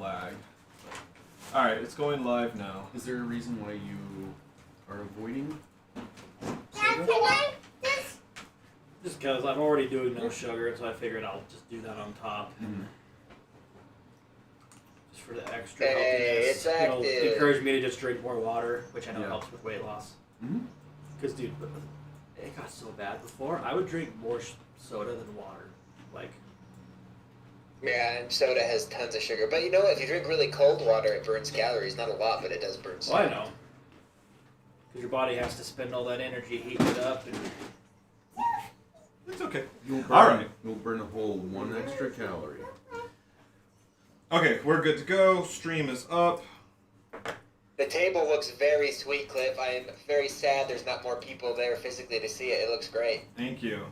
lagged. Alright, it's going live now. Is there a reason why you are avoiding? Just because I'm already doing no sugar, so I figured I'll just do that on top. Mm-hmm. Just for the extra Hey, healthiness. it's active. Encourage me to just drink more water, which I know Yeah. helps with weight loss. Mm-hmm. Because, dude, it got so bad before. I would drink more soda than water. Like, Yeah, and soda has tons of sugar. But you know what? If you drink really cold water, it burns calories. Not a lot, but it does burn some. well, I know. Because your body has to spend all that energy heating it up. And It's okay. You'll burn, Alright. You'll burn a whole 1 extra calorie. Okay, we're good to go. Stream is up. The table looks very sweet, Cliff. I am very sad there's not more people there physically to see it. It looks great. Thank you.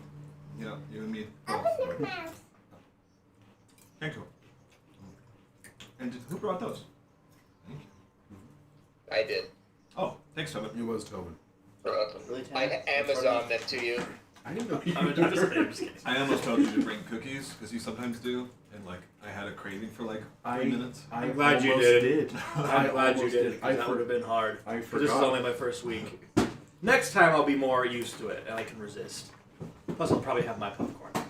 Yeah, you and me. Thank you. And who brought those? Thank you. I did. Oh, thanks, Tobin. It was Tobin. You're welcome. Really, I Tam? Amazon them to you. I didn't know you I'm just kidding. I almost told you to bring cookies, because you sometimes do, and like, I had a craving for like 3 minutes. I'm glad you almost did. I'm glad you almost did, because that would have been hard. I This is forgot. only my first week. Next time I'll be more used to it, and I can resist. Plus, I'll probably have my popcorn.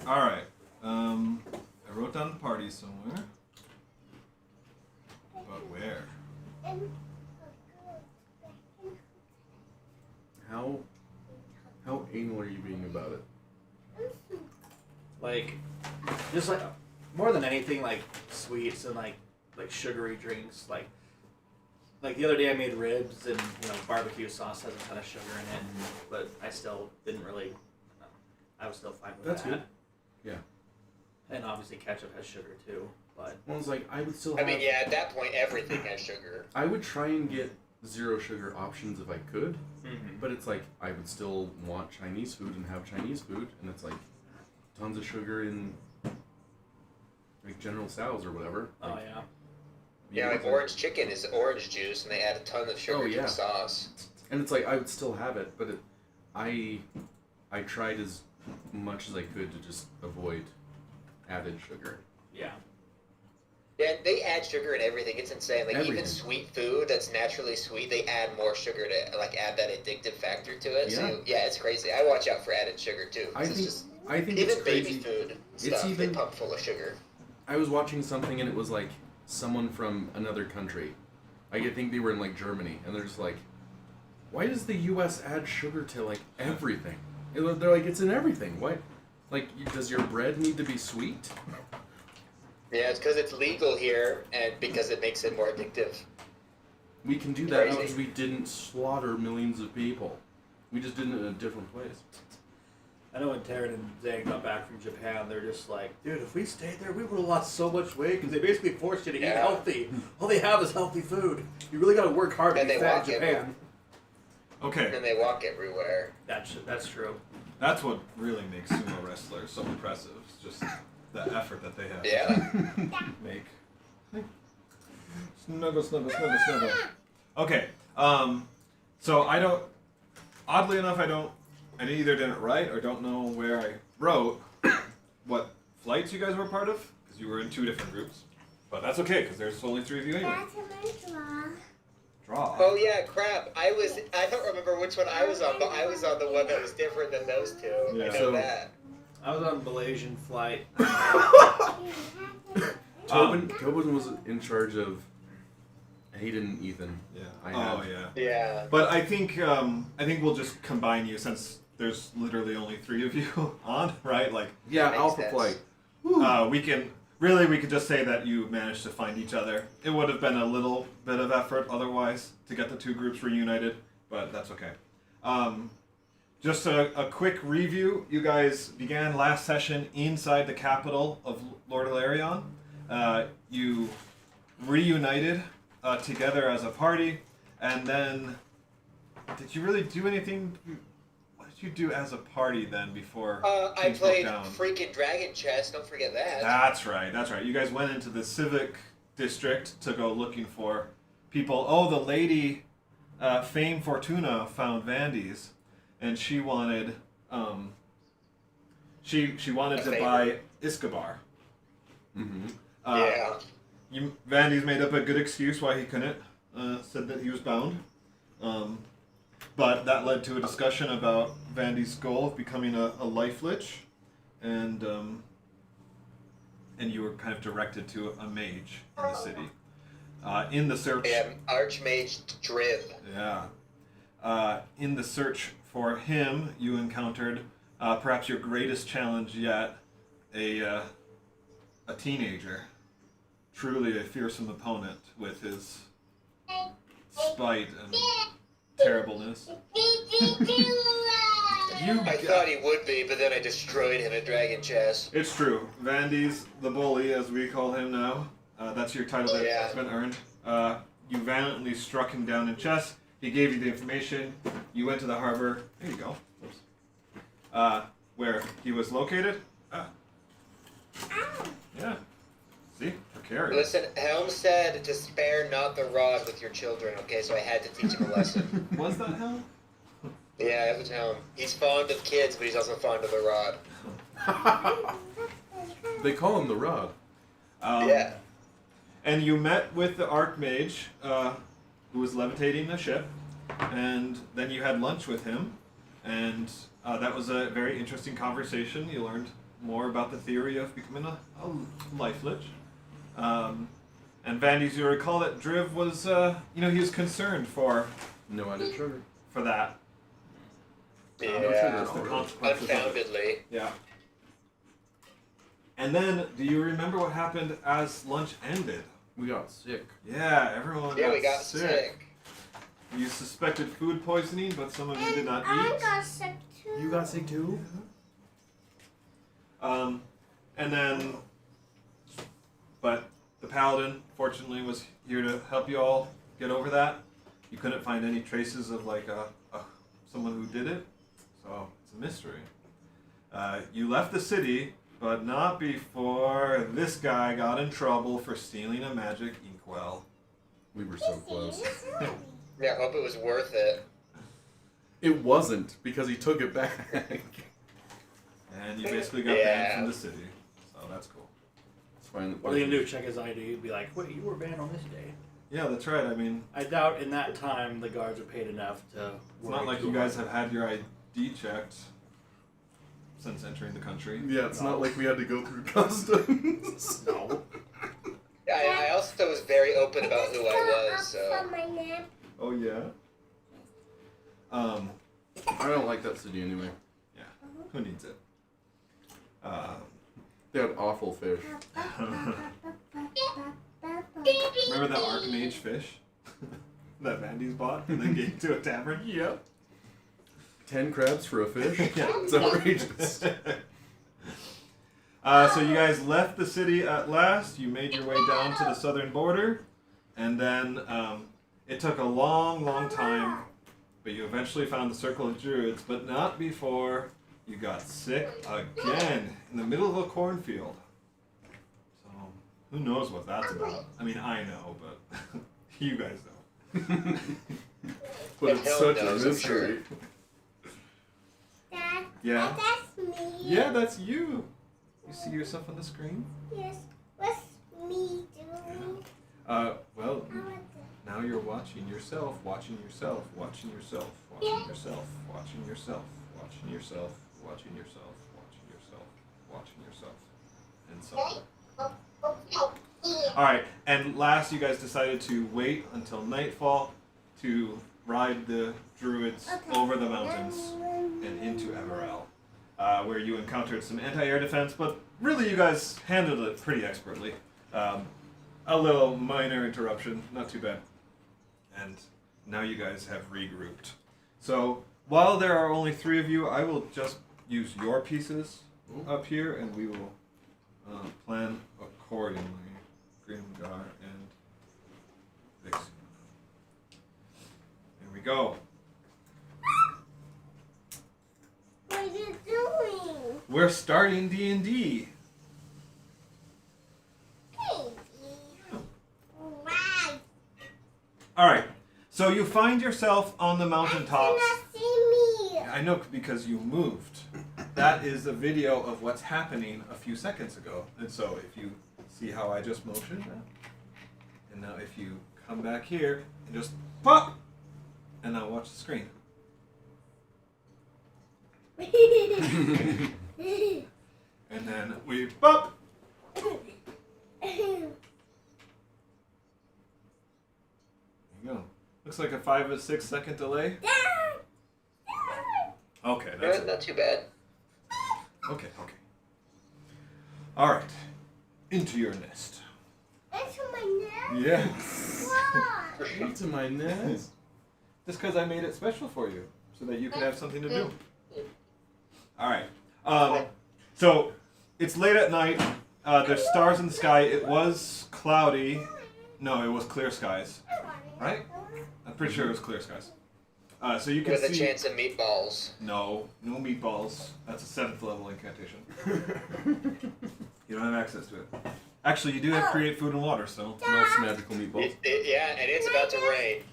Alright, I wrote down the party somewhere. But where? How anal are you being about it? Like, just like, more than anything, like, sweets and like sugary drinks. Like the other day I made ribs and, barbecue sauce has a ton of sugar in it, but I still didn't really, I was still fine with That's that. good. Yeah. And obviously ketchup has sugar too, but. Well, it's like, I would still I have... mean, yeah, at that point, everything has sugar. I would try and get zero sugar options if I could, Mm-hmm. but it's like, I would still want Chinese food and have Chinese food, and it's like, tons of sugar in, like, General Tso's or whatever. Oh, Like, yeah. Yeah, like orange chicken is orange juice, and they add a ton of sugar Oh, to yeah. the sauce. And it's like, I would still have it, but I tried as much as I could to just avoid added sugar. Yeah. Yeah, they add sugar in everything. It's insane. Like, Everything. even sweet food that's naturally sweet, they add more sugar to, like, add that addictive factor to it. Yeah. So, yeah, it's crazy. I watch out for added sugar, too. 'Cause I think even it's crazy. baby food It's stuff, even- they pump full of sugar. I was watching something and it was like someone from another country. I think they were in like Germany, and they're just like, why does the U.S. add sugar to like everything? They're like, it's in everything. Why? Like, does your bread need to be sweet? Yeah, it's because it's legal here, and because it makes it more addictive. We can do that Crazy. because we didn't slaughter millions of people. We just did it in a different place. I know when Taryn and Zane got back from Japan, they're just like, dude, if we stayed there, we would have lost so much weight because they basically forced you to eat Yeah. healthy. All they have is healthy food. You really got to work hard to And be they fat walk in Japan. Okay, And they walk everywhere. That's true. that's what really makes sumo wrestlers so impressive. It's just the effort that they have Yeah. to make. Snuggle, snuggle, snuggle, snuggle. Okay, so oddly enough, I either didn't write or don't know where I wrote what flights you guys were part of, because you were in 2 different groups. But that's okay, because there's only 3 of you anyway. Draw. Oh yeah, crap. I don't remember which one I was on, but I was on the one that was different than those two. Yeah. I know So- that. I was on Malaysian flight. Tobin was in charge of Hayden and Ethan. Yeah. I Oh have. yeah. Yeah. But I think we'll just combine you since there's literally only 3 of you on, right? Like Yeah, Makes Alpha sense. Flight. we could just say that you managed to find each other. It would have been a little bit of effort otherwise to get the 2 groups reunited, but that's okay. Just a quick review. You guys began last session inside the capital of Lordalarion. You reunited together as a party, and then did you really do anything? What did you do as a party then before? I things broke played down? freaking Dragon Chess. Don't forget that. That's right. You guys went into the civic district to go looking for people. Oh, the lady, Fame Fortuna, found Vandy's, and she wanted, she wanted to A favor. buy Iskabar. Mm-hmm. Yeah. Vandy's made up a good excuse why he couldn't. Said that he was bound. But that led to a discussion about Vandy's goal of becoming a life lich, and you were kind of directed to a mage in the city. In the search, Archmage Driv. yeah. In the search for him, you encountered perhaps your greatest challenge yet, a teenager, truly a fearsome opponent with his spite and terribleness. I thought he would be, but then I destroyed him at Dragon Chess. It's true. Vandy's the bully, as we call him now. That's your title that's been earned. You valiantly struck him down in chess. He gave you the information. You went to the harbor. There you go. Oops. Where he was located. Yeah. See? Precarious. Listen, Helm said to spare not the rod with your children, okay? So I had to teach him a lesson. Was that Helm? Yeah, it was Helm. He's fond of kids, but he's also fond of the rod. They call him the Rod. Yeah. And you met with the Archmage, who was levitating the ship, and then you had lunch with him, and that was a very interesting conversation. You learned more about the theory of becoming a life lich. And Vandy's, you recall that Driv was, he was concerned for No added sugar. that. Yeah. Just the consequences of it. Unfoundedly. Yeah. And then, do you remember what happened as lunch ended? We got sick. Yeah, everyone We got sick. You suspected food poisoning, but some of you did not I eat. got sick too. You got sick too? And then, but the paladin, fortunately, was here to help you all get over that. You couldn't find any traces of someone who did it, so it's a mystery. You left the city, but not before this guy got in trouble for stealing a magic inkwell. We were so close. Yeah, I hope it was worth it. It wasn't, because he took it back. And you basically got banned from the city, so that's cool. It's fine. What are they gonna do? Check his ID? Be like, wait, you were banned on this day. Yeah, that's right. I mean, I doubt in that time the guards are paid enough to. it's not like you guys have had your ID checked since entering the country. Yeah, it's not like we had to go through customs. No. I also was very open about who I was, so. From my nap. Oh yeah. I don't like that city anyway. Yeah. Who needs it? They had awful fish. Remember that Archmage fish that Vandy's bought and then gave to a tavern? Yep. 10 crabs for a fish? Yeah. It's outrageous. So you guys left the city at last. You made your way down to the southern border, and then it took a long, long time, but you eventually found the Circle of Druids, but not before you got sick again in the middle of a cornfield. So who knows what that's about? I mean, I know, but you guys know. But it's Hell such a knows, I'm mystery. Dad, Yeah. that's me. Yeah, that's you. You see yourself on the screen? Yes. What's me doing? Well, I want to. now you're watching yourself, watching yourself, watching yourself, watching yourself, watching yourself, watching yourself, watching yourself, watching yourself, watching yourself, and so on. Alright, and last you guys decided to wait until nightfall to ride the druids over the mountains and into Everell, where you encountered some anti-air defense, but really you guys handled it pretty expertly. A little minor interruption, not too bad. And now you guys have regrouped. So while there are only 3 of you, I will just use your pieces up here, and we will plan accordingly. Grimgar and Vixen. Here we go. What are you doing? We're starting D&D. Wow. All right. So you find yourself on the mountaintops. You cannot see me. I know because you moved. That is a video of what's happening a few seconds ago. And so if you see how I just motioned, And now if you come back here and just pop, and now watch the screen. And then we pop. There you go. Looks like a 5 or 6 second delay. Okay, that's it. Not too bad. Okay. All right, into your nest. That's my nest. Yes. Why? Into my nest. Just because I made it special for you, so that you can have something to do. All right. So it's late at night. There's stars in the sky. It was cloudy. No, it was clear skies. Right? I'm pretty sure it was clear skies. So you can With see. a chance of meatballs. No meatballs. That's a 7th level incantation. You don't have access to it. Actually, you do have create food and water, so. Most magical meatballs. Yeah, and it's about to rain.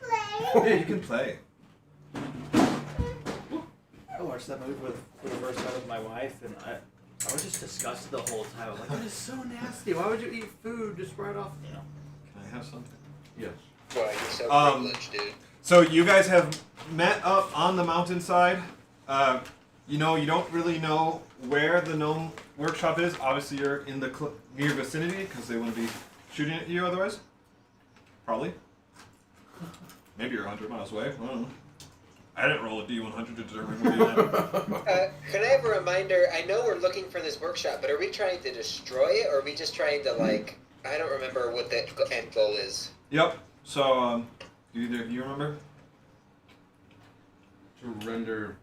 Oh yeah, you can play. I watched that movie for the first time with my wife, and I was just disgusted the whole time. I'm like, that is so nasty. Why would you eat food just right off? You know. Can I have something? Yes. Boy, you're so privileged, dude. So you guys have met up on the mountainside. You don't really know where the gnome workshop is. Obviously, you're in the near vicinity because they wouldn't be shooting at you otherwise. Probably. Maybe you're 100 miles away. I don't know. I didn't roll a D100 to determine where you are. Can I have a reminder? I know we're looking for this workshop, but are we trying to destroy it, or are we just trying to, like... I don't remember what the end goal is. Yep. So, do either of you remember? To render.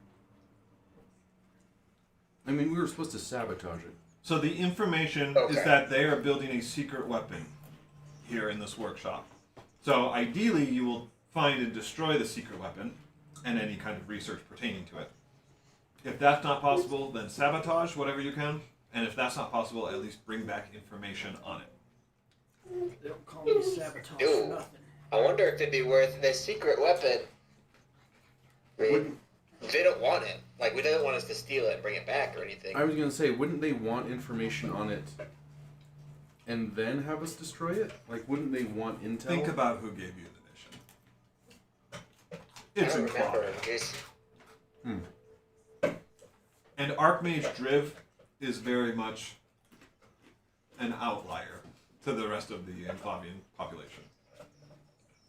I mean, we were supposed to sabotage it. So the information is that they are building a secret weapon here in this workshop. So ideally, you will find and destroy the secret weapon and any kind of research pertaining to it. If that's not possible, then sabotage whatever you can. And if that's not possible, at least bring back information on it. They don't call me sabotage for Ew. nothing. I wonder if it'd be worth this secret weapon. They don't want it. Like, we don't want us to steal it and bring it back or anything. I was gonna say, wouldn't they want information on it and then have us destroy it? Like, wouldn't they want intel? Think about who gave you the mission. I It's don't remember. Enclavian. And Archmage Driv is very much an outlier to the rest of the Enclavian population.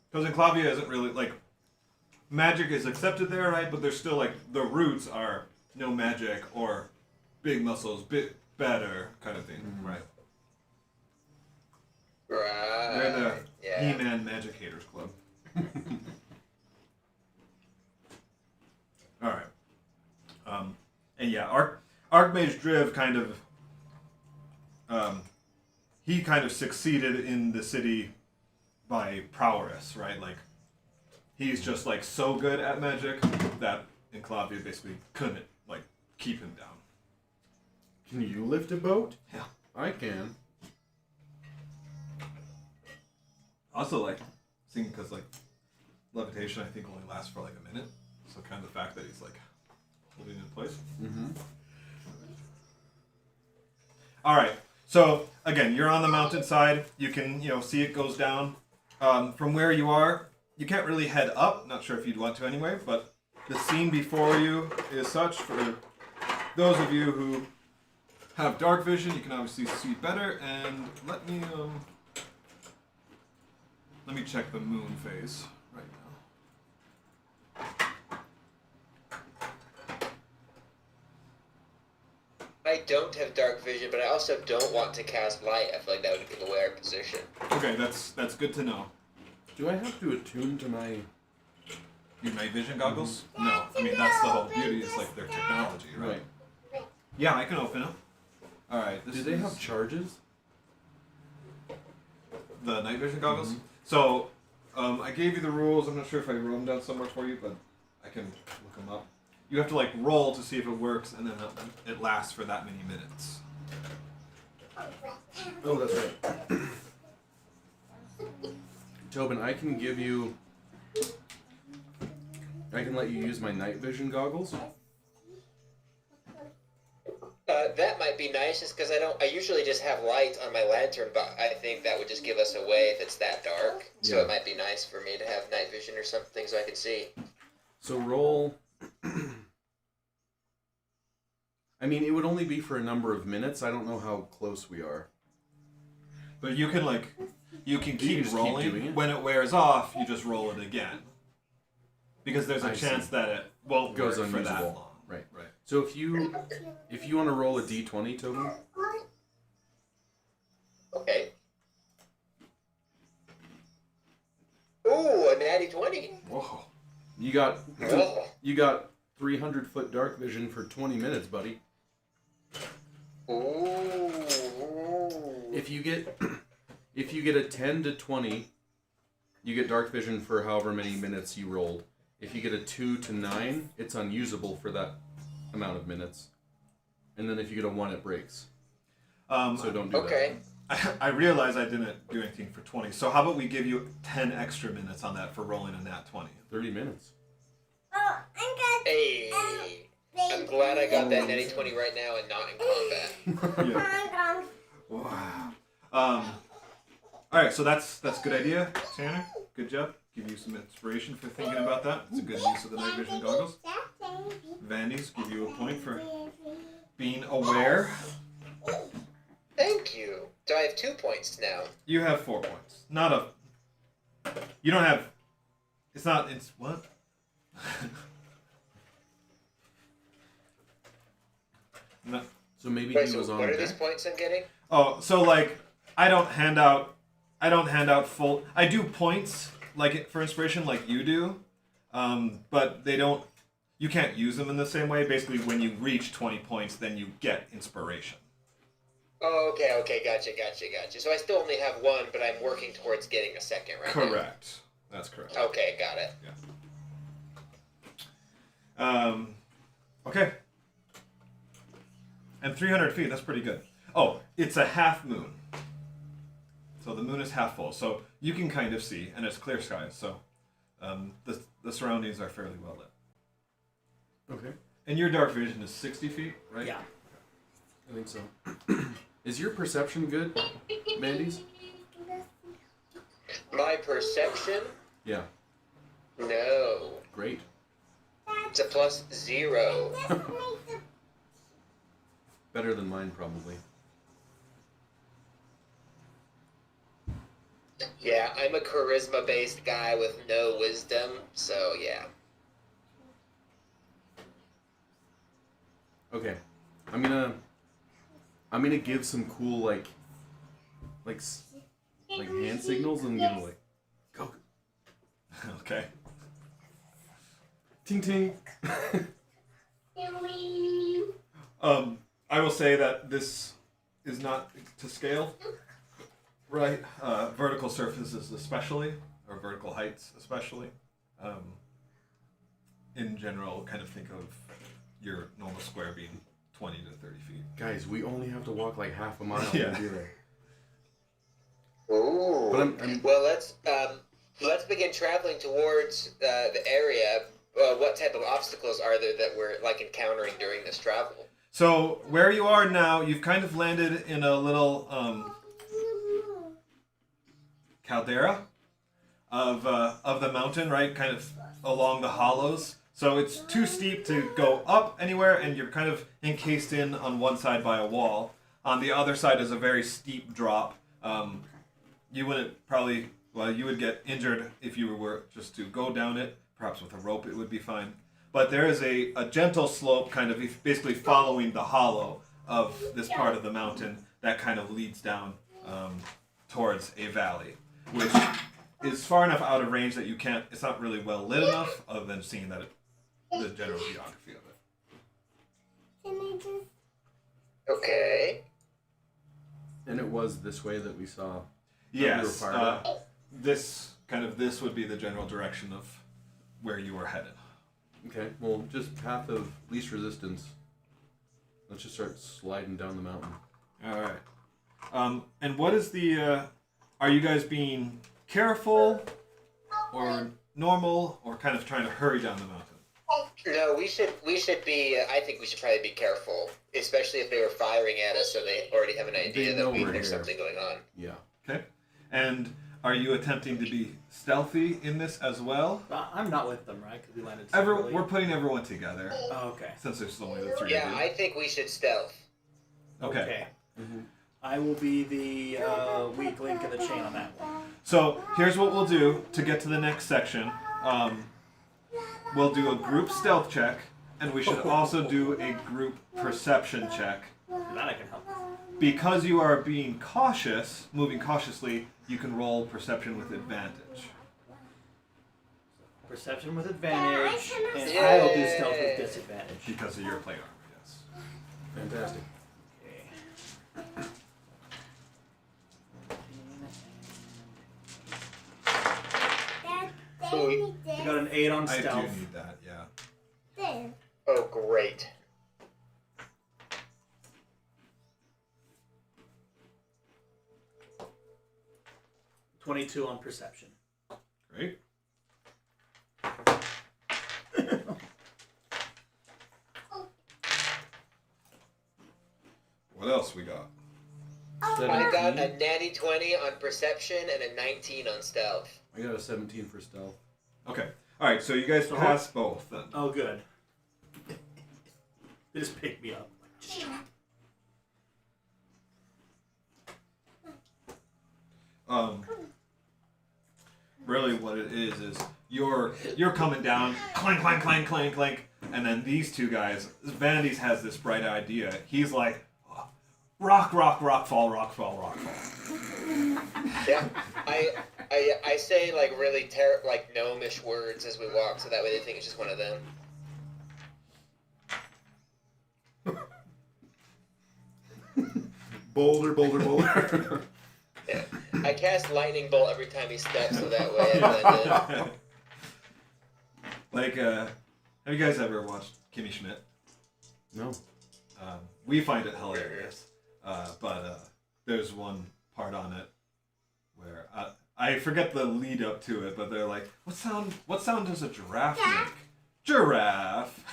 Because Enclavia isn't really, like, magic is accepted there, right? But there's still, like, the roots are no magic or big muscles, bit better kind of thing, right? Right. They're the Yeah. He-Man Magic Haters Club. Alright. And yeah, Archmage Driv kind of, he kind of succeeded in the city by prowess, right? Like, he's just, like, so good at magic that Enclavia basically couldn't, like, keep him down. Can you lift a boat? Yeah. I can. Also, like, seeing because, like, levitation, I think, only lasts for, like, a minute. So kind of the fact that he's, like, holding it in place. Mm-hmm. All right. So, again, you're on the mountainside. You can, see it goes down. From where you are, you can't really head up. Not sure if you'd want to anyway, but the scene before you is such. For those of you who have dark vision, you can obviously see better. And let me check the moon phase right now. I don't have dark vision, but I also don't want to cast light. I feel like that would give away our position. Okay, that's good to know. Do I have to attune to my... Your night vision goggles? No. I mean, that's the whole beauty. It's like their technology, right? Yeah, I can open them. All right. Do they have charges? The night vision goggles? So, I gave you the rules. I'm not sure if I wrote them down somewhere for you, but I can look them up. You have to, like, roll to see if it works, and then it lasts for that many minutes. Oh, that's right. Tobin, I can give you... I can let you use my night vision goggles. That might be nice, just because I usually just have light on my lantern, but I think that would just give us away if it's that dark. So Yeah. it might be nice for me to have night vision or something so I can see. So roll. I mean, it would only be for a number of minutes. I don't know how close we are. But you can can keep just keep rolling. doing it? When it wears off, you just roll it again. Because there's a I chance see. that it won't Goes work for that unusable. long. Right. Right. So if you want to roll a d20, Toby, Okay. Ooh, a natty 20. Whoa. you got Oh. 300-foot dark vision for 20 minutes, buddy. Ooh. If you get a 10 to 20, you get dark vision for however many minutes you rolled. If you get a 2 to 9, it's unusable for that amount of minutes. And then if you get a 1, it breaks. So don't do Okay. I realize I didn't do anything for 20. So how about we give you 10 extra minutes on that for rolling a nat 20? that. 30 minutes. Oh, I Hey. I'm glad I got that natty 20 right now and not in combat. Yeah. Wow. All right, so that's a good idea, Tanner. Good job. Give you some inspiration for thinking about that. It's a good use of the night vision goggles. Vandy's give you a point for being aware. Thank you. So I have 2 points now. You have 4 points. Not a. You don't have. It's not. It's what? No. So maybe Wait, he so was on what are deck. these points I'm getting? Oh, so like I don't hand out full. I do points like for inspiration like you do, but they don't. You can't use them in the same way. Basically, when you reach 20 points, then you get inspiration. Oh, okay, gotcha. So I still only have 1, but I'm working towards getting a second, right? now. Correct. That's correct. Okay, got it. Okay. And 300 feet, that's pretty good. Oh, it's a half moon. So the moon is half full. So you can kind of see, and it's clear skies. So the surroundings are fairly well lit. Okay. And your dark vision is 60 feet, right? Yeah. I think so. Is your perception good, Mandy's? My perception? Yeah. No. Great. It's a +0. Better than mine, probably. Yeah, I'm a charisma-based guy with no wisdom, so yeah. Okay. I'm gonna give some cool like hand signals and give like go. Okay. Ting ting. I will say that this is not to scale, right? Vertical surfaces especially, or vertical heights especially. In general, kind of think of your normal square being 20 to 30 feet. Guys, we only have to walk like half a mile Yeah. to be there. Ooh. But I'm Well, let's begin traveling towards the area. What type of obstacles are there that we're encountering during this travel? So where you are now, you've kind of landed in a little caldera of the mountain, right? Kind of along the hollows. So it's too steep to go up anywhere, and you're kind of encased in on one side by a wall. On the other side is a very steep drop. You wouldn't probably, you would get injured if you were just to go down it. Perhaps with a rope it would be fine. But there is a gentle slope kind of basically following the hollow of this part of the mountain that kind of leads down towards a valley, which is far enough out of range that you can't, it's not really well lit enough other than seeing that the general geography of it. Okay. and it was this way that we saw. Yes, we were fired this would be the general direction of where you were headed. Okay, well, just path of least resistance. Let's just start sliding down the mountain. All right. And what is the? Are you guys being careful, or normal, or kind of trying to hurry down the mountain? No, we should be. I think we should probably be careful, especially if they were firing at us, so they already have an idea know that we're there's here. something going on. Yeah. Okay. And are you attempting to be stealthy in this as well? I'm not with them, right? Because we landed. We're putting everyone together Oh, okay. since there's only the three Yeah, of you. I think we should stealth. Okay. I will be the weak link in the chain on that one. So here's what we'll do to get to the next section. We'll do a group stealth check, and we should also do a group perception check. That I can help with. Because you are being cautious, moving cautiously, you can roll perception with advantage. Perception with advantage, and Yay. I'll do stealth with disadvantage. Because of your plate armor, yes. Fantastic. Okay. Ooh, I got an 8 on I stealth. do need that, yeah. There. Oh, great. $22 on perception. Great. What else we got? I got a 17. natty 20 on perception and a 19 on stealth. I got a 17 for stealth. Okay. Alright, so you guys pass both then. Oh, good. They just picked me up. Really what it is you're coming down, clank, clank, clank, clank, clank, and then these two guys, Vanities has this bright idea. He's like, rock, rock, rock, fall, rock, fall, rock, fall. Yeah, I say like really like gnomish words as we walk, so that way they think it's just one of them. Boulder, boulder, boulder. Yeah, I cast lightning bolt every time he steps, so that way I blend in. Like, have you guys ever watched Kimmy Schmidt? No. We find it hilarious, but there's one part on it where I forget the lead up to it, but they're like, "What sound does a giraffe make?" Giraffe.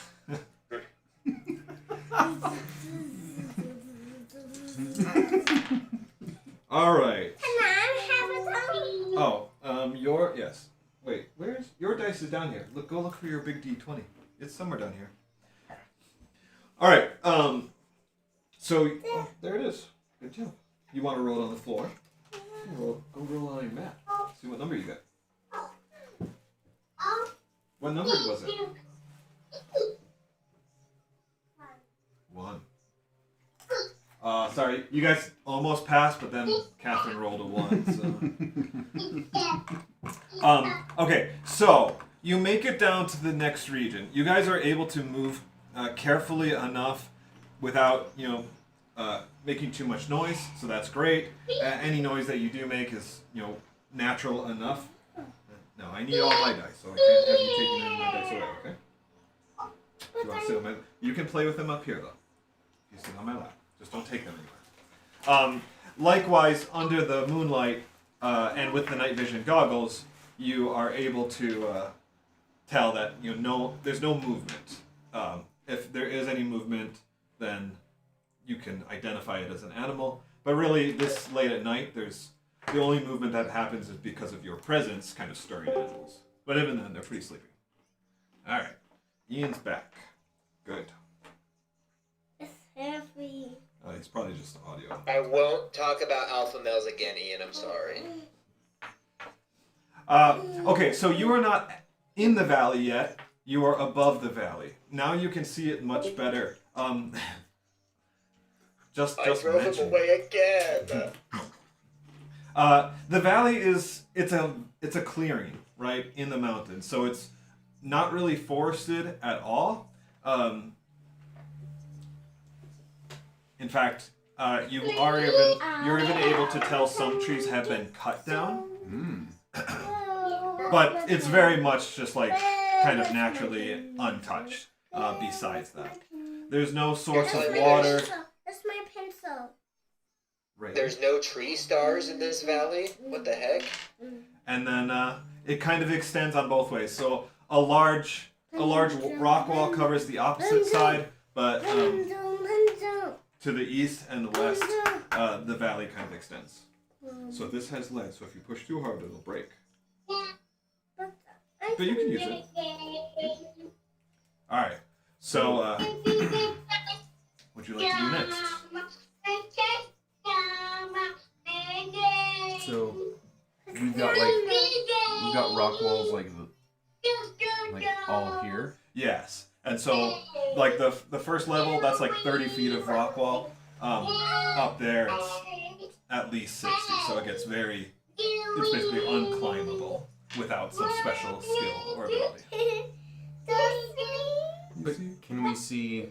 All right. Can I have a tongue? Oh, yes. Wait, where's your dice is down here. Go look for your big D20. It's somewhere down here. All right. So there it is. Good job. You want to roll it on the floor? Go roll on your mat. See what number you get. What number was it? 1. Sorry, you guys almost passed, but then Catherine rolled a 1. So. Okay, so you make it down to the next region. You guys are able to move carefully enough without, making too much noise. So that's great. Any noise that you do make is, natural enough. No, I need all my dice, so I can't have you taking any of my dice away. Okay. Do you want to sit on my? You can play with them up here though. You sit on my lap. Just don't take them anywhere. Likewise, under the moonlight and with the night vision goggles, you are able to tell that there's no movement. If there is any movement, then you can identify it as an animal. But really, this late at night, the only movement that happens is because of your presence, kind of stirring animals. But even then, they're pretty sleepy. All right, Ian's back. Good. It's heavy. It's probably just the audio. I won't talk about alpha males again, Ian. I'm sorry. Okay, so you are not in the valley yet. You are above the valley. Now you can see it much better. Just I drove him mention. away again. The valley it's a clearing, right, in the mountains. So it's not really forested at all. In fact, you're even able to tell some trees have been cut down. But it's very much just like kind of naturally untouched. Besides that, there's no source of water. That's my pencil. Right. There's no tree stars in this valley? What the heck? And then it kind of extends on both ways. So a large a large rock wall covers the opposite side, but to the east and the west, the valley kind of extends. So this has lead, so if you push too hard, it'll break. But you can use it. Alright, so what'd you like to do next? So we've got rock walls like all here. Yes, and so like the first level, that's like 30 feet of rock wall. Up there, it's at least 60, so it gets it's basically unclimbable without some special skill or ability. But can we see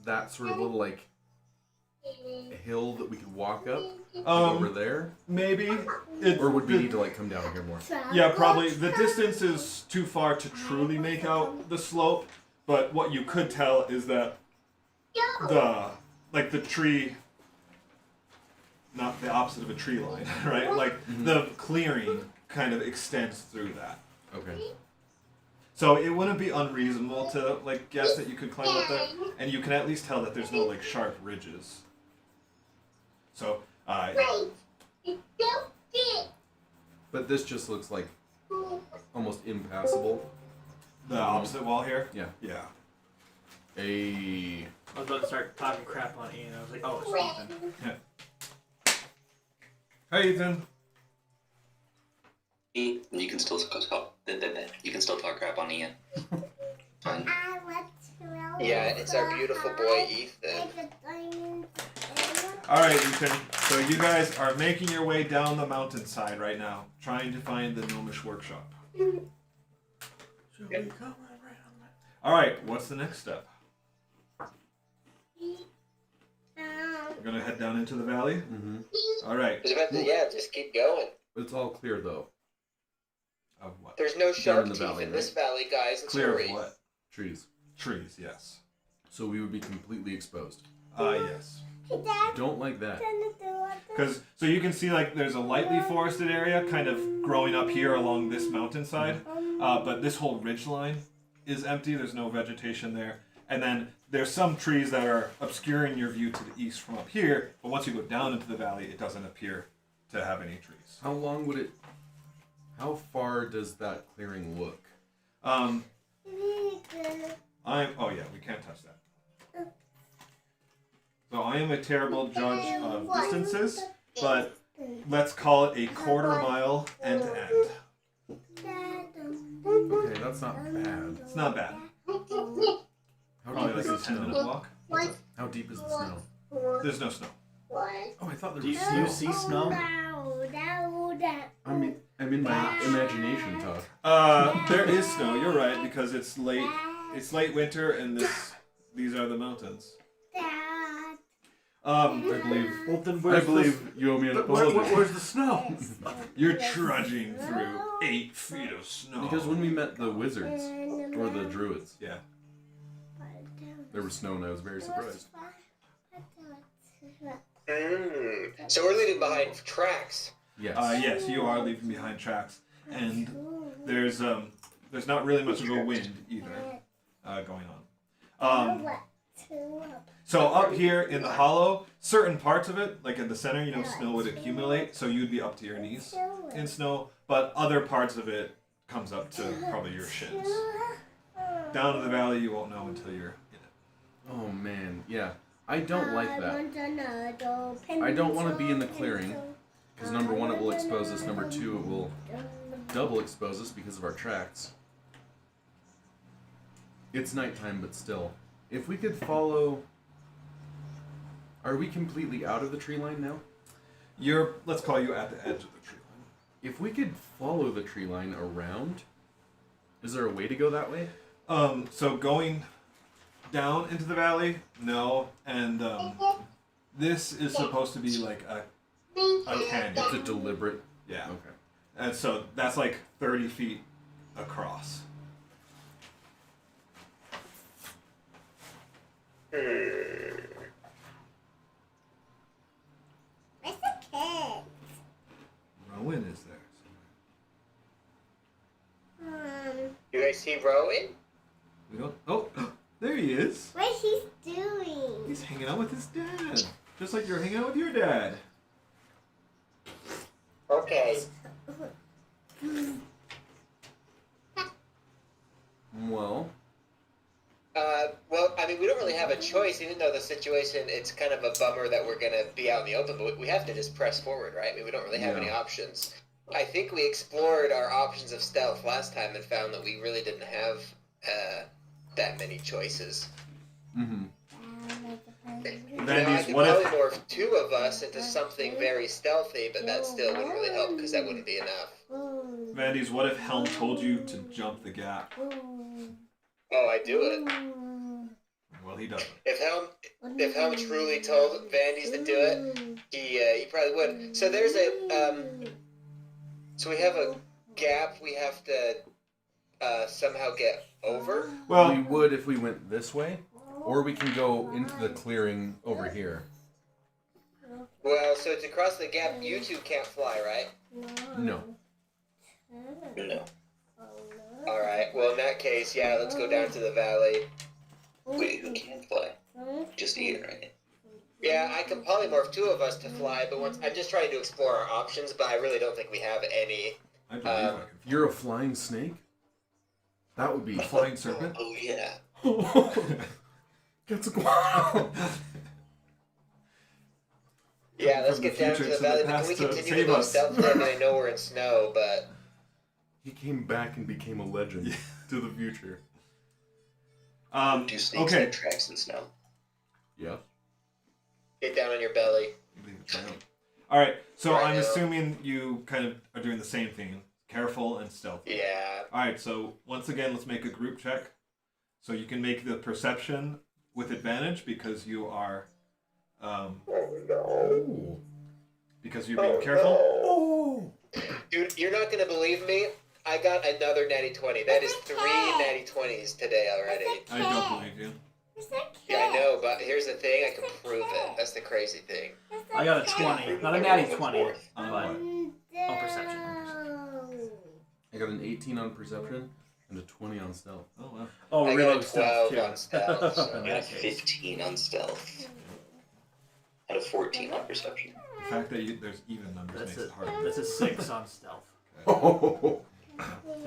that sort of little like hill that we could walk up over there? Maybe. Or would we need to like come down here more? Yeah, probably. The distance is too far to truly make out the slope, but what you could tell is that the tree, not the opposite of a tree line, right? Like the clearing kind of extends through that. Okay. So it wouldn't be unreasonable to like guess that you could climb up there, and you can at least tell that there's no like sharp ridges. So But this just looks like almost impassable. the opposite wall here. Yeah. Yeah. I was about to start talking crap on Ian. I was like, oh, it's Ethan. Hey, Ethan. You can still talk. You can still talk crap on Ian. Fine. Yeah, it's our beautiful boy Ethan. All right, Ethan. So you guys are making your way down the mountainside right now, trying to find the Gnomish workshop. All right, what's the next step? We're gonna head down into the valley. Mm-hmm. All right. Just keep going. It's all clear though. Of what? There's no sharp in the teeth valley, in this valley, guys. It's Clear hurry. of what? Trees. Trees. Yes. So we would be completely exposed. Yes. Don't like that. Because so you can see like there's a lightly forested area kind of growing up here along this mountainside, but this whole ridge line is empty. There's no vegetation there, and then there's some trees that are obscuring your view to the east from up here. But once you go down into the valley, it doesn't appear to have any trees. How far does that clearing look? Oh yeah, we can't touch that. So I am a terrible judge of distances, but let's call it a quarter mile end to end. Okay, that's not bad. It's not bad. How Probably deep like is a the 10-minute snow? walk. How deep is the snow? There's no snow. Oh, I thought there Do was you snow. see snow? I'm in my imagination, Todd. There is snow. You're right because it's late. It's late winter, and these are the mountains. I believe. Well, then I believe you owe me an apology. Where's the snow? You're trudging through 8 feet of snow. Because when we met the wizards or the druids, Yeah. there was snow, and I was very surprised. So we're leaving behind tracks. Yes. Yes, you are leaving behind tracks, and there's not really much of a wind either going on. So up here in the hollow, certain parts of it, like in the center, snow would accumulate, so you'd be up to your knees in snow, but other parts of it comes up to probably your shins. Down in the valley, you won't know until you're in it. Oh man, yeah. I don't like that. I don't want to be in the clearing, because number one, it will expose us. Number two, it will double expose us because of our tracks. It's nighttime, but still. If we could follow... Are we completely out of the tree line now? Let's call you at the edge of the tree line. If we could follow the tree line around, is there a way to go that way? So going down into the valley, no, and this is supposed to be like a canyon. It's a deliberate... Yeah. Okay. And so that's like 30 feet across. Rowan is there somewhere. You guys see Rowan? We don't. Oh, there he is. What he's doing? He's hanging out with his dad, just like you're hanging out with your dad. Okay. Well, Well, I mean, we don't really have a choice, even though the situation, it's kind of a bummer that we're going to be out in the open, but we have to just press forward, right? I mean, we don't really have any options. I think we explored our options of stealth last time and found that we really didn't have that many choices. mm-hmm. Vandy's, I could what probably if morph 2 of us into something very stealthy, but that still wouldn't really help because that wouldn't be enough. Vandy's, what if Helm told you to jump the gap? Oh, I do it. Well, he doesn't. If Helm truly told Vandy's to do it, he probably would. So there's so we have a gap we have to somehow get over. Well, We would if we went this way, or we can go into the clearing over here. Well, so to cross the gap, you two can't fly, right? No. No. Alright, well in that case, yeah, let's go down to the valley. Wait, who can fly? Just Ian, right? Yeah, I can polymorph 2 of us to fly, but I'm just trying to explore our options, but I really don't think we have any. I believe I can. You're a flying snake? That would be A flying serpent? Oh, yeah. That's wild. Yeah, let's From the get down to future the to the valley, but past can we to continue to save go us. stealthily? I mean, I know we're in snow, but... He came back and became a legend to the future. Do snakes Okay. leave tracks in snow? Yeah. Get down on your belly. All right, so Right I'm now. assuming you kind of are doing the same thing. Careful and stealthy. Yeah. All right, so once again, let's make a group check. So you can make the perception with advantage because you are, because you're being careful. Oh! Dude, you're not gonna believe me. I got another natty 20. That is 3 natty 20s today already. I don't believe you. Yeah, I know, but here's the thing. I can prove it. That's the crazy thing. I got a 20. Not a natty 20, On but what? on perception. I got an 18 on perception and a 20 on stealth. Oh wow. Oh, I reload got a stealth 12 too. on stealth. So. In I got a that case. 15 on stealth. And a 14 on perception. The fact that there's even numbers That's makes it a, hard. that's a 6 on stealth. Oh!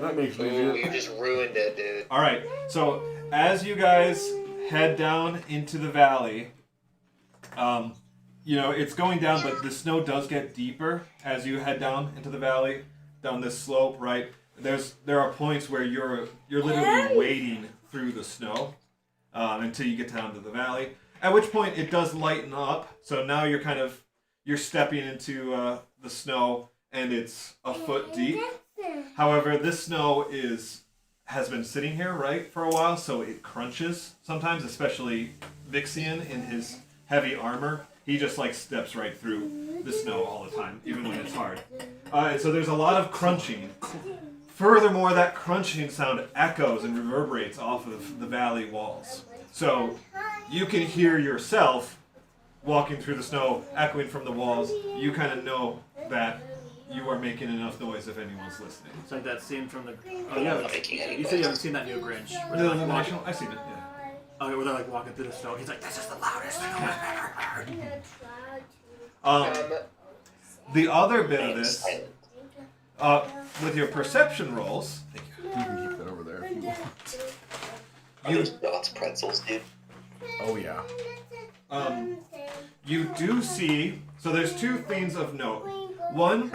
That makes me Ooh, you just ruined it, dude. All right, so as you guys head down into the valley, you know it's going down, but the snow does get deeper as you head down into the valley, down this slope. Right, there are points where you're literally wading through the snow until you get down to the valley. At which point it does lighten up. So now you're stepping into the snow and it's a foot deep. However, this snow has been sitting here, right, for a while, so it crunches sometimes, especially Vixian in his heavy armor. He just, like, steps right through the snow all the time, even when it's hard. And so there's a lot of crunching. Furthermore, that crunching sound echoes and reverberates off of the valley walls. So you can hear yourself walking through the snow, echoing from the walls. You kind of know that you are making enough noise if anyone's listening. It's like that scene from the. Oh, I'm yeah. not making any You said you haven't seen that new Grinch. Where they're like walking. I've seen it, yeah. Oh, where they're like walking through the snow. He's like, "This is the loudest thing I've ever heard." The other bit of I'm this, silent. with your perception rolls, You can keep that over there if you want. Are those dots pretzels, dude? Oh, yeah. you do see, so there's two things of note. One,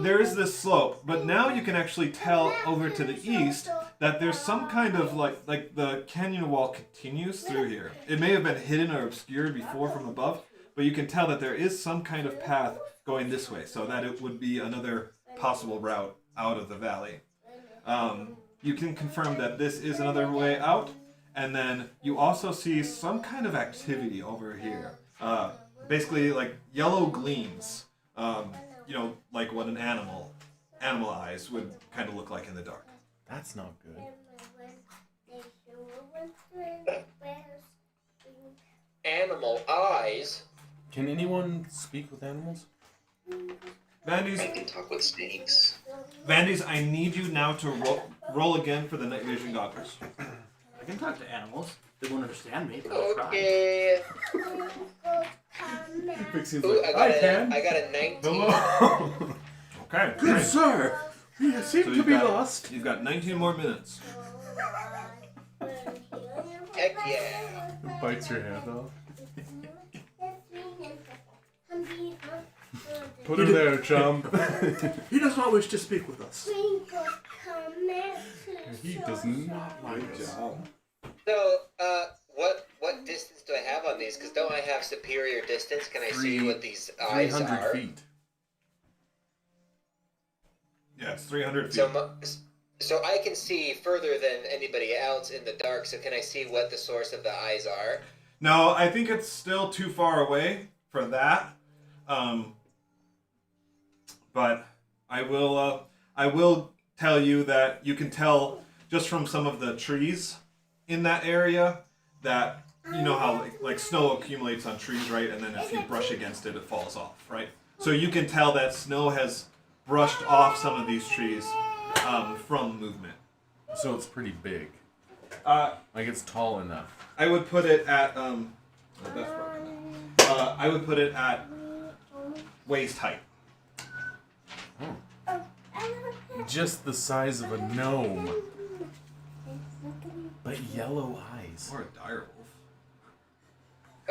there is this slope, but now you can actually tell over to the east that there's some kind of like the canyon wall continues through here. It may have been hidden or obscured before from above, but you can tell that there is some kind of path going this way, so that it would be another possible route out of the valley. You can confirm that this is another way out, and then you also see some kind of activity over here. Basically, like yellow gleams. Like what an animal eyes would kind of look like in the dark. That's not good. Animal eyes. Can anyone speak with animals? I Vandy's, can talk with snakes. I need you now to roll again for the night vision goggles. can talk to animals. They won't understand me, but I'll try. Okay. Fixing's Ooh, like, I can. got a 19. Hello. Okay. Good great. sir. We seem So to you've be got- lost. You've got 19 more minutes. Heck yeah. Bites your hand off. Put her there, chum. He does not wish to speak with us. He does not like us. So, what distance do I have on these? Because don't I have superior distance? Can I see what these eyes 300 are? feet. Yeah, it's 300 feet. So I can see further than anybody else in the dark. So can I see what the source of the eyes are? No, I think it's still too far away for that. But I will tell you that you can tell just from some of the trees in that area that you know how like snow accumulates on trees, right? And then if you brush against it, it falls off, right? So you can tell that snow has brushed off some of these trees from movement. So it's pretty big. Like it's tall enough. I would put it at that's broken now. I would put it at waist height. Just the size of a gnome. But yellow eyes. Or a direwolf.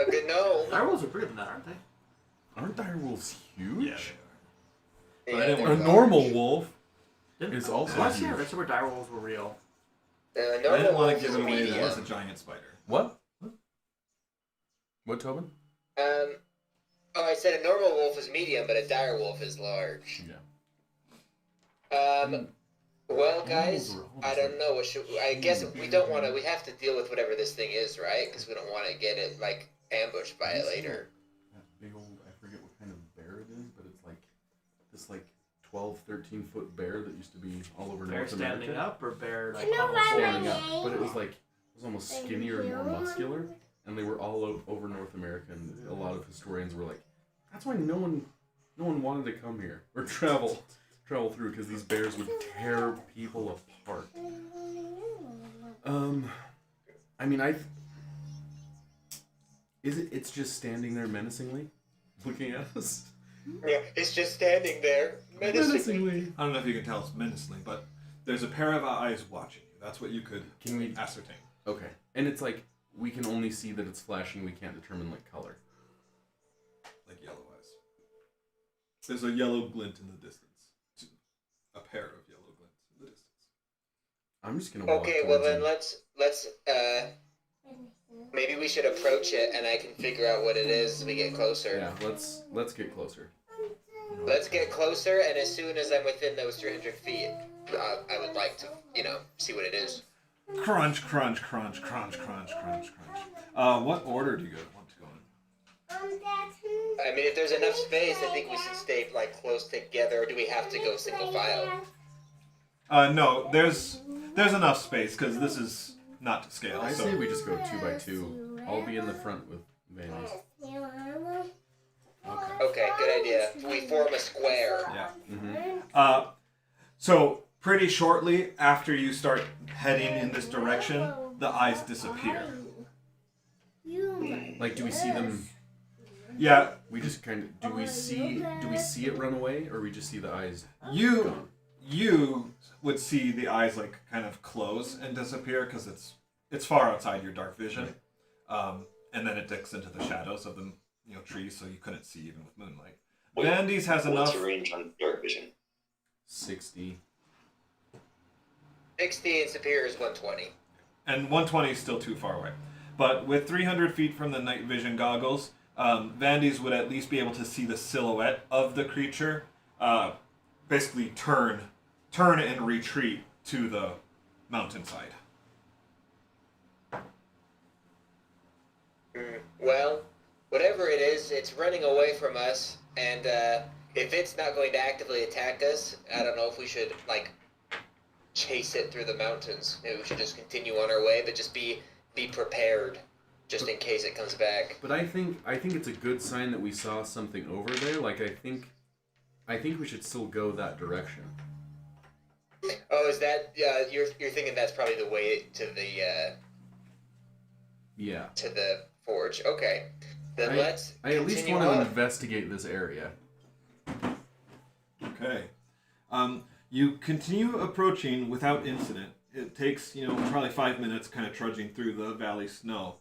A good gnome. Direwolves are bigger than that, aren't they? Aren't direwolves huge? Yeah, they are. Yeah, I didn't they're A want large. normal wolf Didn't- is also Last year, huge. that's where direwolves were real. I I didn't want to wolf give is it away that medium. it's a giant spider. What? What, Tobin? Oh, I said a normal wolf is medium, but a dire wolf is large. Yeah. Well, guys, Animals are all I the don't same. know. I guess we don't want to. We have to deal with whatever this thing is, right? Because we don't want to get it like ambushed by it later. That big old, I forget what kind of bear it is, but it's like this like 12, 13-foot bear that used to be all over Bear North standing America. up or bear like Can I almost ride Standing standing up. But it was like, it was almost skinnier and more muscular. And they were all over North America, and a lot of historians were like, that's why no one wanted to come here or travel through, because these bears would tear people apart. I mean, it's just standing there menacingly, looking at us. Yeah, it's just standing there menacingly. I don't know if you can tell it's menacingly, but there's a pair of eyes watching you. That's what you could Can we? ascertain. Okay, and it's like we can only see that it's flashing. We can't determine like color. Like yellow eyes. There's a yellow glint in the distance. A pair of yellow glints in the distance. I'm just gonna walk Okay, well towards then him. let's maybe we should approach it, and I can figure out what it is as we get closer. Yeah, let's get closer. Let's get closer, and as soon as I'm within those 300 feet, I would like to, see what it is. Crunch, crunch, crunch, crunch, crunch, crunch, crunch. What order do you want to go in? I mean, if there's enough space, I think we should stay close together. Or do we have to go single file? No, there's enough space because this is not to scale. I So say we just go 2 by 2. I'll be in the front with Vanny's. Okay, good idea. We form a square. yeah. Mm-hmm. So pretty shortly after you start heading in this direction, the eyes disappear. Like, do we see them? Yeah, We just kind of do we see it run away, or we just see the eyes? you would see the eyes like kind of close and disappear because it's far outside your dark vision, and then it dips into the shadows of the trees, so you couldn't see even with moonlight. Wait, Vandy's has What's enough. your range on dark vision? 60. 60 and superior is 120. And 120 is still too far away. But with 300 feet from the night vision goggles, Vandy's would at least be able to see the silhouette of the creature basically turn and retreat to the mountainside. Well, whatever it is, it's running away from us, and if it's not going to actively attack us, I don't know if we should, chase it through the mountains. Maybe we should just continue on our way, but just be prepared, just in case it comes back. But I think it's a good sign that we saw something over there. Like I think we should still go that direction. Oh, is that, you're thinking that's probably the way to Yeah. to the forge. Okay. Then let's I at least continue want to on. investigate this area. Okay. You continue approaching without incident. It takes, probably 5 minutes kind of trudging through the valley snow.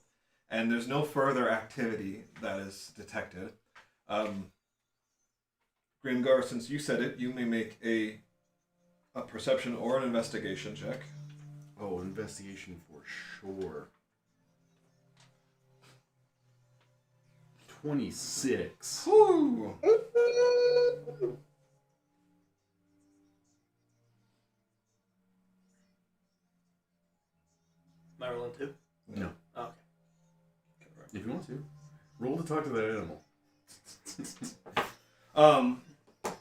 And there's no further activity that is detected. Grimgar, since you said it, you may make a perception or an investigation check. Oh, investigation for sure. 26. Woo! Am I rolling 2? No. Oh, okay. If you want to. Roll to talk to that animal.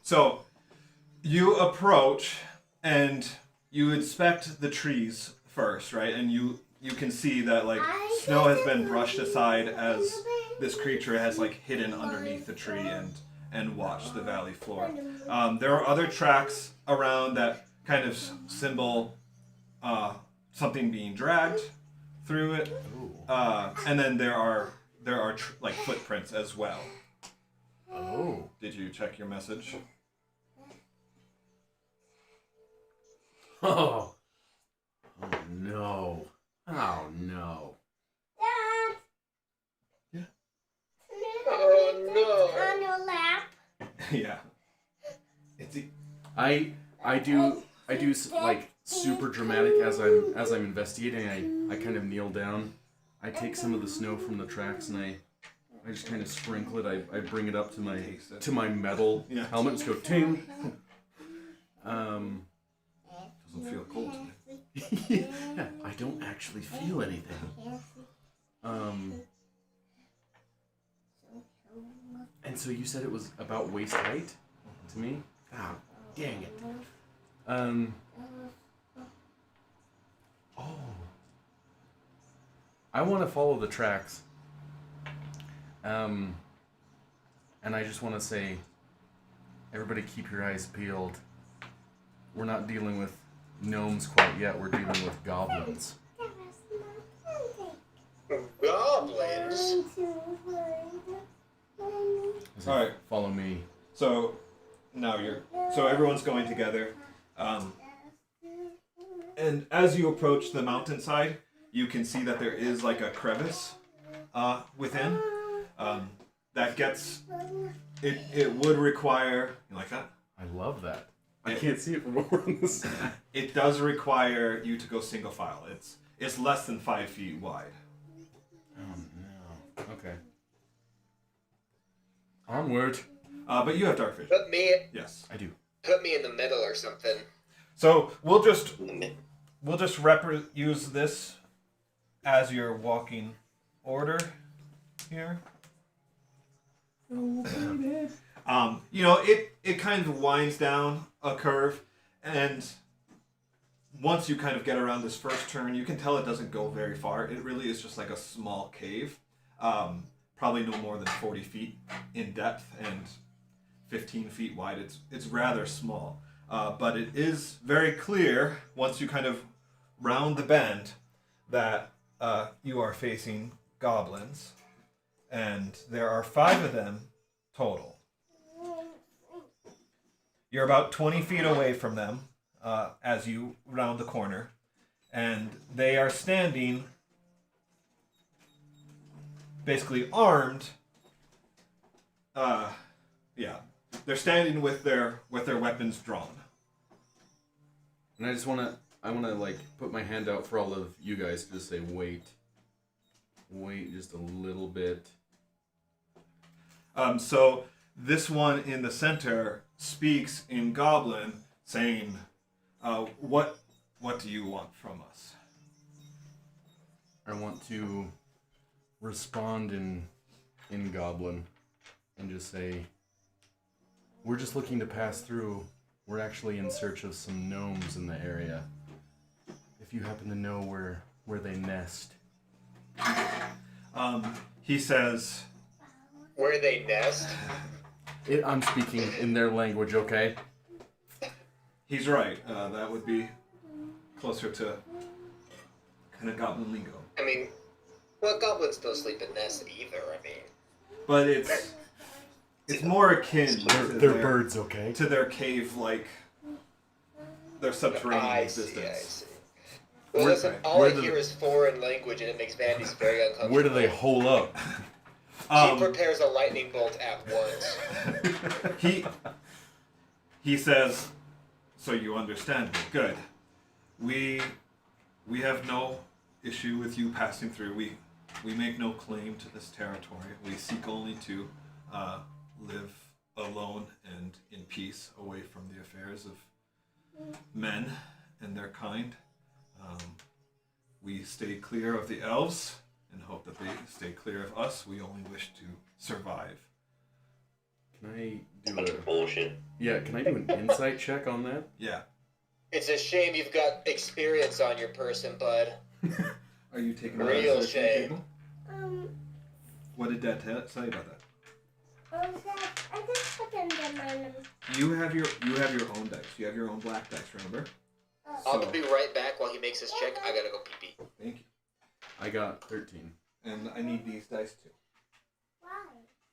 So you approach and you inspect the trees first, right? And you can see that snow has been brushed aside as this creature has hidden underneath the tree and watched the valley floor. There are other tracks around that kind of symbol something being dragged through it, and then there are footprints as well. Oh. Did you check your message? Oh. Oh no. Oh no. Dad. Yeah. Oh no. On your lap. Yeah. It's I do super dramatic as I'm investigating. I kind of kneel down. I take some of the snow from the tracks and I just kind of sprinkle it. I bring it up to my metal helmet. Just go ting. doesn't feel cold to me. Yeah, I don't actually feel anything. And so you said it was about waist height to me? Ah, dang it. Oh. I want to follow the tracks. And I just want to say, everybody keep your eyes peeled. We're not dealing with gnomes quite yet, we're dealing with goblins. Goblins? Alright. Follow me. So now everyone's going together. And as you approach the mountainside, you can see that there is a crevice within. That gets it would require, you like that? I love that. I can't see it from over on this side. It does require you to go single file. It's less than 5 feet wide. Oh no. Okay. Onward. But you have dark vision. Yes. I do. Put me in the middle or something. So we'll just use this as your walking order here. It kind of winds down a curve, and once you kind of get around this first turn, you can tell it doesn't go very far. It really is just like a small cave, probably no more than 40 feet in depth and 15 feet wide. It's rather small, but it is very clear once you kind of round the bend that you are facing goblins, and there are 5 of them total. You're about 20 feet away from them as you round the corner, and they are standing basically armed. They're standing with their weapons drawn. And I wanna put my hand out for all of you guys to just say wait just a little bit. So this one in the center speaks in Goblin, saying, "What do you want from us?" I want to respond in Goblin and just say, we're just looking to pass through. We're actually in search of some gnomes in the area. If you happen to know where they nest. He says, Where they nest? I'm speaking in their language, okay? he's right. That would be closer to kind of Goblin lingo. I mean, Well, goblins don't sleep in nests either. I mean, But it's more akin to They're birds, okay? to their cave-like, their subterranean I existence. see. Well, listen, all where I do hear they- is foreign language, and it makes Vandy's very uncomfortable. Where do they hole up? He prepares a lightning bolt at once. He says, "So you understand me? Good. We have no issue with you passing through. We make no claim to this territory. We seek only to live alone and in peace, away from the affairs of men and their kind. We stay clear of the elves and hope that they stay clear of us. We only wish to survive." Can I do Bunch of bullshit. Can I do an insight check on that? Yeah. It's a shame you've got experience on your person, bud. Are you taking Real a shame. What did Dad tell you about that? I just put them in my nose. You have your own dice. You have your own black dice. Remember? I'll So- be right back while he makes his check. I gotta go pee-pee. Thank you. I got 13. And I need these dice too. Why?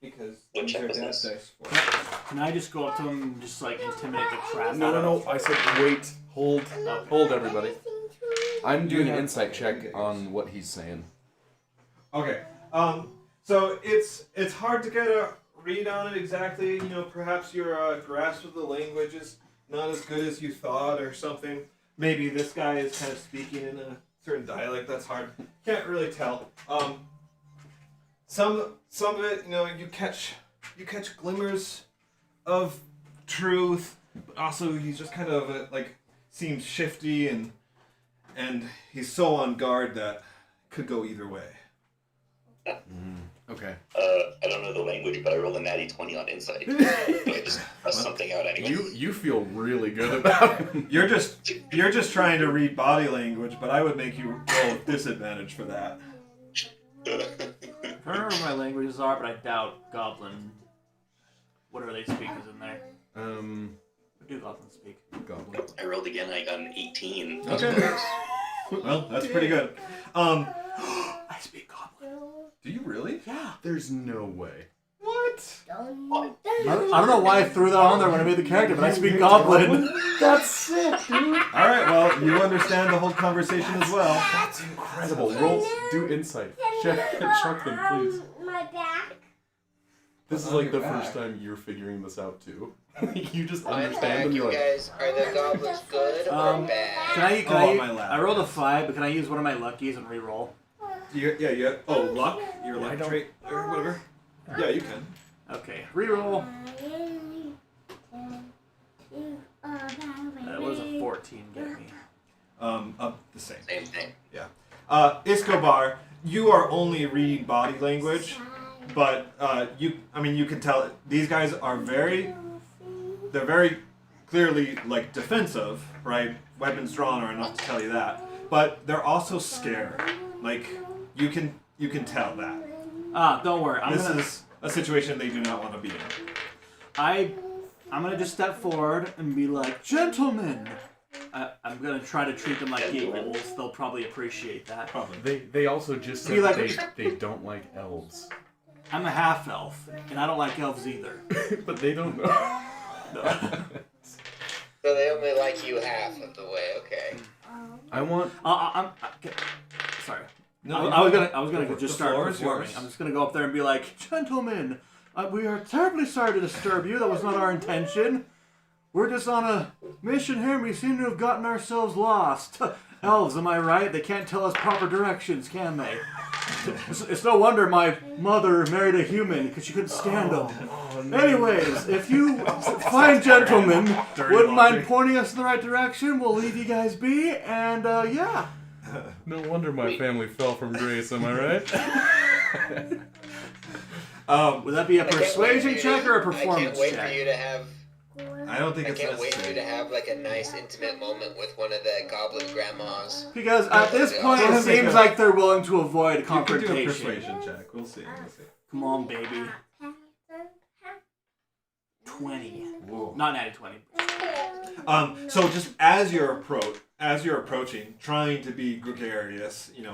Because What these check are was Dad's this? dice for. Can I just go up to him and just like intimidate the crap No, out no, of no. I said wait. Hold everybody. I'm doing an insight check on what he's saying. Okay. So it's hard to get a read on it exactly. You know, perhaps your grasp of the language is not as good as you thought, or something. Maybe this guy is kind of speaking in a certain dialect that's hard. Can't really tell. Some of it, you know, you catch glimmers of truth, but also he's just kind of like seems shifty and he's so on guard that it could go either way. Okay. I don't know the language, but I rolled a natty 20 on insight. But I just pressed something out anyway. You feel really good about it. You're just trying to read body language, but I would make you roll with disadvantage for that. I don't remember what my languages are, but I doubt Goblin, whatever they speak, is in there. What do Goblins speak? Goblin. I rolled again. I got an 18. Okay. Well, that's pretty good. I speak Goblin. Do you really? Yeah. There's no way. What? I don't know why I threw that on there when I made the character, but I speak Goblin. That's sick, dude. All right. Well, you understand the whole conversation as well. That's incredible. Roll. Do insight. Check them, please. My back. This is like the first time you're figuring this out too. You just I'm understand back, and you you're like, guys. Are the goblins good or bad? Can Oh, I my lap. I rolled a 5, but can I use one of my luckies and re-roll? Yeah. Oh, luck. Your I luck don't- trait or whatever. Yeah, you can. Okay, re-roll. What does a 14 get me? Up the same. Same thing. Yeah. Escobar, you are only reading body language, but you can tell these guys are they're very clearly like defensive, right? Weapons drawn are enough to tell you that. But they're also scared. Like you can tell that. Don't worry. This is a situation they do not want to be in. I'm gonna just step forward and be like, gentlemen. I'm gonna try to treat them like equals. They'll probably appreciate that. Probably. they also just Be said like- they don't like elves. I'm a half elf, and I don't like elves either. But they don't know. So they only like you half of the way. Okay. I want Sorry. No, I was gonna the just floor start is performing. yours. I'm just gonna go up there and be like, gentlemen, we are terribly sorry to disturb you. That was not our intention. We're just on a mission here, and we seem to have gotten ourselves lost. Elves, am I right? They can't tell us proper directions, can they? It's no wonder my mother married a human, because she couldn't stand them. Anyways, if you fine gentlemen wouldn't mind pointing us in the right direction, we'll leave you guys be, and yeah. No wonder my family fell from grace, am I right? Would that be a persuasion check or a I can't performance wait check? for you to have. I don't think I it's can't wait for you to necessary. have like a nice intimate moment with one of the goblin grandmas. Because at this point, it seems like they're willing to avoid You can do a confrontation. persuasion check. We'll see. Come on, baby. 20. Whoa. Not natty 20. So just as you as you're approaching, trying to be gregarious, and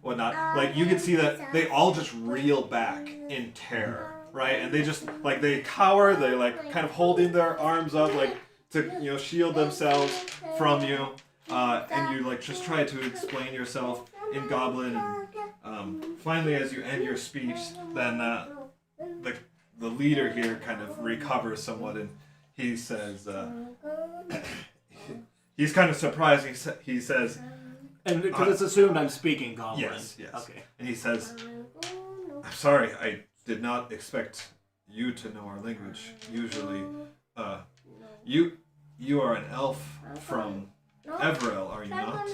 whatnot, like you can see that they all just reel back in terror, right? And they just like they cower, they like kind of holding their arms up like to shield themselves from you, and you like just try to explain yourself in Goblin. And finally, as you end your speech, then the leader here kind of recovers somewhat, and he says, he's kind of surprised. He says, and because it's assumed I'm speaking Goblin. Yes. Okay. And he says, I'm sorry, I did not expect you to know our language. Usually, you are an elf from Everell, are you not?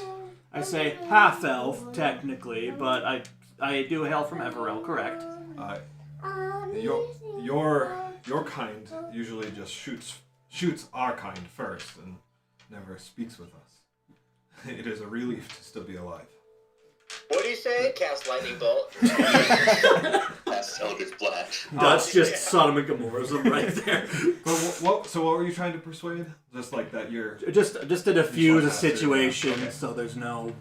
I say half elf technically, but I do hail from Everell, correct? Your kind usually just shoots our kind first and never speaks with us. It is a relief to still be alive. What do you say? Cast lightning bolt. Last Eldritch Blast. That's just Sodom and Gomorrah's right there. But what were you trying to persuade? Just like that you're... Just to diffuse a pass through, situation, okay. so there's no...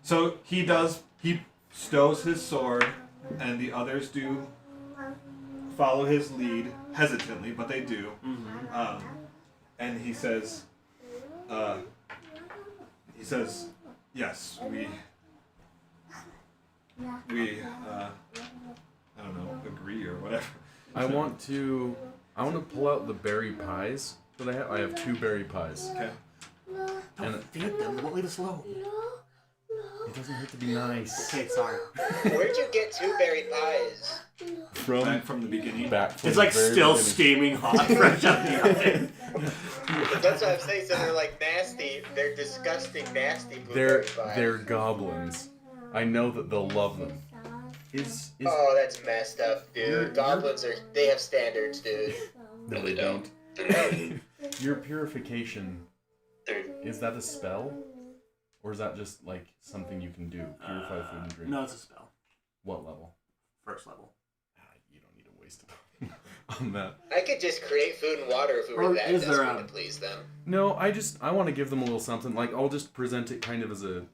So he stows his sword, and the others do follow his lead, hesitantly, but they do. Mm-hmm. And he says, yes, we I don't know, agree or whatever. I want to pull out the berry pies that I have. I have 2 berry pies. Okay. Don't feed them, they won't leave us alone. It doesn't hurt to be nice. Okay, sorry. Where'd you get 2 berry pies? Back from the beginning. It's like still steaming hot, fresh out the oven. That's what I'm saying. So they're like nasty. They're disgusting, nasty blueberry pies. They're goblins. I know that they'll love them. Oh, that's messed up, dude. Goblins they have standards, dude. No, they don't. Your purification, is that a spell? Or is that just like something you can do? Purify food and drink? No, it's a spell. What level? First level. You don't need to waste it on that. I could just create food and water if we were that desperate to please them. No, I want to give them a little something. Like, I'll just present it kind of as a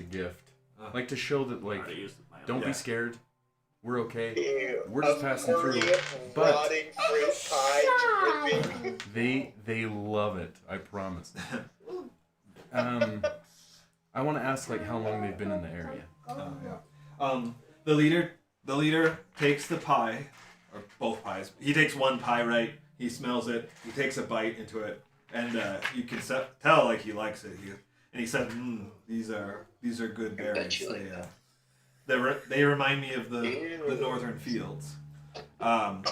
gift. Like, to show that, like, don't be scared. We're okay. Ew, We're just passing through. But rotting fruit pie dripping. they love it. I promise. I want to ask, like, how long they've been in the area. The leader takes the pie, or both pies. He takes one pie, right? He smells it. He takes a bite into it, and you can tell like he likes it. And he said, "These are good berries. They remind me of the northern fields. And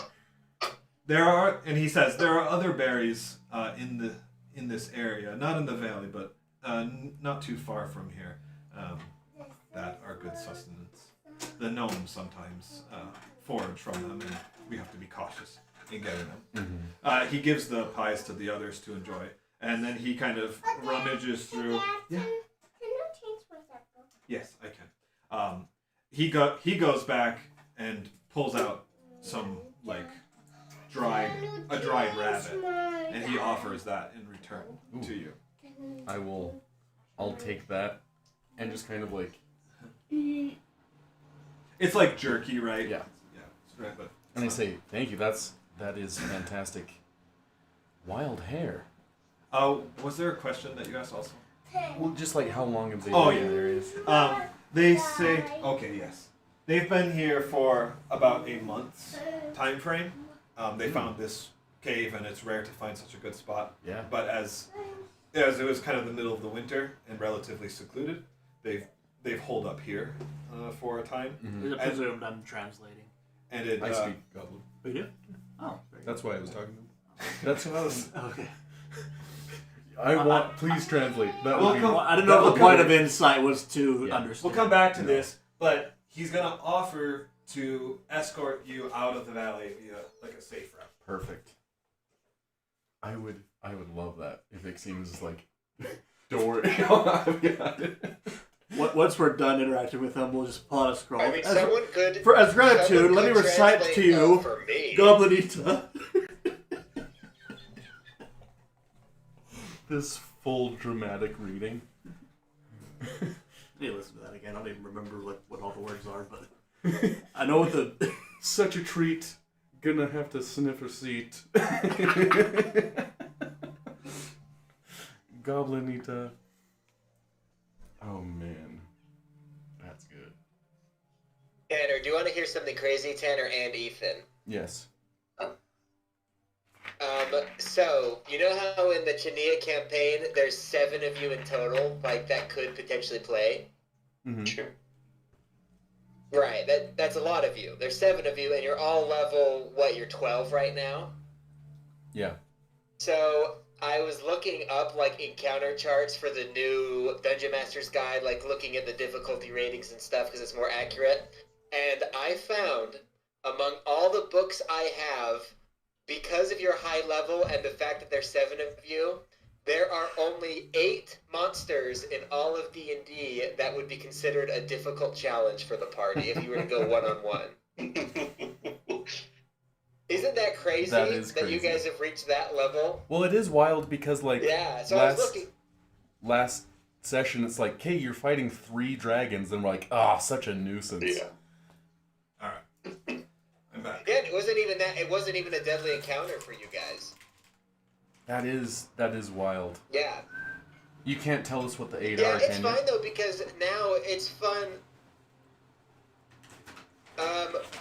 he says there are other berries in this area, not in the valley, but not too far from here, that are good sustenance. The gnomes sometimes forage from them, and we have to be cautious in getting them." Mm-hmm. He gives the pies to the others to enjoy, and then he kind of rummages through. Yeah. Can you change my circle? Yes, I can. He goes back and pulls out some like dried rabbit, and he offers that in return to you. I'll take that and just kind of like. It's like jerky, right? Yeah. Right, but and I say, thank you. That is fantastic. Wild hair. Was there a question that you asked also? Well, just like how long have they been in the areas? They say, okay, yes. They've been here for about a month's time frame. They found this cave, and it's rare to find such a good spot. Yeah. But as it was kind of the middle of the winter and relatively secluded, they've holed up here for a time. Mm-hmm. I presumed I'm translating. And I speak Goblin. We do? Oh, very That's why I was talking to them. That's what I was. Okay. Please translate. That would be. I didn't know if the point of insight was to understand. We'll come back to this, but he's gonna offer to escort you out of the valley via like a safe route. Perfect. I would love that if it seems like. Don't worry. I've got it. Once we're done interacting with them, we'll just pull out a scroll. I mean, someone could. As gratitude, let me recite to you, for me. Goblinita. This full dramatic reading. I need to listen to that again. I don't even remember what all the words are, but I know what the... Such a treat. Gonna have to sniff a seat. Goblinita. Oh man. That's good. Tanner, do you want to hear something crazy, Tanner and Ethan? Yes. So, you know how in the Chania campaign, there's 7 of you in total, like, that could potentially play? Mm-hmm. Sure. Right, that's a lot of you. There's 7 of you, and you're all level, you're 12 right now? Yeah. So, I was looking up, like, encounter charts for the new Dungeon Master's Guide, like, looking at the difficulty ratings and stuff, because it's more accurate, and I found, among all the books I have, because of your high level and the fact that there's 7 of you, there are only 8 monsters in all of D&D that would be considered a difficult challenge for the party if you were to go one-on-one. Isn't that crazy That is that you crazy. guys have reached that level? Well, it is wild because, like, Yeah, so I was looking. last session, it's like, hey, you're fighting 3 dragons, and we're like, such a nuisance. Yeah. All right. I'm back. Yeah, it wasn't even a deadly encounter for you guys. That is wild. Yeah. You can't tell us what the 8 Yeah, are, it's can fine you? though because now it's fun.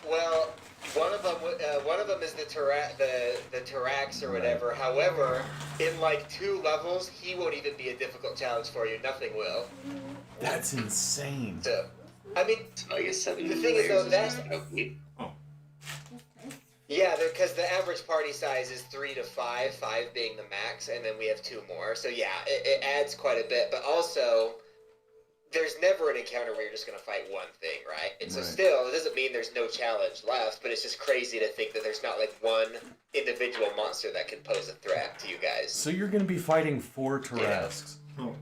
Well, one of them is the Tarax or whatever. However, in like 2 levels, he won't even be a difficult challenge for you. Nothing will. That's insane. So, I mean, So I guess 7 The thing is, though, players that's- not okay. yeah, because the average party size is 3 to 5, 5 being the max, and then we have 2 more. So yeah, it adds quite a bit. But also, there's never an encounter where you're just going to fight one thing, right? And so Right. still, it doesn't mean there's no challenge left, but it's just crazy to think that there's not like one individual monster that can pose a threat to you guys. So you're going to be fighting 4 Tarasks. Oh.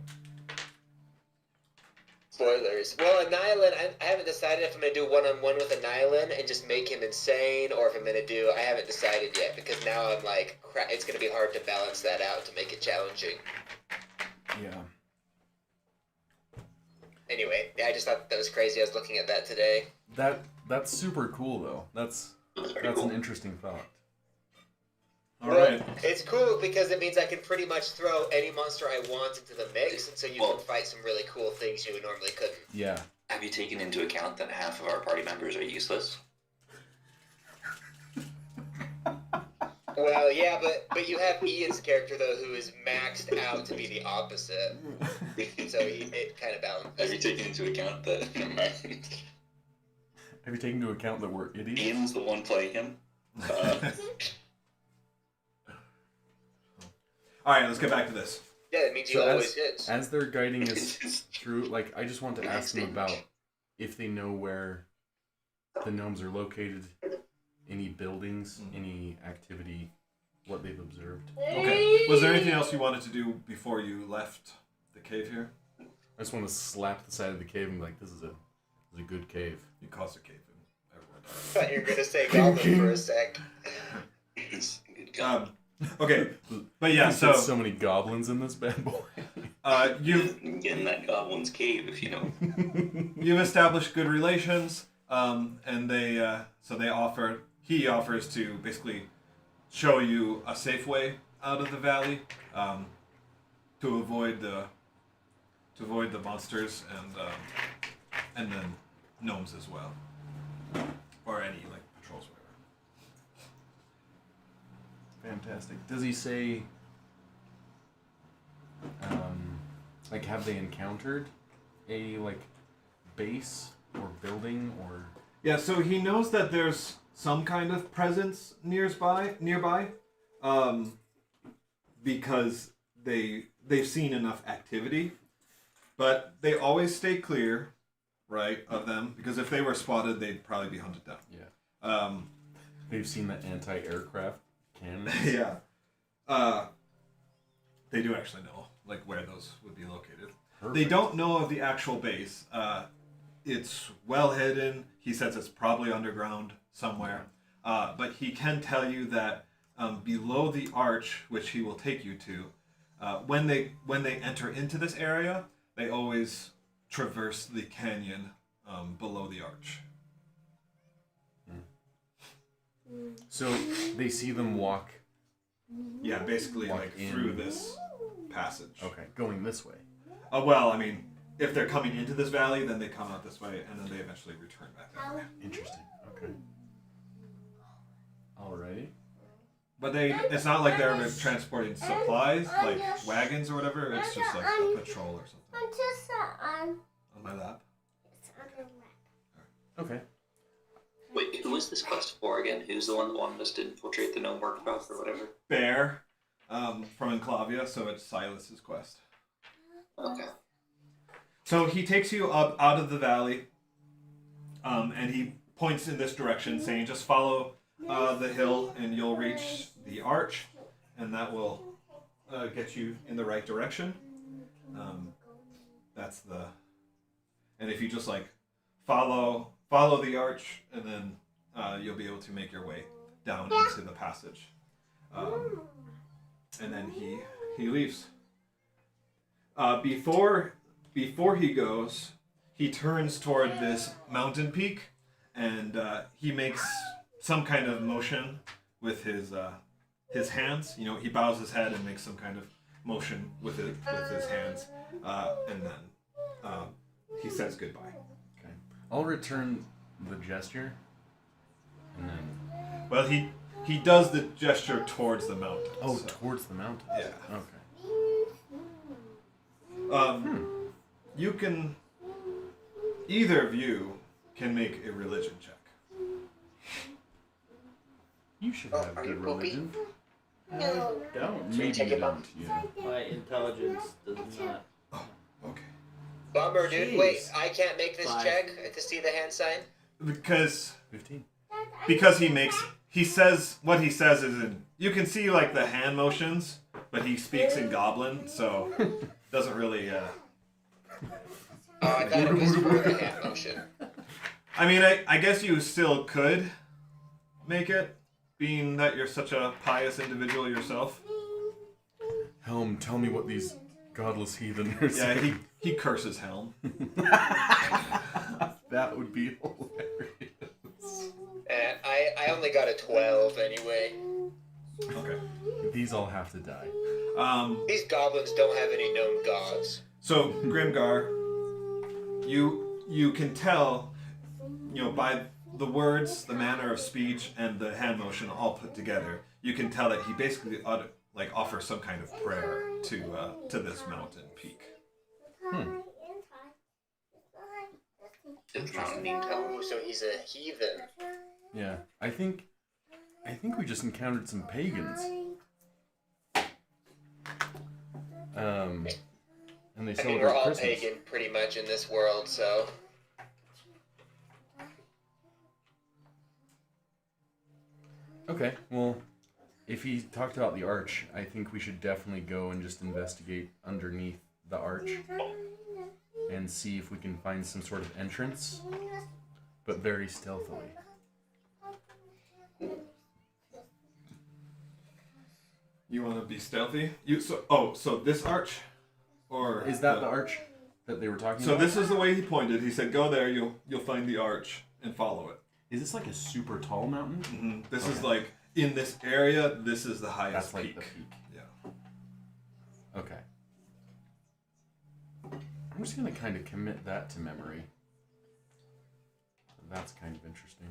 Spoilers. Well, Annihilin, I haven't decided if I'm going to do one-on-one with Annihilin and just make him insane, or if I'm going to do... I haven't decided yet, because now I'm like, crap, it's going to be hard to balance that out to make it challenging. Yeah. Anyway, yeah, I just thought that was crazy. I was looking at that today. That's super cool, though. That's Very cool. an interesting thought. All Well, right. it's cool because it means I can pretty much throw any monster I want into the mix, and so you Well- can fight some really cool things you normally couldn't. Yeah. Have you taken into account that half of our party members are useless? Well, yeah, but you have Ian's character, though, who is maxed out to be the opposite. So it kind of balances. Have you taken into account that never mind. Have you taken into account that we're idiots? Ian's the one playing him? All right, let's get back to this. Yeah, it means you So always hit. as they're guiding us through, like, I just want to ask them about if they know where the gnomes are located, any buildings, any activity, what they've observed. Okay. Was there anything else you wanted to do before you left the cave here? I just want to slap the side of the cave and be like, this is a good cave. You caused a cave in. Everyone I thought you were going to say goblin for a sec. Good God. Okay, but yeah, There's so so many goblins in this bad boy. you've Get in that goblin's cave if you know. you've established good relations, and he offers to basically show you a safe way out of the valley, to avoid the monsters and then gnomes as well, or any like patrols, whatever. Fantastic. Does he say, like, have they encountered a, like, base or building or... Yeah, so he knows that there's some kind of presence nearby, because they've seen enough activity, but they always stay clear, right, of them, because if they were spotted, they'd probably be hunted down. Yeah. They've seen the anti-aircraft cannons. Yeah. They do actually know, like, where those would be located. Perfect. They don't know of the actual base. It's well hidden. He says it's probably underground somewhere. But he can tell you that below the arch, which he will take you to, when they enter into this area, they always traverse the canyon below the arch. So they see them walk. Yeah, basically Walk like in. through this passage. Okay, going this way. Well, I mean, if they're coming into this valley, then they come out this way, and then they eventually return back that way. Interesting. Okay. Alrighty. But it's not like they're transporting supplies, like wagons or whatever. It's just like a patrol or something. I'm just on On my lap. it's on the lap. Okay. Wait, who was this quest for again? Who's the one that wanted us to infiltrate the gnome workshop or whatever? Bear, from Enclavia, so it's Silas's quest. Okay. So he takes you up out of the valley, and he points in this direction, saying, just follow the hill and you'll reach the arch, and that will get you in the right direction. And if you just like follow the arch, and then you'll be able to make your way down into the passage. And then he leaves. Before he goes, he turns toward this mountain peak, and he makes some kind of motion with his hands. You know, he bows his head and makes some kind of motion with his hands, and then he says goodbye. Okay. I'll return the gesture, and then. Well, he does the gesture towards the mountain. Oh, so. towards the mountain. Yeah. Okay. You can. Either of you can make a religion check. You should Oh, have are you good poopy? religion. Don't. Maybe take you it back? don't. Yeah. My intelligence does not. Okay. Bummer, dude. Jeez. Wait, I can't make this 5. check to see the hand sign. Because 15. he says what he says is in. You can see like the hand motions, but he speaks in Goblin, so doesn't really. Oh, I thought it was for the hand motion. I mean, I guess you still could make it, being that you're such a pious individual yourself. Helm, tell me what these godless heathen are Yeah, saying. he curses Helm. That would be hilarious. I only got a 12 anyway. Okay. These all have to die. These goblins don't have any known gods. So Grimgar, you can tell, by the words, the manner of speech, and the hand motion all put together, you can tell that he basically offers some kind of prayer to this mountain peak. Oh, so he's a heathen. Yeah, I think we just encountered some pagans. And they I mean, celebrate we're all Christmas. pagan pretty much in this world, so. Okay, well, if he talked about the arch, I think we should definitely go and just investigate underneath the arch and see if we can find some sort of entrance, but very stealthily. You want to be stealthy? So this arch, or Is that the arch that they were talking So about? this is the way he pointed. He said, "Go there. You'll find the arch and follow it." Is this like a super tall mountain? Mm-hmm. This is Okay. like in this area. This is the highest That's like peak. the peak. Yeah. Okay. I'm just gonna kind of commit that to memory. That's kind of interesting.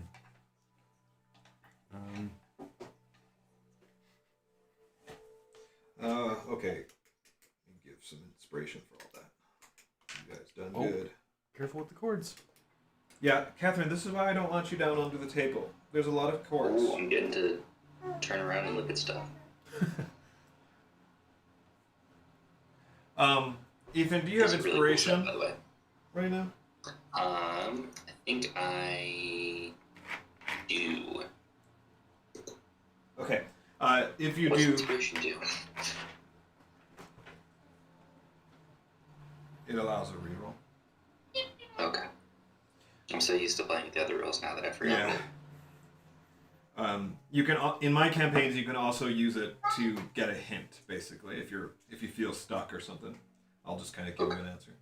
Okay. Give some inspiration for all that. You guys done Oh. good. Careful with the cords. Yeah, Catherine. This is why I don't want you down under the table. There's a lot of cords. Oh, I'm getting to turn around and look at stuff. Ethan, do you have These are really cool inspiration stuff, by the way. right now? I think I do. Okay. If you What's do, inspiration do? it allows a reroll. Okay. I'm so used to playing with the other rules now that I forgot. Yeah. You can in my campaigns you can also use it to get a hint. Basically, if you feel stuck or something, I'll just kind of give you an answer.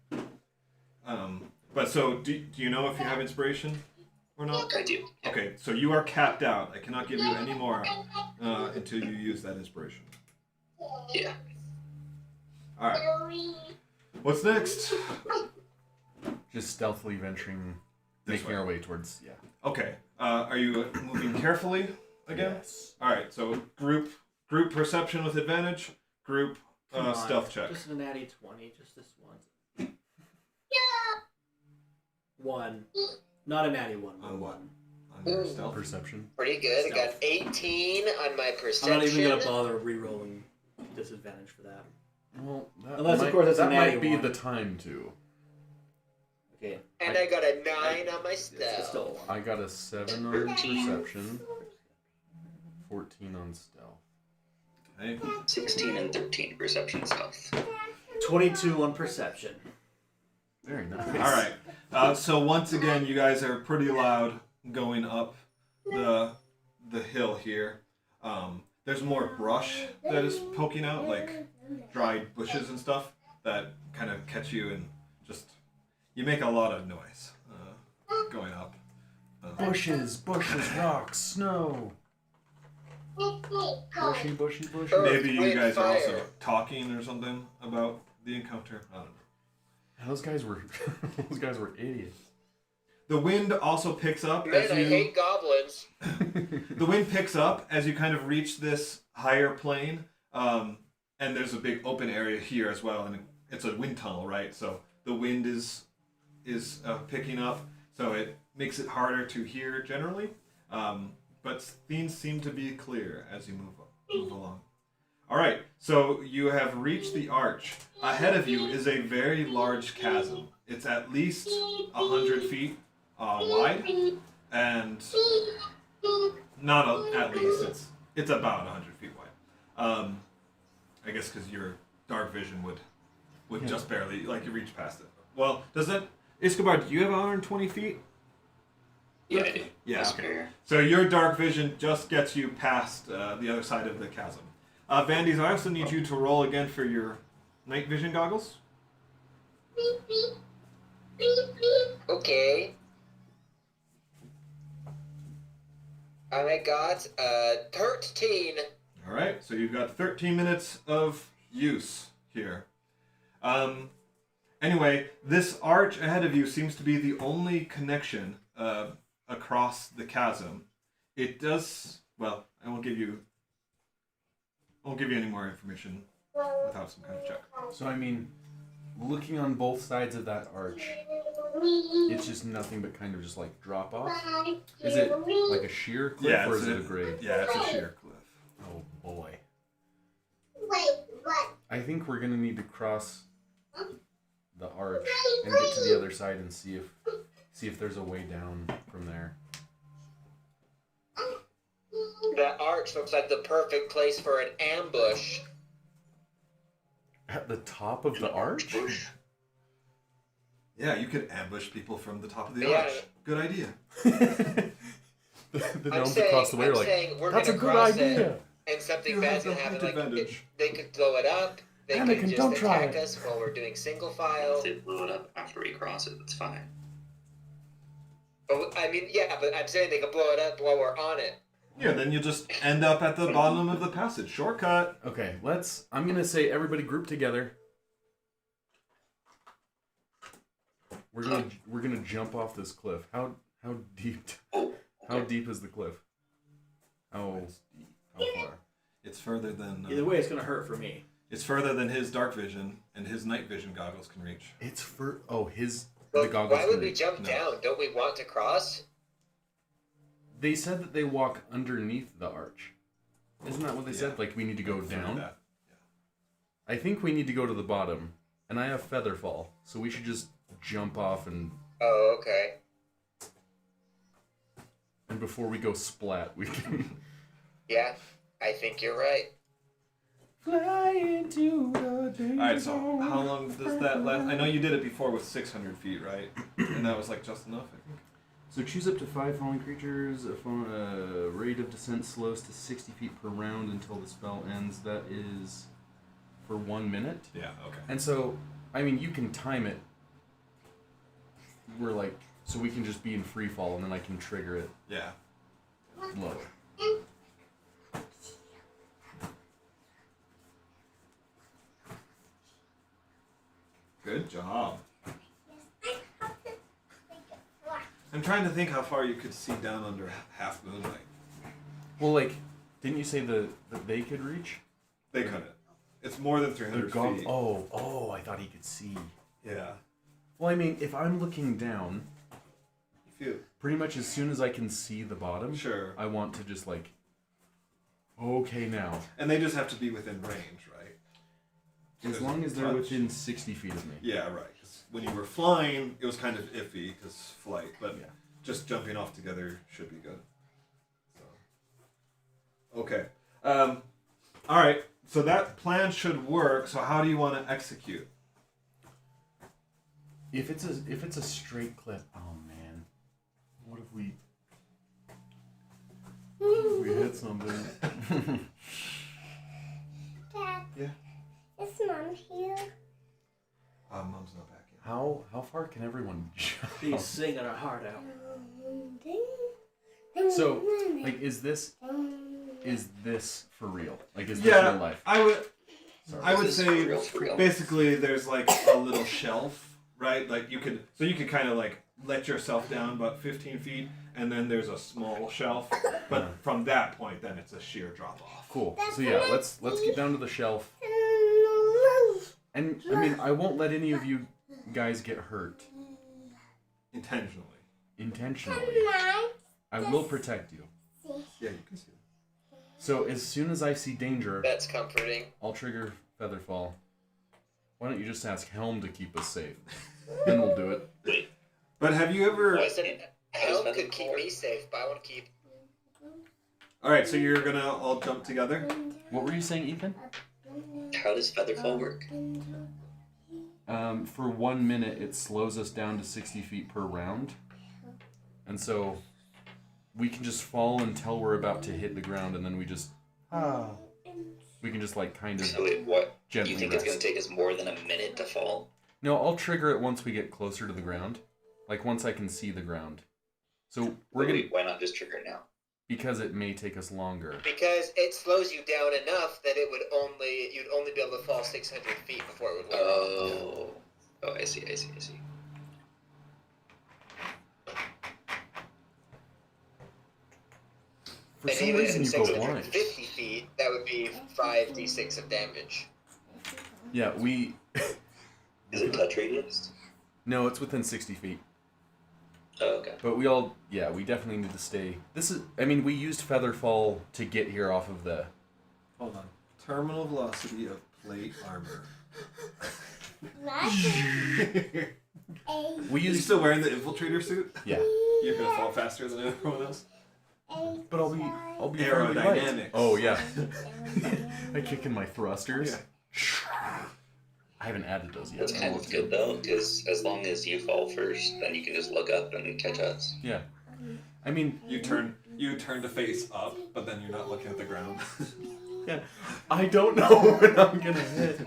But so, do you know if you have inspiration or not? I do. Okay, so you are capped out. I cannot give you any more until you use that inspiration. Yeah. Alright. What's next? Just stealthily venturing, This making way. our way towards, yeah. Okay. Are you moving carefully again? Yes. Alright, so group perception with advantage, group Come on, stealth check. Just a natty 20, just this once. One. Not a natty one. On what? One. On your stealth? Perception. Pretty good. I got Stealth. 18 on my I'm perception. not even gonna bother re-rolling disadvantage for that. Well, that Unless, of might, course, it's a that natty might be one. the time to. Okay. And I got a 9 on my It's stealth. still a one. I got a 7 on 13. perception, 14 on stealth. Okay. 16 and 13 perception stealth. 22 on perception. Very nice. Alright. So once again, you guys are pretty loud going up the hill here. There's more brush that is poking out, like dried bushes and stuff that kind of catch you and just you make a lot of noise going up. Bushes, rocks, snow. Bushy. Maybe you Wind, guys are also fire. talking or something about the encounter. I don't know. Those guys were idiots. The wind also picks up Man, as I you. hate goblins. The wind picks up as you kind of reach this higher plane, and there's a big open area here as well, and it's a wind tunnel, right? So the wind is picking up, so it makes it harder to hear generally, but things seem to be clear as you move along. All right, so you have reached the arch. Ahead of you is a very large chasm. It's at least 100 feet wide, and not at least. It's about 100 feet wide. I guess because your dark vision would just barely you reach past it. Well, does that Escobar? Do you have 120 feet? Yeah, I do. Yeah. That's Okay. fair. So your dark vision just gets you past the other side of the chasm. Vandes, I also need you to roll again for your night vision goggles. Okay. I got 13. All right, so you've got 13 minutes of use here. Anyway, this arch ahead of you seems to be the only connection across the chasm. It does well. I won't give you any more information without some kind of check. So I mean, looking on both sides of that arch, it's just nothing but kind of just like drop off. Is it like a sheer cliff or is it a grade? Yeah, it's a sheer cliff. Oh boy. I think we're gonna need to cross the arch and get to the other side and see if there's a way down from there. That arch looks like the perfect place for an ambush. At the top of the arch? Yeah, you could ambush people from the top of the Yeah. arch. Good idea. The I'm gnomes saying, across the way I'm are like, saying we're that's a gonna good cross idea. it, and something You bad's have gonna the happen. height Like advantage. they could blow it up. They Anakin, could don't just try attack it. us while we're doing single file. If they blow it up after we cross it, that's fine. But I mean, yeah, but I'm saying they could blow it up while we're on it. Yeah, then you just end up at the bottom of the passage. Shortcut. Okay, I'm gonna say everybody group together. We're gonna jump off this cliff. How deep how deep is the cliff? How far? It's further than Either way, it's gonna hurt for me. it's further than his dark vision and his night vision goggles can reach. It's for the Well, goggles. why would can we reach. jump No. down? Don't we want to cross? They said that they walk underneath the arch. Isn't that what they said? Yeah. Like we need to go Further down. that. I think we need to go to the bottom, and I have feather fall, so we should just jump off and Oh, okay. before we go splat, we can Yeah, I think you're right. fly into the danger All right, so zone. how long does that last? I know you did it before with 600 feet, right? And that was like just enough, I think. So choose up to 5 falling creatures. Rate of descent slows to 60 feet per round until the spell ends. That is for 1 minute. Yeah. Okay. And so, I mean, you can time it we're like, so we can just be in free fall, and then I can trigger it Yeah. lower. Good job. I have to make it flat. I'm trying to think how far you could see down under half moonlight. Well, like, didn't you say that they could reach? They couldn't. It's more than 300 feet. Oh, I thought he could see. Yeah. Well, I mean, if I'm looking down, If you... pretty much as soon as I can see the bottom, Sure. I want to just like, okay, now. And they just have to be within range, right? As long as they're within 60 feet of me. Yeah, right. 'Cause when you were flying, it was kind of iffy because flight, but Yeah. just jumping off together should be good. So. Okay. All right. So that plan should work. So how do you want to execute? If it's a straight clip, oh man, what if we hit something? Dad, Yeah. is Mom here? Mom's not back yet. How far can everyone jump? She's singing her heart out. So, like, is this for real? Like, is this real life? I would This is say real for real. basically there's like a little shelf, right? Like you could kind of like let yourself down about 15 feet, and then there's a small shelf, but from that point, then it's a sheer drop off. Cool. So yeah, let's get down to the shelf. And I mean, I won't let any of you guys get hurt Intentionally. intentionally. I will protect you. Yeah, you can see it. So as soon as I see danger, That's comforting. I'll trigger Featherfall. Why don't you just ask Helm to keep us safe? Then we'll do it. Wait, But have you ever? why is that? Helm could keep me safe, but I want to keep. All right, so you're gonna all jump together. What were you saying, Ethan? How does Featherfall work? For 1 minute, it slows us down to 60 feet per round. And so we can just fall until we're about to hit the ground, and then we just... We can just, like, kind of So wait, what? Do gently you think rest. it's going to take us more than a minute to fall? No, I'll trigger it once we get closer to the ground. Like, once I can see the ground. So we're gonna... Why not just trigger it now? Because it may take us longer. Because it slows you down enough that you'd only be able to fall 600 feet before it would wear off. Oh, I see. For And some even reason, at you go blind. 650 feet, that would be 5d6 of damage. Yeah, we... Is it touch radius? No, it's within 60 feet. Oh, okay. But we definitely need to stay... we used Featherfall to get here off of the... Hold on. Terminal velocity of plate armor. We Are you used... still wearing the infiltrator suit? Yeah. You're gonna fall faster than everyone else. But I'll be fairly light. Aerodynamics. Oh, yeah. I kick in my thrusters. Yeah. I haven't added those yet. That's kind of good though, because as long as you fall first, then you can just look up and catch us. Yeah. I mean... You turn to face up, but then you're not looking at the ground. Yeah. I don't know when I'm gonna hit.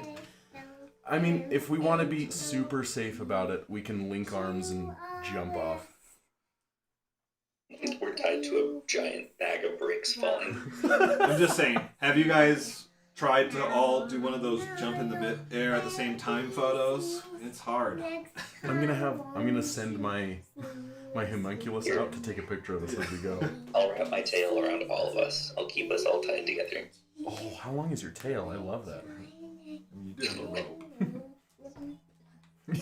I mean, if we want to be super safe about it, we can link arms and jump off. We're tied to a giant bag of bricks falling. I'm just saying, have you guys tried to all do one of those jump in the mid-air at the same time photos? It's hard. I'm gonna send my homunculus out to take a picture of us as we go. I'll wrap my tail around all of us. I'll keep us all tied together. Oh, how long is your tail? I love that. You do have a rope.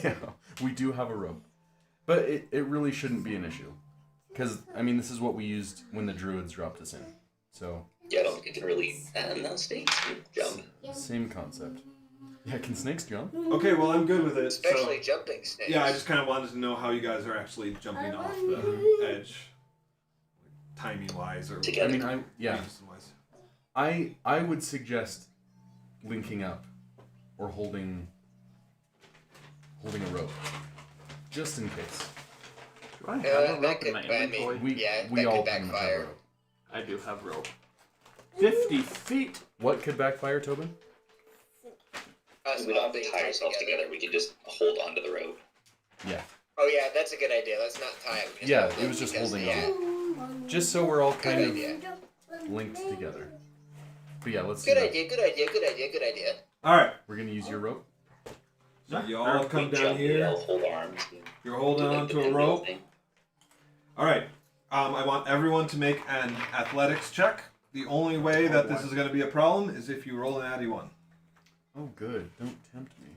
Yeah, we do have a rope. But it really shouldn't be an issue. Because, this is what we used when the Druids dropped us in. So, Yeah, I don't think it can really... no, snakes can jump. same concept. Yeah, can snakes jump? Okay, well, I'm good with it. Especially So, jumping snakes. yeah, I just kind of wanted to know how you guys are actually jumping off the edge. Timing-wise or Together. reason-wise. I would suggest linking up or holding a rope. Just in case. Do I have a that rope in could, my I inventory? mean, yeah, we that all could can have backfire. rope. I do have rope. 50 feet. What could backfire, Tobin? Us We all don't have being to tie tied ourselves together. We can just hold onto the rope. Yeah. Oh yeah, that's a good idea. Let's not tie him. Yeah, it was just holding on. Just so we're all kind of idea. linked together. But yeah, let's Good do that. idea, good idea, good idea, good idea. All right. We're gonna use your rope. So you all come We down jump, we here. all hold arms. You're holding Do on like the to a pinball rope. thing. All right. I want everyone to make an athletics check. The only way that this is going to be a problem is if you roll an natty 1. Oh, good. Don't tempt me.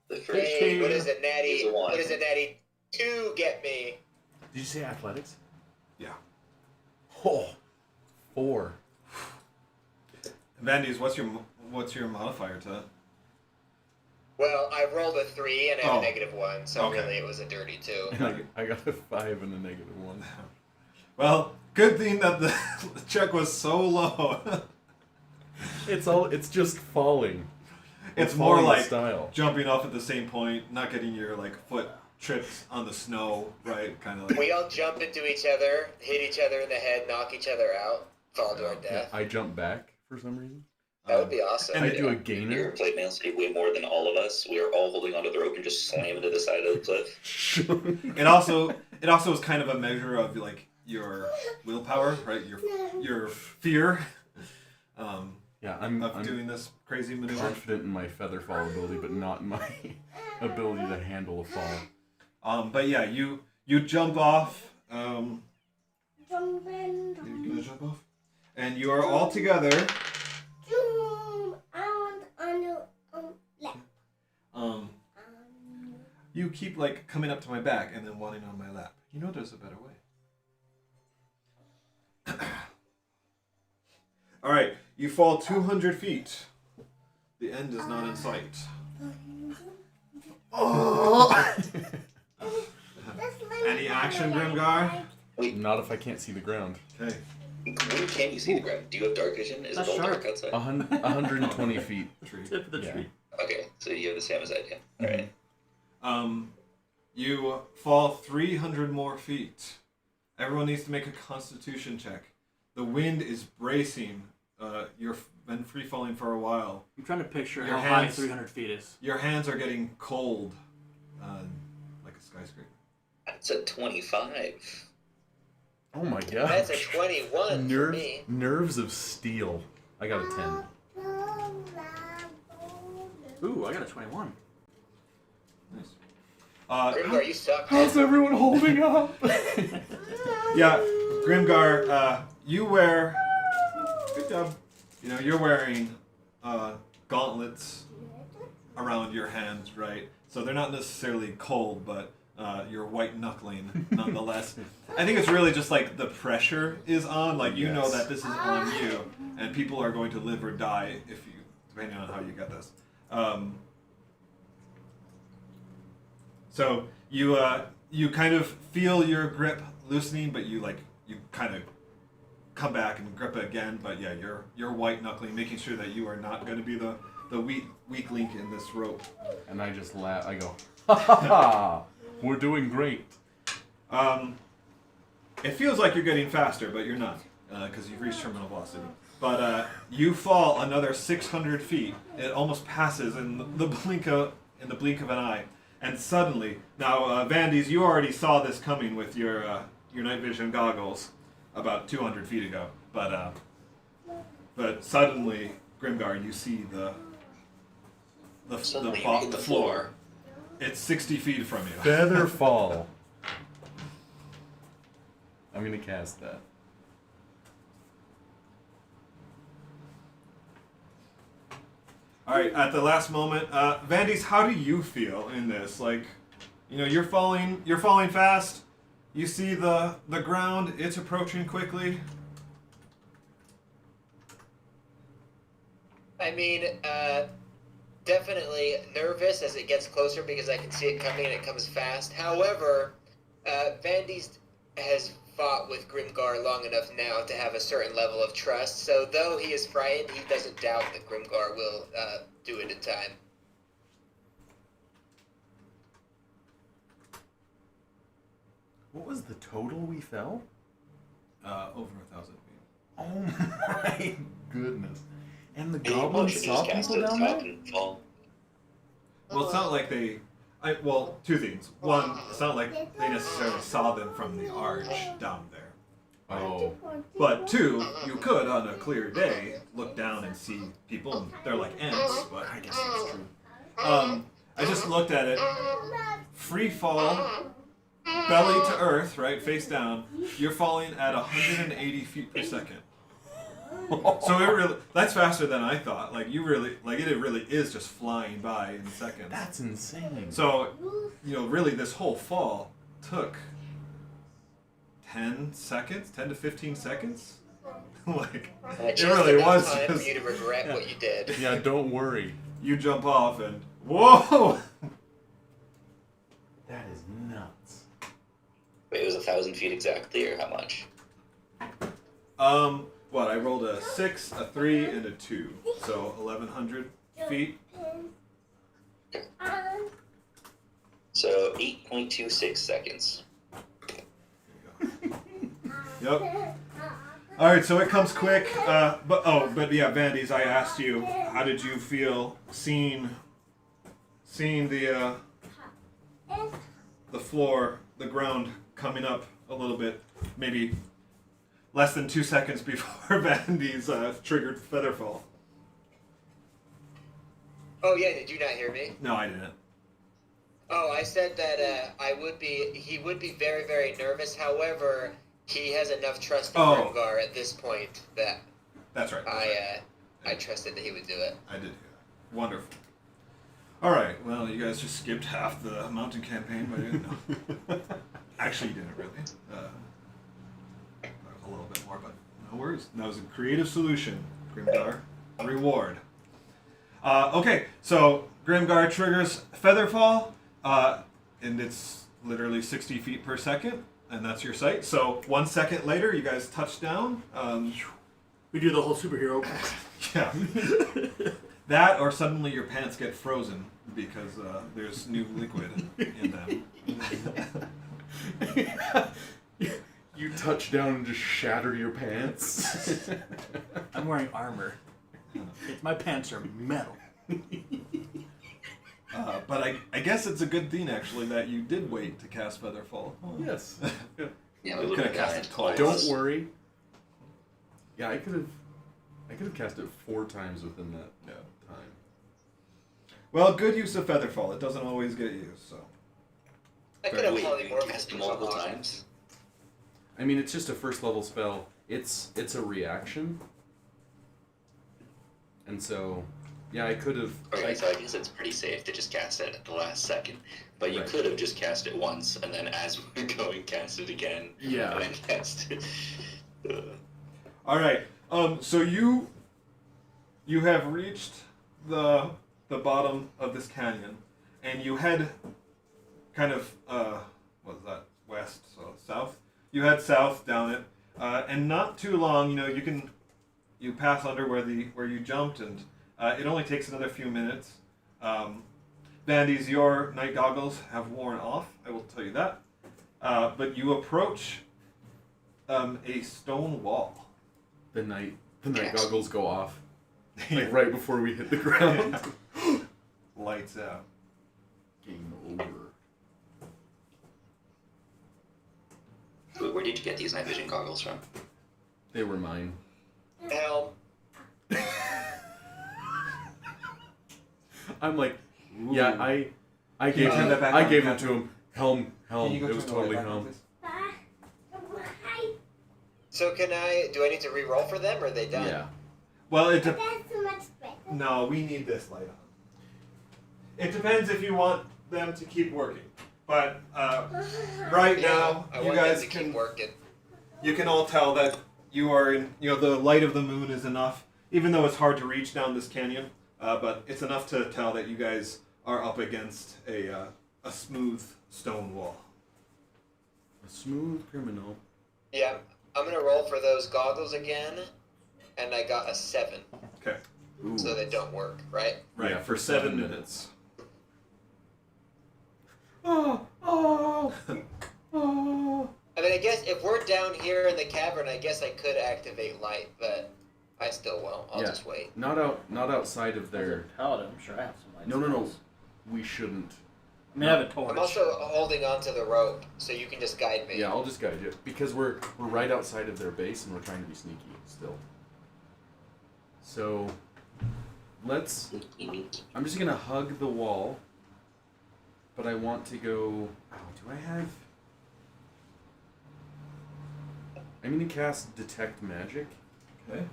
The first Hey, what is it, is Natty? a 1. What is it, Natty? 2 get me. Did you say athletics? Yeah. Oh, 4. Vandy's, what's your modifier to that? Well, I rolled a 3 and I have Oh. a negative 1, so Okay. really it was a dirty 2. I got a 5 and a negative 1. Well, good thing that the check was so low. It's just falling. It's Falling more in like style. jumping off at the same point, not getting your foot tripped on the snow, right? Kind of like. We all jump into each other, hit each other in the head, knock each other out, fall to our Yeah, death. I jump back for some reason. That would be awesome. and I do a Your gainer. plate man saved way more than all of us. We are all holding onto the rope and just slam into the side of the cliff. It also is kind of a measure of your willpower, right? Your fear Yeah, I'm of doing this crazy maneuver. confident in my feather fall ability, but not in my ability to handle a fall. But yeah, you jump off. Jumping. You're gonna jump off, and you are all together. Zoom out on the left. You keep coming up to my back and then wanting on my lap. You know there's a better way. All right, you fall 200 feet. The end is not in sight. Any action, Grimgar? Not if I can't see the ground. Okay. When can you see the ground? Do you have dark vision? Is That's it all sharp. dark outside? 120 feet. Tree. Tip of the Yeah. tree. Okay, so you have the same as I do. Alright. You fall 300 more feet. Everyone needs to make a Constitution check. The wind is bracing. You've been free falling for a while. I'm trying to picture Your how high hands- 300 feet is. Your hands are getting cold, like a skyscraper. That's a 25. Oh my god. That's a 21 for me. Nerves of steel. I got a 10. Ooh, I got a 21. Nice. Grimgar, you suck. How's everyone holding up? Yeah, Grimgar, you wear. Good job. You're wearing gauntlets around your hands, right? So they're not necessarily cold, but you're white knuckling nonetheless. I think it's really just the pressure is on. You know Yes. that this is on you, and people are going to live or die if you, depending on how you get this. So you kind of feel your grip loosening, but you kind of come back and grip it again. But yeah, you're white knuckling, making sure that you are not going to be the weak link in this rope. And I just laugh. I go, ha ha ha! We're doing great. It feels like you're getting faster, but you're not, because you've reached terminal velocity. But you fall another 600 feet. It almost passes in the blink of an eye. And suddenly, now, Vandy's, you already saw this coming with your night vision goggles about 200 feet ago. But suddenly, Grimgar, you see Suddenly you hit the floor. It's 60 feet from you. Feather fall. I'm gonna cast that. All right, at the last moment, Vandy's, how do you feel in this? You're falling fast. You see the ground; it's approaching quickly. I mean, definitely nervous as it gets closer because I can see it coming and it comes fast. However, Vandy's has fought with Grimgar long enough now to have a certain level of trust. So though he is frightened, he doesn't doubt that Grimgar will do it in time. What was the total we fell? Over 1,000 feet. Oh my goodness. And the Any goblins motion, saw just cast people to the down top there? and fall. Well, it's not like they. Well, two things. One, it's not like they necessarily saw them from the arch down there. Oh. But two, you could on a clear day look down and see people, and they're like ants. But I guess that's true. I just looked at it. Free fall, belly to earth, right, face down. You're falling at 180 feet per second. So it really—that's faster than I thought. Like you really, like it really is just flying by in seconds. That's insane. So, really, this whole fall took 10 seconds, 10 to 15 seconds. Like it Just really enough was. time Just, for you to regret what you did. Yeah, don't worry. you jump off and whoa. That is nuts. Wait, it was 1,000 feet exactly, or how much? What? I rolled a 6, a 3, and a 2, so 1,100 feet. So 8.26 seconds. Yep. All right, so it comes quick. But yeah, Vandy's. I asked you, how did you feel seeing the floor, the ground coming up a little bit, maybe less than 2 seconds before Vandy's triggered Featherfall? Oh yeah, did you not hear me? No, I didn't. Oh, I said that he would be very, very nervous. However, he has enough trust in Grimgar at this point that That's right. I trusted that he would do it. I did hear that. Wonderful. All right. Well, you guys just skipped half the mountain campaign, but I didn't know. Actually, you didn't really. A little bit more, but no worries. That was a creative solution, Grimgar. Reward. Okay, so Grimgar triggers Featherfall, and it's literally 60 feet per second, and that's your sight. So 1 second later, you guys touch down. We do the whole superhero. Yeah. That, or suddenly your pants get frozen because there's new liquid in them. You touch down and just shatter your pants. I'm wearing armor. My pants are metal. But I guess it's a good thing, actually, that you did wait to cast Featherfall. Yes. Yeah, we we could would have have cast it twice. Don't worry. Yeah, I could have cast it 4 times within that time. Well, good use of Featherfall. It doesn't always get used, so. I could have Wait, probably we more cast it multiple times? I mean, it's just a first level spell. It's a reaction. And so, yeah, I could have. Okay, so I guess it's pretty safe to just cast it at the last second. But you Right. could have just cast it once, and then as we're going, cast it again. Yeah. And then cast it. All right. So you have reached the bottom of this canyon, and you head kind of what is that? West, so south. You head south down it, and not too long. You pass under where you jumped, and it only takes another few minutes. Vandy's, your night goggles have worn off. I will tell you that. But you approach a stone wall. The night goggles go off. Like right before we hit the ground. Lights out. Game over. Where did you get these night vision goggles from? They were mine. Helm. I'm like, yeah, I gave turn him, that back I on, gave him Catherine? to him. Helm. Can you go It was turn the light totally back on, Helm. please? So do I need to re-roll for them, or are they done? Yeah. Well, That's so much better. no, we need this light on. It depends if you want them to keep working, but right Yeah, now I you want guys them to keep can working. you can all tell that you are in. The light of the moon is enough, even though it's hard to reach down this canyon. But it's enough to tell that you guys are up against a smooth stone wall. A smooth criminal. Yeah, I'm gonna roll for those goggles again, and I got a 7, Okay. Ooh. so they don't work, right? Right. Yeah, for 7 minutes. Oh. I mean, I guess if we're down here in the cavern, I guess I could activate light, but I still won't. I'll Yeah. just wait. Not outside of their. Paladin, I'm sure I have some lights. No. We shouldn't. I mean, I have a torch. I'm also holding onto the rope, so you can just guide me. Yeah, I'll just guide you because we're right outside of their base and we're trying to be sneaky still. So let's. I'm just gonna hug the wall, but I want to go. Oh, do I have? I'm gonna cast Detect Magic. Okay.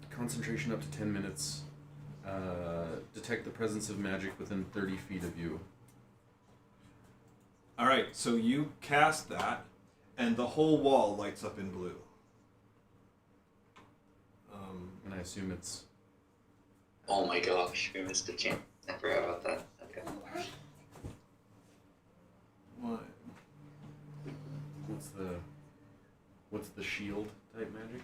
Concentration up to 10 minutes. Detect the presence of magic within 30 feet of you. All right, so you cast that, and the whole wall lights up in blue. And I assume it's... Oh my gosh, we missed a chance. I forgot about that. Okay. What? What's the shield type magic?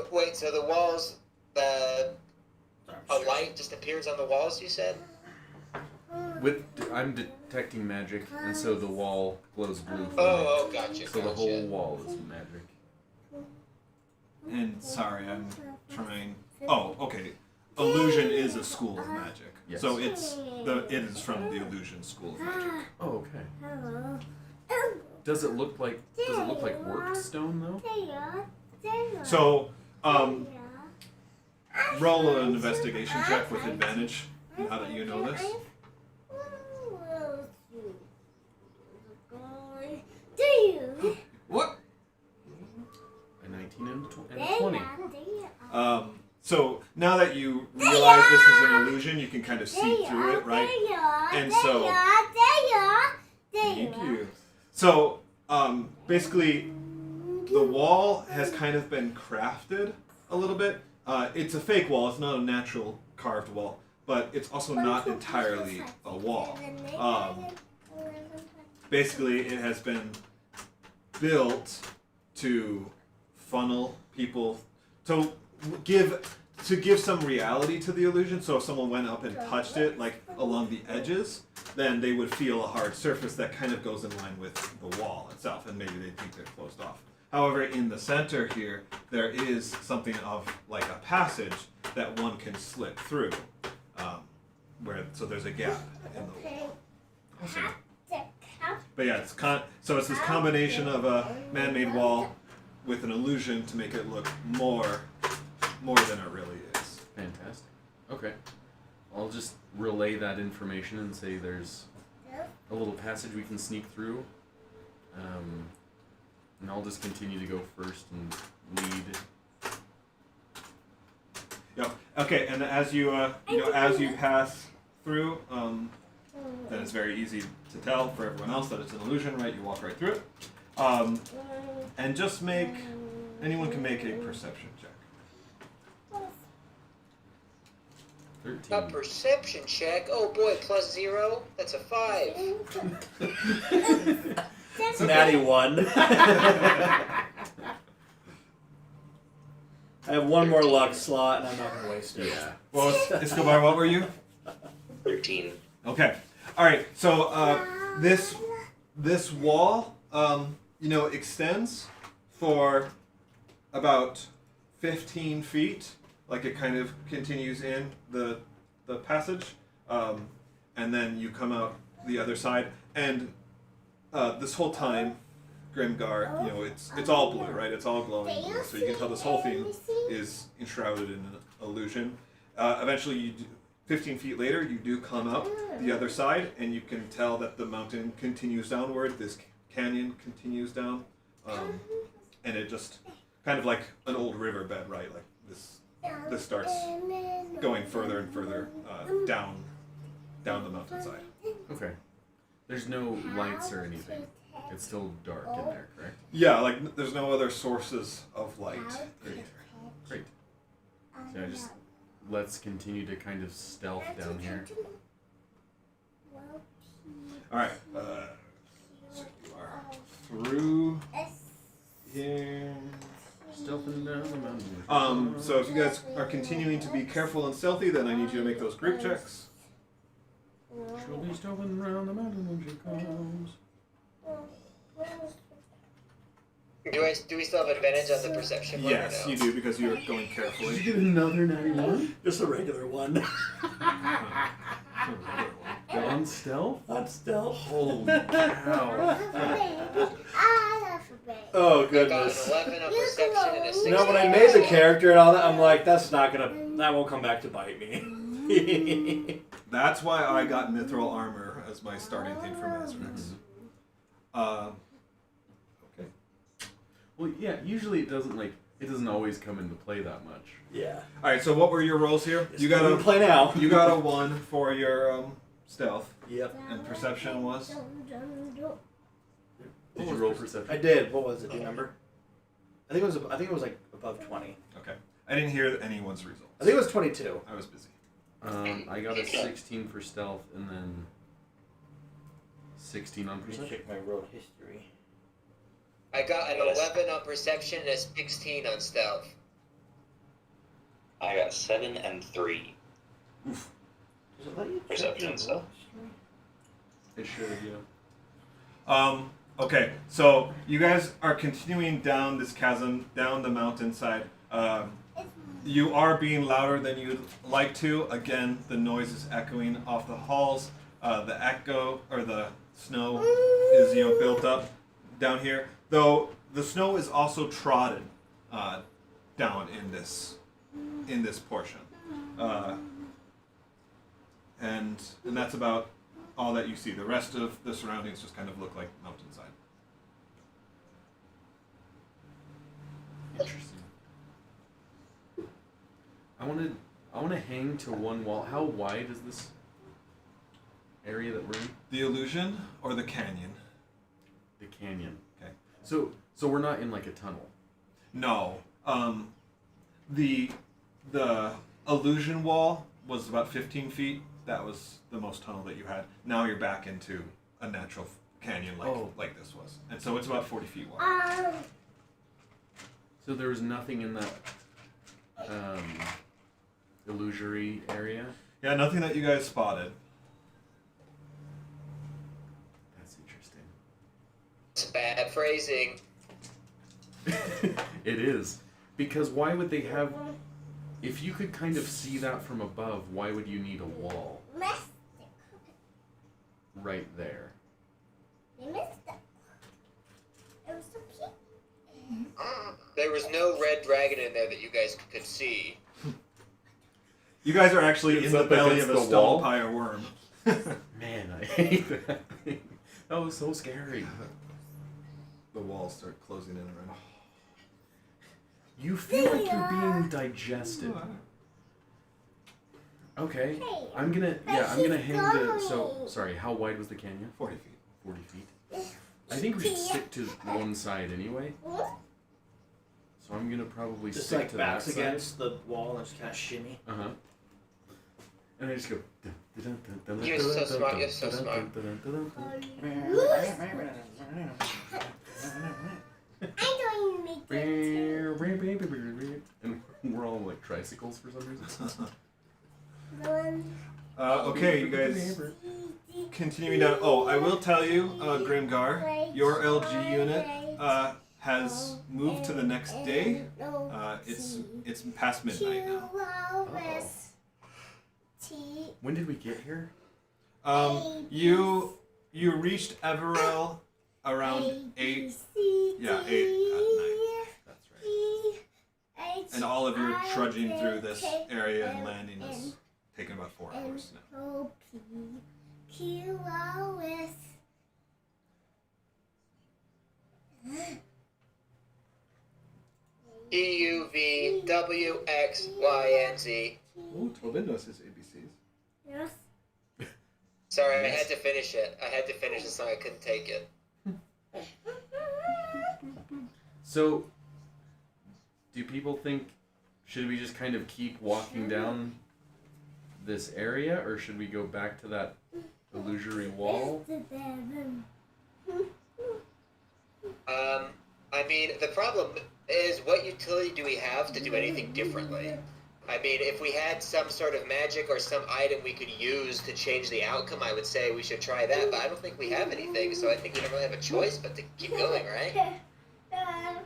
Wait, so the walls, a light just appears on the walls, you said? I'm detecting magic, and so the wall glows blue. For me. Oh, gotcha. So the whole wall is magic. And sorry, I'm trying. Oh, okay. Illusion is a school of magic, Yes. so it is from the illusion school of magic. Oh, okay. Does it look like worked stone though? So, roll an investigation check with advantage. Now that you know this. What? A 19 and a 20. So now that you realize this is an illusion, you can kind of see through it, right? And so, thank you. So, basically, the wall has kind of been crafted a little bit. It's a fake wall. It's not a natural carved wall, but it's also not entirely a wall. Basically, it has been built to funnel people to give some reality to the illusion. So if someone went up and touched it, like along the edges, then they would feel a hard surface that kind of goes in line with the wall itself, and maybe they think they're closed off. However, in the center here, there is something of like a passage that one can slip through, so there's a gap in the wall. Awesome. But yeah, so it's this combination of a man-made wall with an illusion to make it look more than it really is. Fantastic. Okay. I'll just relay that information and say there's a little passage we can sneak through. And I'll just continue to go first and lead. Yep. Okay, and as you as you pass through, then it's very easy to tell for everyone else that it's an illusion, right? You walk right through it, and just anyone can make a perception check. 13. A perception check? Oh boy, +0? That's a 5. It's natty 1. I have one more luck slot, and I'm not going to waste it. Yeah. Well, Escobar, what were you? 13. Okay. All right. So this wall, extends for about 15 feet. Like it kind of continues in the passage, and then you come out the other side. And this whole time, Grimgar, it's all blue, right? It's all glowing blue. So you can tell this whole thing is enshrouded in an illusion. Eventually, 15 feet later, you do come out the other side, and you can tell that the mountain continues downward. This canyon continues down, and it just kind of like an old riverbed, right? Like this starts going further and further down the mountainside. Okay. There's no lights or anything. It's still dark in there, correct? Yeah, like there's no other sources of light in here. Great. So let's continue to kind of stealth down here. All right. So you are through here. Stealthing down the mountain. So if you guys are continuing to be careful and stealthy, then I need you to make those group checks. Truly Stealthing around the mountain when she comes. Do we still have advantage on the perception one? Yes, or no? you do because you're going Did carefully. you get another 91? Just a regular one. On stealth? On stealth. Holy cow. Oh I got goodness. an 11 on perception and a 16. You know, when I made the character and all that, I'm like, that won't come back to bite me. That's why I got mithril armor as my starting thing for Masterix. Okay. Well, yeah, usually it doesn't always come into play that much. Yeah. All right. So what were your rolls here? You got to play now. You got a 1 for your stealth, Yep. and perception was. Did you roll perception? I did. What was it? Do you remember? I think it was like above 20. Okay. I didn't hear anyone's results. I think it was 22. I was busy. I got a 16 for stealth and then 16 on perception. Check my road history. I got an 11 on perception and a 16 on stealth. I got 7 and 3. Oof. Does it let you check Perception your stuff. road history? It should, yeah. Okay, so you guys are continuing down this chasm, down the mountainside. You are being louder than you'd like to. Again, the noise is echoing off the halls. The echo or the snow is built up down here. Though the snow is also trodden down in this portion, and that's about all that you see. The rest of the surroundings just kind of look like mountainside. Interesting. I want to hang to one wall. How wide is this area that we're in? The illusion or the canyon? The canyon. Okay. So we're not in like a tunnel. No. The illusion wall was about 15 feet. That was the most tunnel that you had. Now you're back into a natural canyon like this was. And so it's about 40 feet wide. So there was nothing in that illusory area. Yeah, nothing that you guys spotted. That's interesting. It's bad phrasing. It is. Because why would they have... If you could kind of see that from above, why would you need a wall right there? There was no red dragon in there that you guys could see. You guys are actually It's in the up belly of against a the wall? stonepire worm. Man, I hate that thing. That was so scary. The walls start closing in around. You feel like you're being digested. Okay, I'm gonna hang the, so, sorry, how wide was the canyon? 40 feet. 40 feet. I think we should stick to one side anyway. So I'm gonna probably Just stick like to backs that side. against the wall and just kind of shimmy. Uh-huh. And I just go... You're so smart, you're so smart. I'm going to make it. And we're all like tricycles for some reason. Okay, you guys continuing down. Oh, I will tell you, Grimgar, your LG unit has moved to the next day. It's past midnight now. When did we get here? You reached Everell around 8. Yeah, 8 at night. That's right. And all of your trudging through this area and landing has taken about 4 hours now. EUVWXYNZ. Oh, Tobin knows his ABCs. Yes. Sorry, I had to finish it. I had to finish the song. I couldn't take it. So, do people think, should we just kind of keep walking down this area, or should we go back to that illusory wall? I mean, the problem is, what utility do we have to do anything differently? I mean, if we had some sort of magic or some item we could use to change the outcome, I would say we should try that, but I don't think we have anything, so I think we don't really have a choice but to keep going, right? I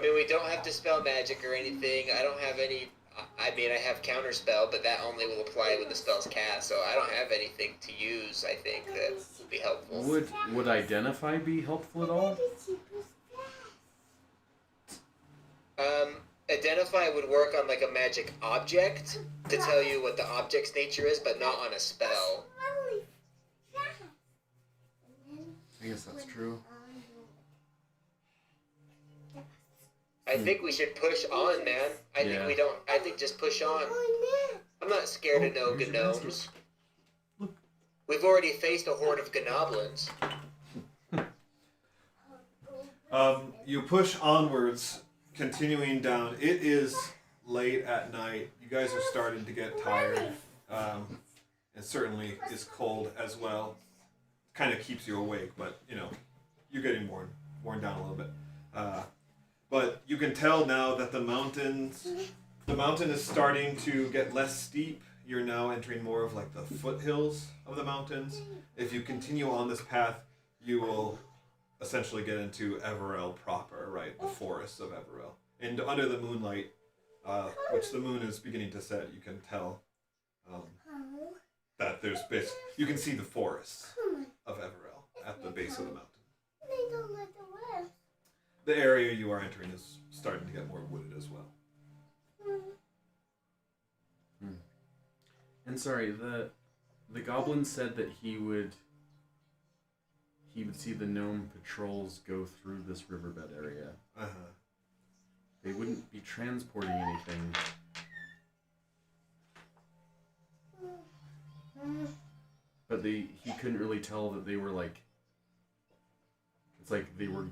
mean, we don't have Dispel Magic or anything. I don't have any... I mean, I have Counterspell, but that only will apply when the spell's cast, so I don't have anything to use, I think, that would be helpful. Would Identify be helpful at all? Identify would work on, like, a magic object to tell you what the object's nature is, but not on a spell. I guess that's true. I think we should push on, man. I think just push on. I'm not scared of no here's your gnomes. We've already faced a horde of gnoblins. You push onwards, continuing down. It is late at night. You guys are starting to get tired. It certainly is cold as well. Kind of keeps you awake, but you know, you're getting worn down a little bit. But you can tell now that the mountain is starting to get less steep. You're now entering more of like the foothills of the mountains. If you continue on this path, you will essentially get into Everell proper, right? The forests of Everell. And under the moonlight, which the moon is beginning to set, you can tell that there's you can see the forests of Everell at the base of the mountain. The area you are entering is starting to get more wooded as well. And sorry, the goblin said that he would see the gnome patrols go through this riverbed area. They wouldn't be transporting anything. But he couldn't really tell that they were like... It's like they were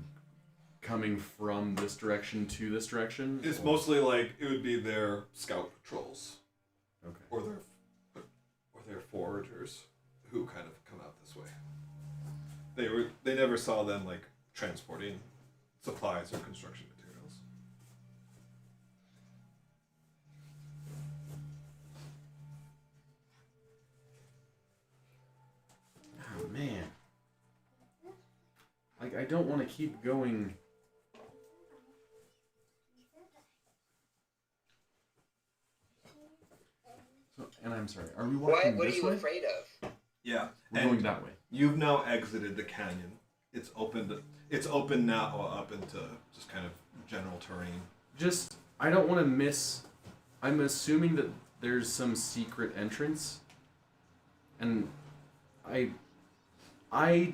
coming from this direction to this direction? It's mostly like it would be their scout patrols. Okay. Or their foragers who kind of come out this way. They never saw them like transporting supplies or construction materials. Oh man. Like I don't want to keep going. So, and I'm sorry. Are we walking What are this you way? afraid of? Yeah. We're going that way. You've now exited the canyon. It's open now up into just kind of general terrain. Just, I don't want to miss... I'm assuming that there's some secret entrance. And I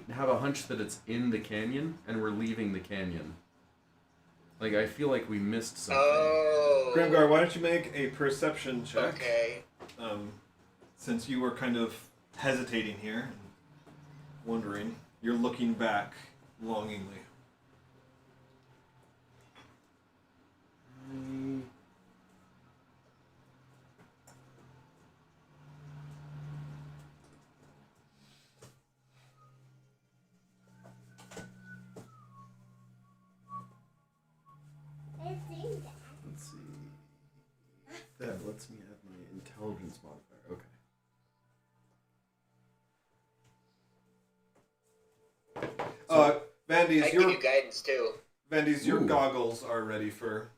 have a hunch that it's in the canyon, and we're leaving the canyon. Like, I feel like we missed something. Oh. Grimgar, why don't you make a perception check? Okay. Since you were kind of hesitating here, and wondering, you're looking back longingly. Let's see. That lets me add my intelligence modifier. Okay. Vandy's, I give you guidance too. Vandy's, your Ooh. goggles are ready for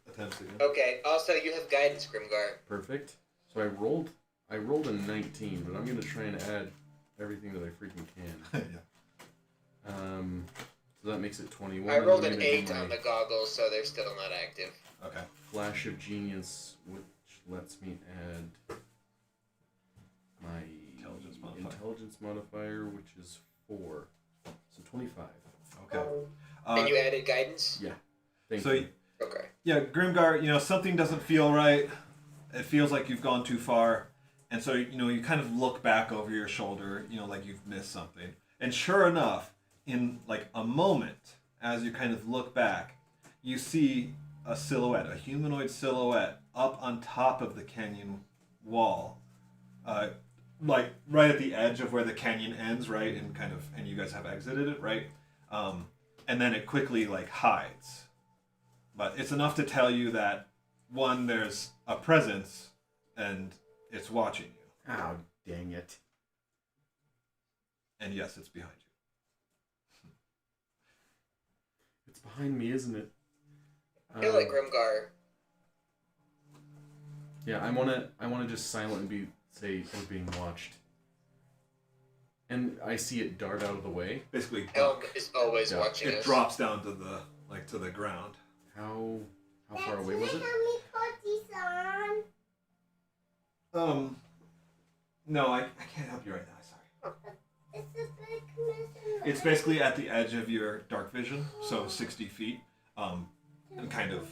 attempts again. Okay. Also, you have guidance, Grimgar. Perfect. So I rolled a 19, but I'm gonna try and add everything that I freaking can. Yeah. So that makes it 21. I rolled I'm an gonna do 8 on the goggles, so they're still not active. Okay. Flash of Genius, which lets me add my intelligence modifier, which is 4. So 25. Okay. And you added guidance? Yeah. Thank So you. Okay. Yeah, Grimgar, something doesn't feel right. It feels like you've gone too far. And so, you kind of look back over your shoulder, like you've missed something. And sure enough, in like a moment, as you kind of look back, you see a silhouette, a humanoid silhouette up on top of the canyon wall. Like right at the edge of where the canyon ends, right? And you guys have exited it, right? And then it quickly like hides. But it's enough to tell you that, one, there's a presence, and it's watching you. Oh, dang it. And yes, it's behind you. It's behind me, isn't it? I feel like Grimgar. Yeah, I wanna just silently say we're being watched. And I see it dart out of the way. Basically, Helm is always Yeah. watching it us. drops down to the ground. How far away was it? Let me put these on. No, I can't help you right now. Sorry. It's a big mission. It's basically at the edge of your dark vision, so 60 feet, and kind of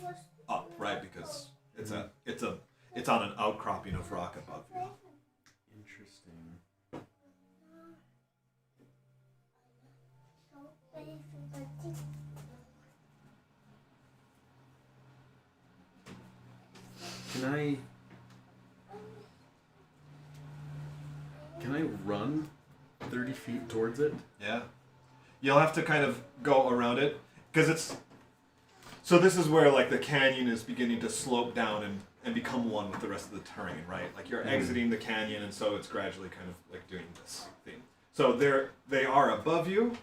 up, right? Because it's on an outcropping of rock above you. Interesting. Can I run 30 feet towards it? Yeah. You'll have to kind of go around it, because it's... So this is where, like, the canyon is beginning to slope down and become one with the rest of the terrain, right? Like, you're exiting the canyon, and so it's gradually kind of, like, doing this thing. So they are above you,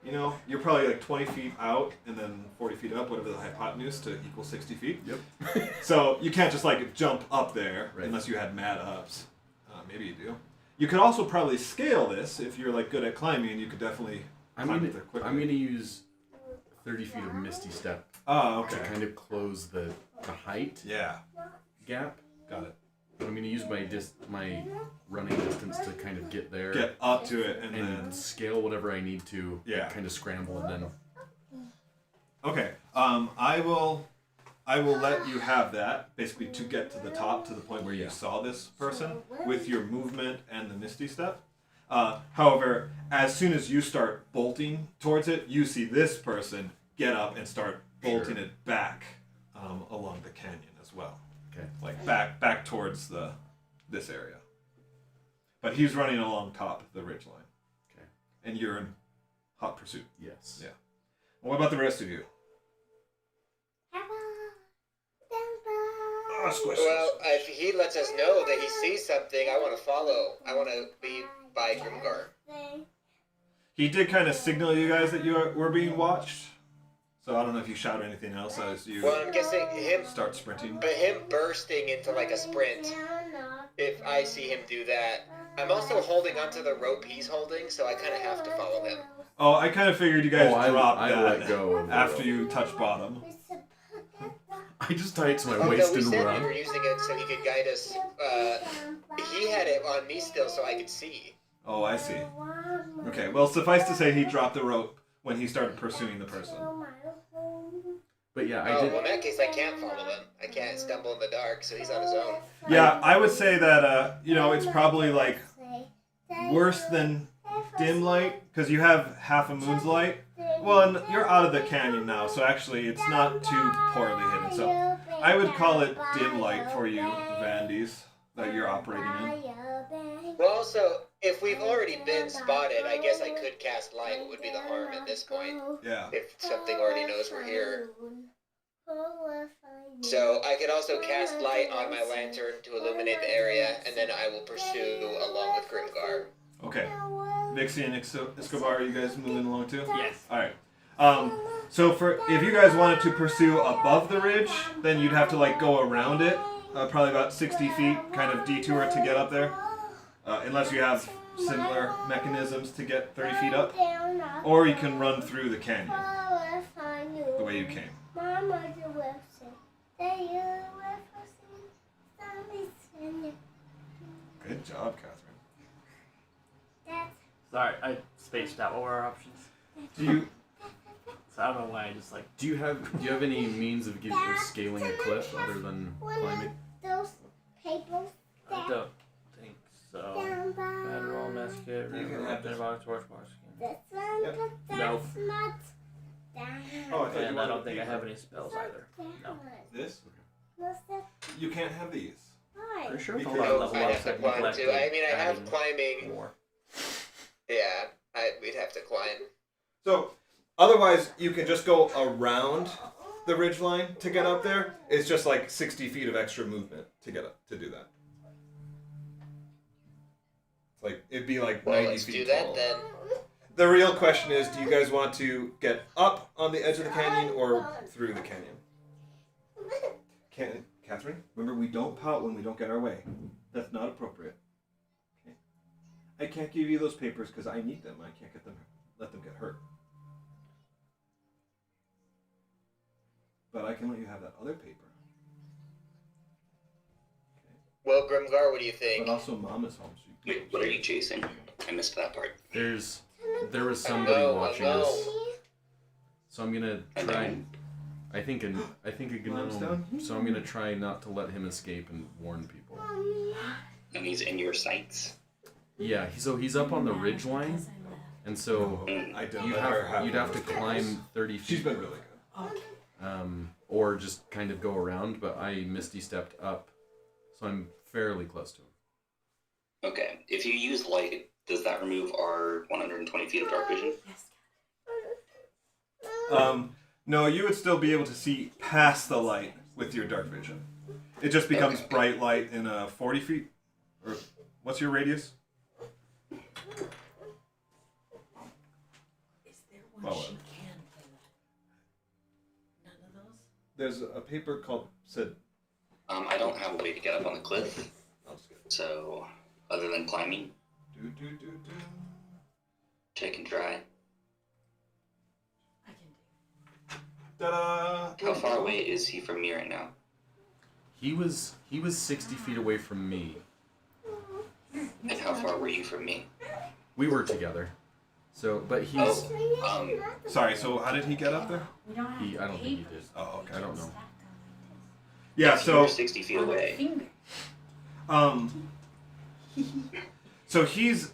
you know? You're probably, like, 20 feet out, and then 40 feet up, whatever the hypotenuse, to equal 60 feet. Yep. So you can't just, like, jump up there, Right. unless you had mad ups. Maybe you do. You could also probably scale this, if you're, like, good at climbing, you could definitely I'm climb gonna up there quickly. I'm gonna use 30 feet of Misty Step Oh, to okay. kind of close the height Yeah, gap. got it. But I'm gonna use my running distance to kind of get there Get up to it and and then... scale whatever I need to. Yeah. Kind of scramble and then. Okay, I will let you have that, basically to get to the top, to the point where you saw this person, with your movement and the Misty Step. However, as soon as you start bolting towards it, you see this person get up and start bolting it back along the canyon as well. Okay. Like back towards this area. But he's running along top of the ridgeline. Okay. And you're in hot pursuit. Yes. Yeah. What about the rest of you? Well, if he lets us know that he sees something, I want to follow. I want to be by Grimgar. He did kind of signal you guys that you were being watched. So I don't know if you shout anything else as you Well, I'm guessing him, start sprinting. but him bursting into like a sprint. If I see him do that, I'm also holding onto the rope he's holding, so I kind of have to follow him. Oh, I kind of figured you guys dropped I that let go of the after rope. you touch bottom. I just tie it to my Oh, waist no, we and said run. we were using it so he could guide us. He had it on me still, so I could see. Oh, I see. Okay, well, suffice to say he dropped the rope when he started pursuing the person. But yeah, I Oh, did. well, in that case, I can't follow him. I can't stumble in the dark, so he's on his own. Yeah, I would say that, it's probably, like, worse than dim light, because you have half a moon's light. Well, and you're out of the canyon now, so actually it's not too poorly hidden. So I would call it dim light for you, Vandies, that you're operating in. Well, also, if we've already been spotted, I guess I could cast light. What would be the harm at this point? Yeah. If something already knows we're here. So I could also cast light on my lantern to illuminate the area, and then I will pursue along with Grimgar. Okay. Vixie and Escobar, are you guys moving along too? Yes. All right. So if you guys wanted to pursue above the ridge, then you'd have to like go around it, probably about 60 feet, kind of detour to get up there, unless you have similar mechanisms to get 30 feet up, or you can run through the canyon the way you came. Good job, Catherine. Sorry, I spaced out. What were our options? Do you? So I don't know why I just like. Do you have any means of scaling a cliff other than climbing? Those papers. I don't think so. Federal, Mesquite, You can have this. Torch, This one, Yep. but that's Nope. not down. Oh, I thought you And I wanted don't think I these. have any spells either. No. This? What's that? You can't have these. Why? Pretty sure Because- it's all No, about I'd level have to up, climb neglect too. I mean, I have adding climbing. more. Yeah, we'd have to climb. So, otherwise, you can just go around the ridgeline to get up there. It's just like 60 feet of extra movement to get up to do that. It's like it'd be like Well, 90 let's feet do tall. that then. The real question is, do you guys want to get up on the edge of the canyon or through the canyon? Catherine, remember we don't pout when we don't get our way. That's not appropriate. Okay. I can't give you those papers because I need them. I can't let them get hurt. But I can let you have that other paper. Okay. Well, Grimgar, what do you think? But also Mom is home. So you Wait, what are you chasing? I missed that part. There was somebody watching I know. us, so I'm gonna And try. then- I think a Mom's gnome. down. So I'm gonna try not to let him escape and warn people. And he's in your sights. Yeah, he's up on the ridge line, and so I don't. you'd have to climb 30 feet. She's been really good. Or just kind of go around. But I misty stepped up, so I'm fairly close to him. Okay. If you use light, does that remove our 120 feet of dark vision? No, you would still be able to see past the light with your dark vision. It just becomes Okay. bright light in 40 feet. Or what's your radius? Is there one Well, she can play with? None of those? There's a paper called said. I don't have a way to get up on the cliff, I'll just get it. so other than climbing, Do. check and try. I can do. Ta-da! How far away is he from me right now? He was 60 feet away from me. And how far were you from me? We were together. So, but he's. Oh, Sorry. So how did he get up there? We don't have I don't think he did. papers. Oh, okay. I don't know. Stack them Yeah. if you were So 60 feet on our away. finger. So he's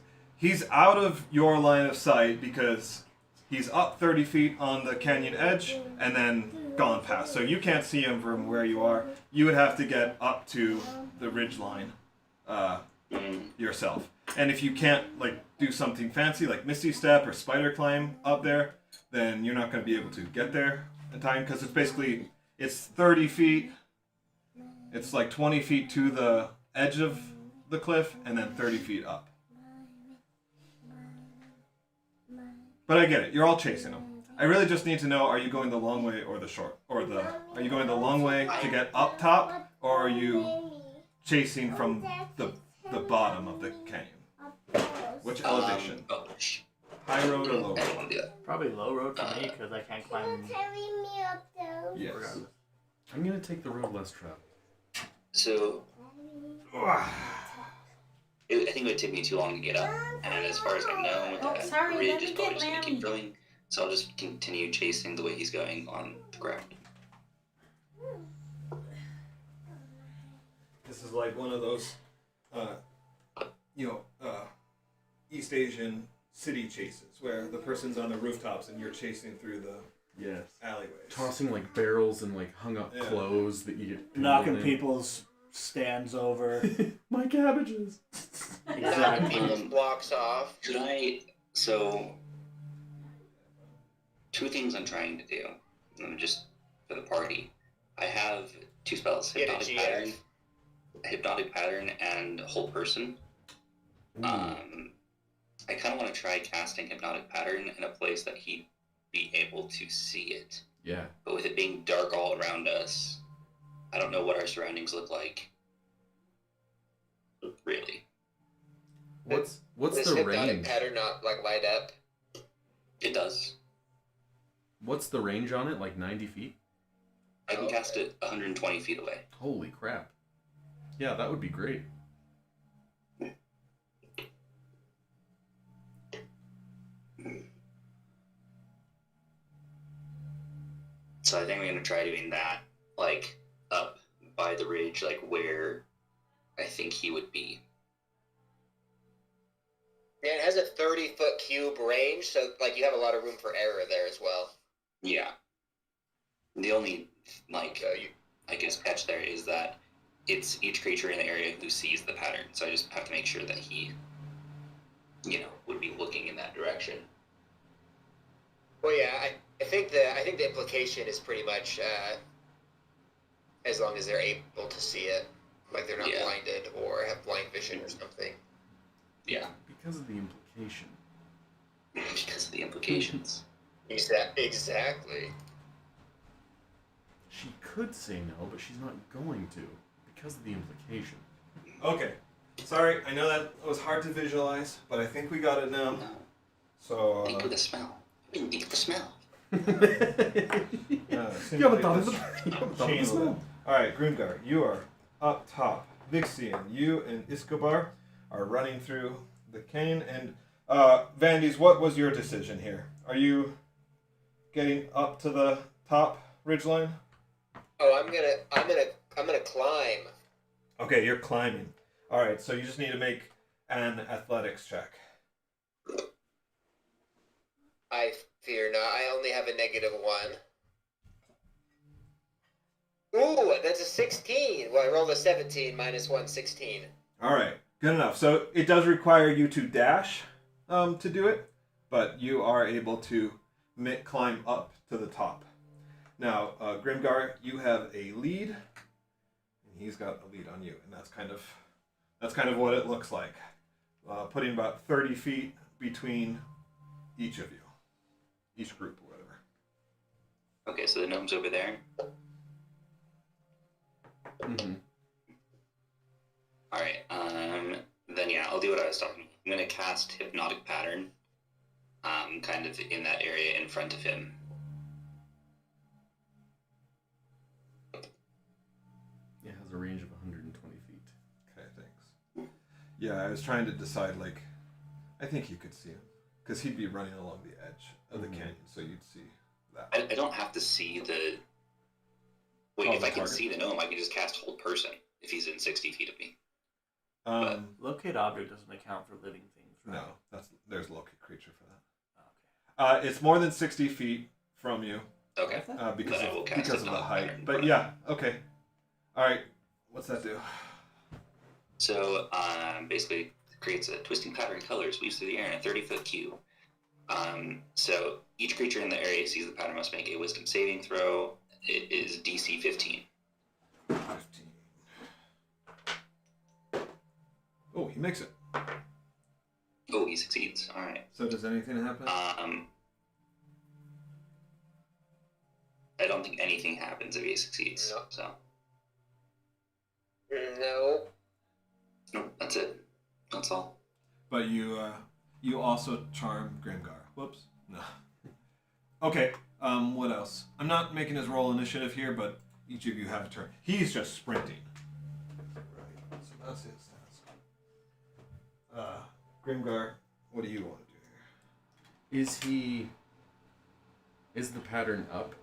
out of your line of sight because he's up 30 feet on the canyon edge and then gone past. So you can't see him from where you are. You would have to get up to the ridge line yourself. And if you can't like do something fancy like Misty Step or Spider Climb up there, then you're not going to be able to get there in time because it's 30 feet. It's like 20 feet to the edge of the cliff and then 30 feet up. But I get it. You're all chasing him. I really just need to know: are you going the long way or the short, or are you going the long way to get up top, or are you chasing from the bottom of the canyon? Which elevation? High road or low I don't road? want to do that. Probably low road for me because I can't climb Carry me up those. Yes. regardless. I'm gonna take the road less traveled. So, I think it would take me too long to get up. And as far as I know, Oh, that sorry, ridge let is me probably get just going to Lammy. keep drilling. So I'll just continue chasing the way he's going on the ground. This is like one of those, East Asian city chases where the person's on the rooftops and you're chasing through the Yes. alleyways. Tossing like barrels and like hung up Yeah. clothes that you get. Knocking in. people's stands over. My cabbages. Knocking Exactly. people's blocks off. So, two things I'm trying to do, just for the party. I have two spells, Get a Hypnotic Pattern and Hold Person. I kind of want to try casting Hypnotic Pattern in a place that he'd be able to see it. Yeah. But with it being dark all around us, I don't know what our surroundings look like. Really. What's Does the hypnotic range? pattern not like light up? It does. What's the range on it? Like 90 feet? I can cast it 120 feet away. Holy crap. Yeah, that would be great. So I think I'm gonna try doing that, like up by the ridge, like where I think he would be. Yeah, it has a 30-foot cube range, so like you have a lot of room for error there as well. Yeah. The only So you I guess catch there is that it's each creature in the area who sees the pattern. So I just have to make sure that he, would be looking in that direction. Well, yeah, I think the implication is pretty much as long as they're able to see it, like they're not Yeah. blinded or have blind vision or something. Yeah. Because of the implication. Because of the implications. Exactly. She could say no, but she's not going to because of the implication. Okay. Sorry, I know that was hard to visualize, but I think we got it now. No. So, Think of the smell. I didn't think of the smell. You haven't thought of the Alright, Grimgar, you are up top. Vixian, you and Iskobar are running through the canyon. And, Vandes, what was your decision here? Are you getting up to the top ridgeline? Oh, I'm gonna climb. Okay, you're climbing. Alright, so you just need to make an athletics check. I fear not. I only have a -1. Ooh, that's a 16. Well, I rolled a 17 -1, 16. Alright, good enough. So it does require you to dash to do it, but you are able to climb up to the top. Now, Grimgar, you have a lead, and he's got a lead on you, and that's kind of what it looks like. Putting about 30 feet between each of you. Each group or whatever. Okay, so the gnome's over there. Mm-hmm. Alright, then yeah, I'll do what I was talking about. I'm gonna cast Hypnotic Pattern, kind of in that area in front of him. It has a range of 120 feet. Okay, thanks. Yeah, I was trying to decide, like, I think you could see him. Because he'd be running along the edge of the canyon, so you'd see that. I don't have to see the... Wait, Oh, if the I can target? see the gnome, I can just cast Hold Person if he's in 60 feet of me. Locate object doesn't account for living things, right? No, there's locate creature for that. Okay. It's more than 60 feet from you Okay. because Then I will cast of the Hypnotic height. Pattern. But yeah, okay. All right, what's that do? So, basically creates a twisting pattern of colors, weaves through the air in a 30-foot cube. So each creature in the area sees the pattern must make a wisdom saving throw. It is DC 15. 15. Oh, he makes it. Oh, he succeeds. All right. So does anything happen? I don't think anything happens if he succeeds. No. So, No. no, that's it. That's all. But you also charm Grimgar. Whoops. No. Okay. What else? I'm not making his roll initiative here, but each of you have a turn. He's just sprinting. Right. So that's his task. Grimgar, what do you want to do here? Is the pattern up?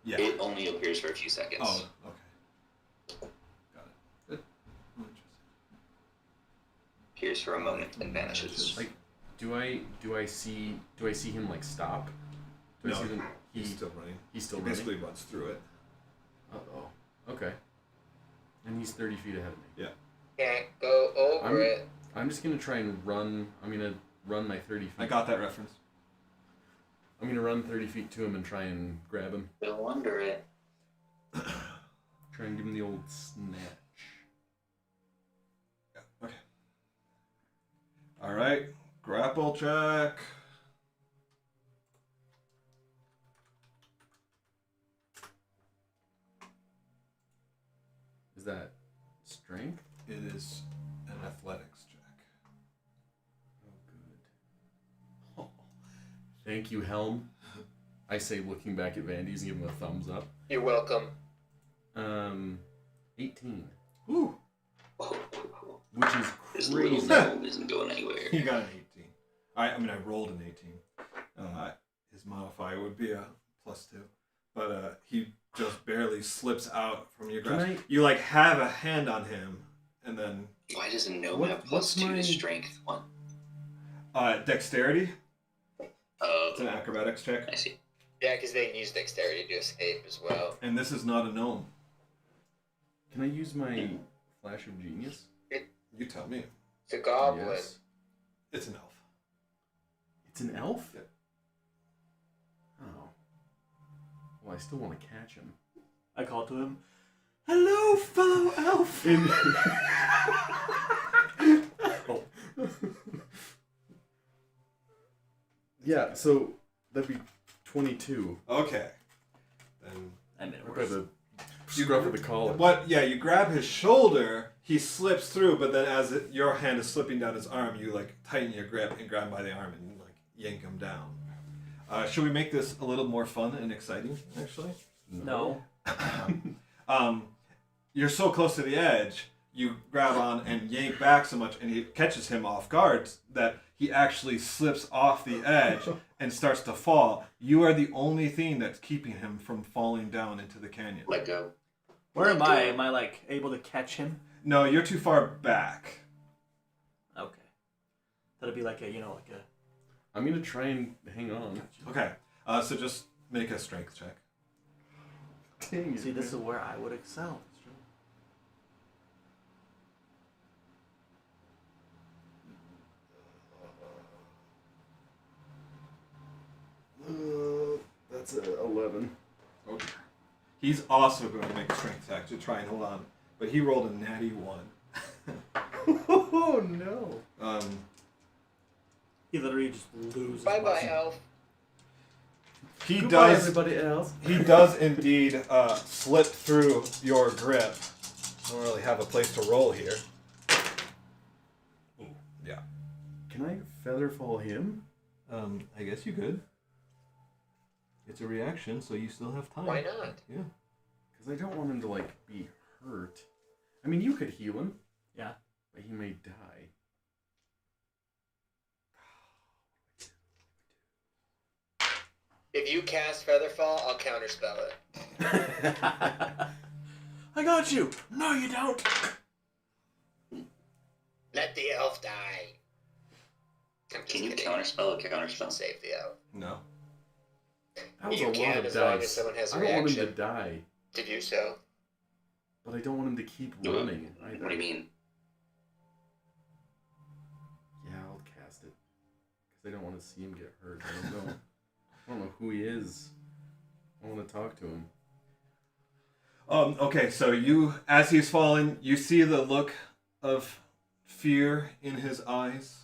Yeah. It only appears for a few seconds. Oh, okay. Got it. Good. Interesting. Appears for a moment and vanishes. Like, do I see him like stop? Do I No, see them? he's still running. He's still He running. basically runs through it. Oh, okay. And he's 30 feet ahead of me. Yeah. Can't go over it. I'm just gonna try and run. I'm gonna run my 30 feet. I got that reference. I'm gonna run 30 feet to him and try and grab him. No wonder it. Try and give him the old snatch. Yeah. Okay. All right. Grapple check. Is that strength? It is an athletics check. Oh, good. Oh, thank you, Helm. I say, looking back at Vandy's and give him a thumbs up. You're welcome. 18, Woo! which is This little crazy. gnome isn't going anywhere. He got an 18. I rolled an 18. His modifier would be a +2. But he just barely slips out from your grasp. Can I- You like have a hand on him, and then Why does a gnome What- have what's +2 my- to strength? What? dexterity. It's an Oh, acrobatics check. I see. Yeah, because they can use dexterity to escape as well. And this is not a gnome. Can I use my flash of genius? You tell me. It's a goblin. Yes. It's an elf. It's an elf? Yep. Well, I still want to catch him. I call to him, "Hello, fellow elf." Oh. Yeah, so that'd be 22. Okay. Then I made it What about worse. the scruff of the collar? what? Yeah, you grab his shoulder. He slips through, but then as your hand is slipping down his arm, you like tighten your grip and grab him by the arm and like yank him down. Should we make this a little more fun and exciting? Actually. No. You're so close to the edge, you grab on and yank back so much, and he catches him off guard that he actually slips off the edge and starts to fall. You are the only thing that's keeping him from falling down into the canyon. Let go. Where am I? Am I like able to catch him? No, you're too far back. Okay. That'd be like a, like a. I'm gonna try and hang on. Okay, so just make a strength check. Dang it, See, this is man. where I would excel. That's a 11. Okay. He's also going to make a strength check to try and hold on, but he rolled a natty 1. Oh no. He literally just loses. Bye bye, muscle. elf. He Goodbye, does. everybody else. He does indeed slip through your grip. I don't really have a place to roll here. Yeah. Can I feather fall him? I guess you could. It's a reaction, so you still have time. Why not? Yeah. Because I don't want him to like be hurt. I mean, you could heal him, Yeah. but he may die. If you cast Featherfall, I'll counterspell it. I got you. No, you don't. Let the elf die. I'm just Can you kidding. counterspell a Should counterspell? save the elf. No. That was You a lot can of as long as dice. someone has a I don't want him reaction. to die, To do so. but I don't want him to keep What? running either. What do you mean? Yeah, I'll cast it. Because I don't want to see him get hurt. I don't know. I don't know who he is. I want to talk to him. Okay, so you, as he's falling, you see the look of fear in his eyes,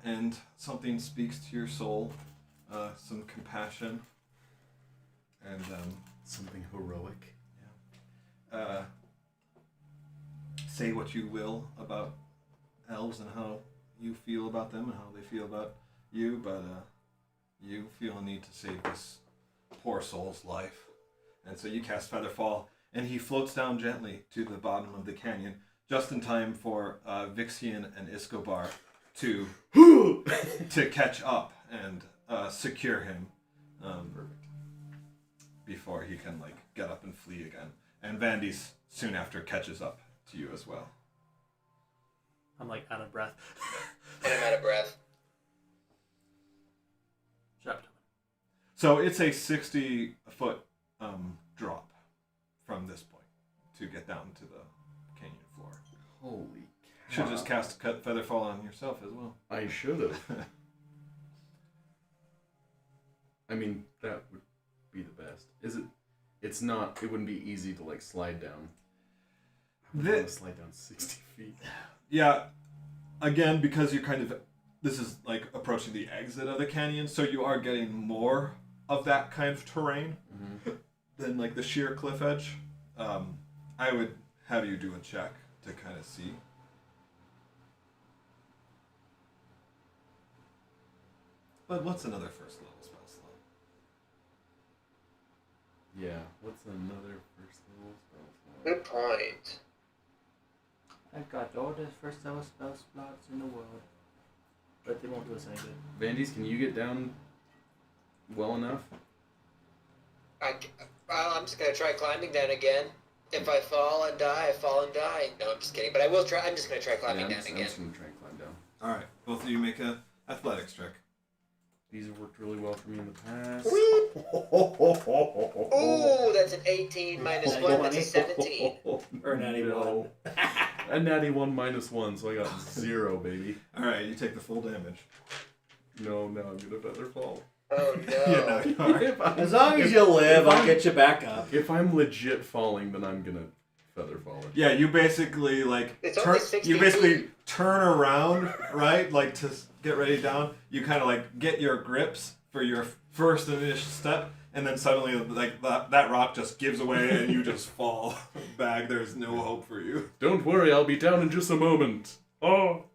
and something speaks to your soul, some compassion, and Something heroic. say what you will about elves and how you feel about them and how they feel about you, but you feel a need to save this poor soul's life. And so you cast Featherfall, and he floats down gently to the bottom of the canyon, just in time for Vixian and Iscobar to catch up and secure him before he can get up and flee again. And Vandy's soon after catches up to you as well. I'm like out of breath. And I'm out of breath. Shut up. So it's a 60-foot drop from this point to get down to the canyon floor. Holy Should just cast Featherfall on yourself as well. I should have. I mean, that would be the best. Is it? It's not. It wouldn't be easy to slide down. I would want to slide down 60 feet. Yeah, again, because you're this is approaching the exit of the canyon, so you are getting more of that kind of terrain than the sheer cliff edge. I would have you do a check to kind of see. But what's another first level spell slot? Yeah. What's another first level spell? Good point. I've got all the first level spell slots in the world. But they won't do us any good. Vandys, can you get down well enough? I'm just gonna try climbing down again. If I fall and die, I fall and die. No, I'm just kidding. But I will try. I'm just gonna try climbing I'm down just again. going to try and climb down. All right, both of you make a athletics check. These have worked really well for me in the past. Ooh, that's an 18 minus 1. That's a 17. Or natty No. A natty 1 minus 1, so I got 0, baby. All right, you take the full damage. No, now I'm gonna feather fall. Oh no. Yeah, you are. If I'm- As long as if- you live, if I'll I'm- get you back up. If I'm legit falling, then I'm gonna feather fall it. Yeah, you basically like It's only turn. 60 You basically feet. turn around, right? Like to get ready down. You kind of like get your grips for your first initial step, and then suddenly like that rock just gives away, and you just fall back. There's no hope for you. Don't worry, I'll be down in just a moment. Oh.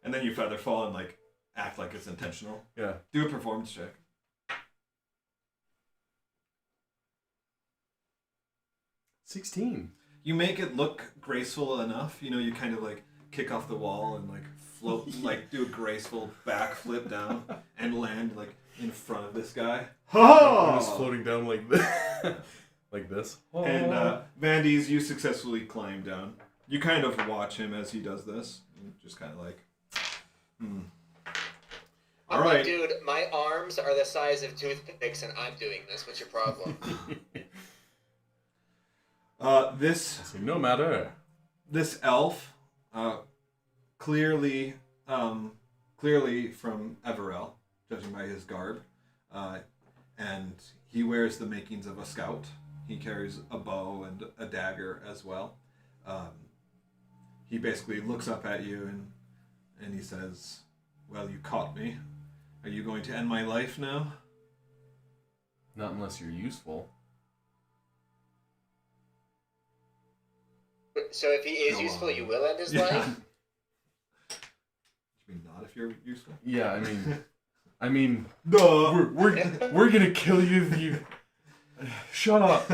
And then you feather fall and like act like it's intentional. Yeah. Do a performance check. 16. You make it look graceful enough. You know, you kind of like kick off the wall and like float, like do a graceful backflip down and land like in front of this guy. I'm just floating down like this. Like this. And Vandes, you successfully climb down. You kind of watch him as he does this. And just kind of like, All I'm like, right. dude, my arms are the size of toothpicks, and I'm doing this. What's your problem? This So no matter. this elf, clearly from Everell, judging by his garb, and he wears the makings of a scout. He carries a bow and a dagger as well. He basically looks up at you and he says, "Well, you caught me. Are you going to end my life now?" Not unless you're useful. So if he is Go useful, on. you will end his Yeah. life? You mean not if you're useful? Yeah, I mean, Duh. we're gonna kill you if you. Shut up.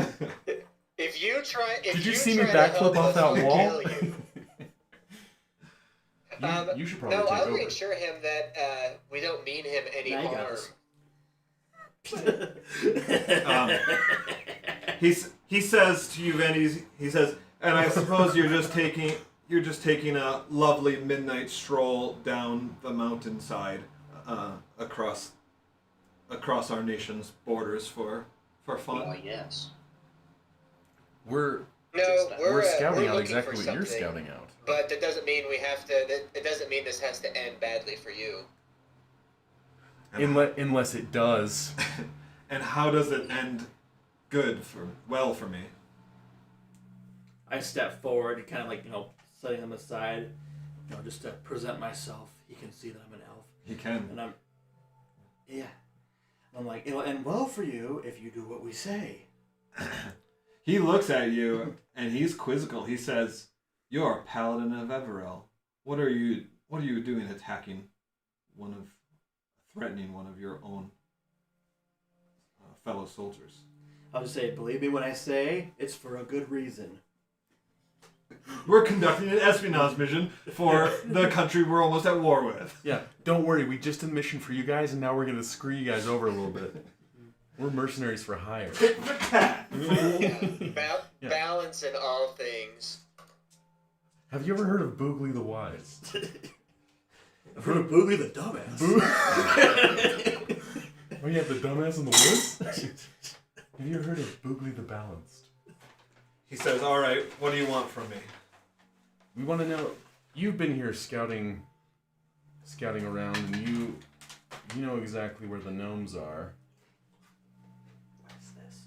If you try, if Did you see me try to backflip help off us, that we'll wall? kill you. You should probably No, take I'll over. reassure him that we don't mean him any Now you got harm. this. He says to you, Vandy, he says, "And I suppose you're just taking a lovely midnight stroll down the mountainside across our nation's borders for fun." Yes. We're No, we're scouting we're out looking exactly for what you're something, scouting out. But that doesn't mean we have to. It doesn't mean this has to end badly for you. Unless it does. And how does it end well for me? I step forward, kind of like, setting them aside, just to present myself. He can see that I'm an elf. He can. And I'm like, it'll end well for you if you do what we say. He looks at you and he's quizzical. He says, "You're a paladin of Everell. What are you doing attacking threatening one of your own fellow soldiers?" I'll just say, believe me when I say it's for a good reason. We're conducting an espionage mission for the country we're almost at war with. Yeah, don't worry. We just did a mission for you guys, and now we're gonna screw you guys over a little bit. We're mercenaries for hire. Tit for tat. Yeah. Balance in all things. Have you ever heard of Boogly the Wise? I've heard of Boogly the dumbass. Oh, you have the dumbass in the woods? Have you heard of Boogly the Balanced? He says, "All right, what do you want from me?" We want to know. You've been here scouting around, and you know exactly where the gnomes are. What's this?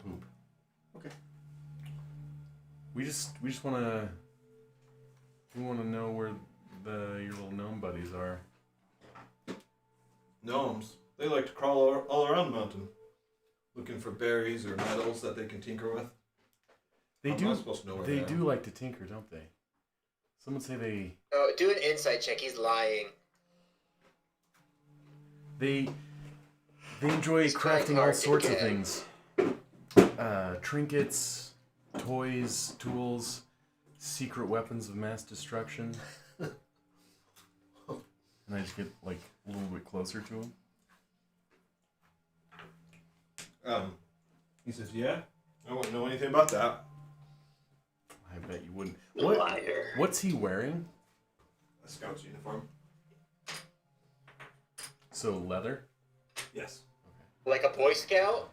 Poop. Okay. We just want to. We want to know where your little gnome buddies are. Gnomes. They like to crawl all around the mountain, looking for berries or metals that they can tinker with. They I'm do. not supposed to know where They they do like to tinker, don't they? Someone say they. Oh, do an insight check. He's lying. They enjoy It's trying crafting all hard to sorts of get. things. Trinkets, toys, tools, secret weapons of mass destruction. And I just get like a little bit closer to him. He says, "Yeah, I wouldn't know anything about that." I bet you wouldn't. Liar. What's he wearing? A scout's uniform. So leather? Yes. Like a Boy Scout?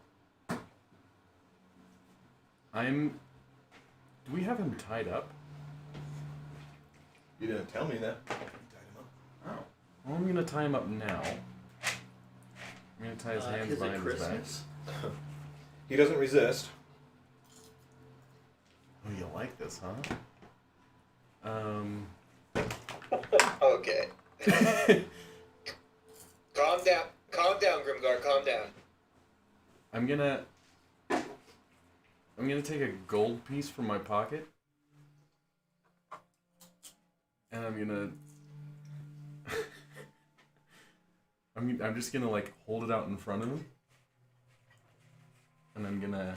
Do we have him tied up? You didn't tell me that. You tied him up. Oh. Well, I'm gonna tie him up now. I'm gonna tie his hands Is it behind his back. Christmas? He doesn't resist. Oh, you like this, huh? Okay. Calm down, Grimgar. Calm down. I'm gonna take a gold piece from my pocket, and I'm just gonna like hold it out in front of him, and I'm gonna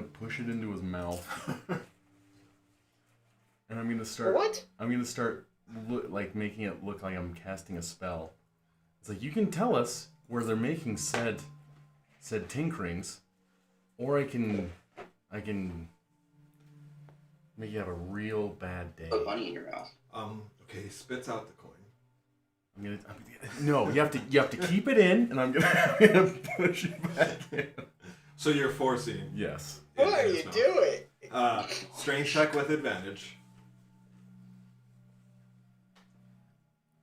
push it into his mouth, and I'm gonna start. What? I'm gonna start like making it look like I'm casting a spell. It's like, you can tell us where they're making said tinkerings, or I can make you have a real bad day. Put money in your mouth. Okay, he spits out the coin. No, you have to keep it in, and I'm gonna push it back in. So you're forcing. Yes. What are you doing? Strength check with advantage.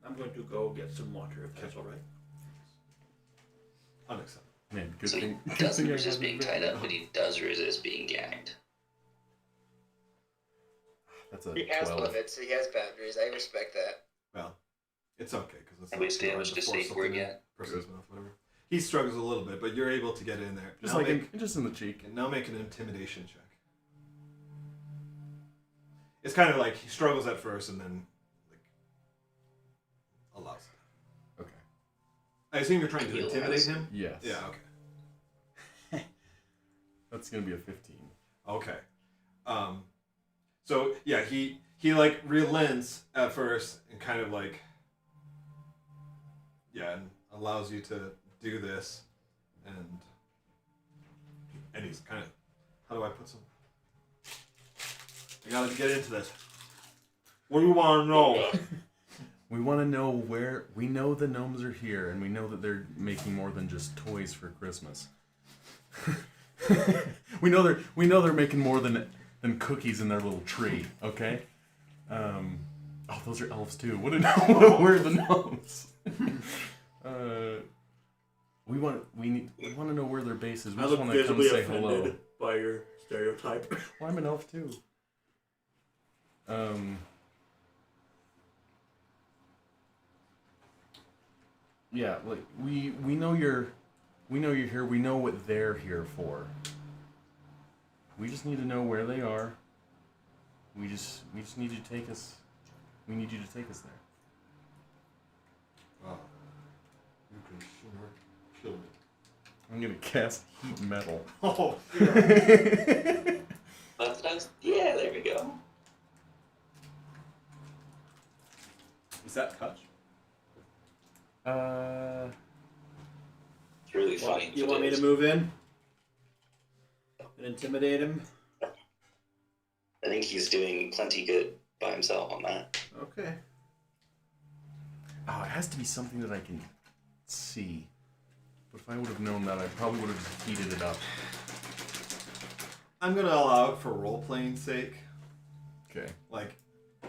I'm going to go get some water if that's all right. Unacceptable. Man, good So thing. he Good doesn't thing I resist got being it. tied up, but he does resist being gagged. That's a He has 12. limits. He has boundaries. I respect that. Well, it's okay because it's And we established a safe word yet? Person's mouth, whatever. He struggles a little bit, but you're able to get in there. Just Now like make, just in the cheek. now make an intimidation check. It's kind of like he struggles at first and then like allows it. Okay. I assume you're trying to He intimidate allows. him. Yes. Yeah. Okay. That's gonna be a 15. Okay. So yeah, he like relents at first and kind of like and allows you to do this, and he's kind of, how do I put some? I gotta get into this. What do you want to know? We want to know where. We know the gnomes are here, and we know that they're making more than just toys for Christmas. we know they're making more than cookies in their little tree. Okay. Oh, those are elves too. Where are the gnomes? We want to know where their base is. We just want to come say hello. By your stereotype. Well, I'm an elf too. Yeah, like we know you're here. We know what they're here for. We just need to know where they are. We just need you to take us. We need you to take us there. Wow. You can sure kill me. I'm gonna cast heat metal. Oh. Yeah, there we go. Is that touch? It's really funny. You want me to move in? And intimidate him? I think he's doing plenty good by himself on that. Okay. Oh, it has to be something that I can see. But if I would have known that, I probably would have just heated it up. I'm gonna allow it for role-playing sake. Okay. Like,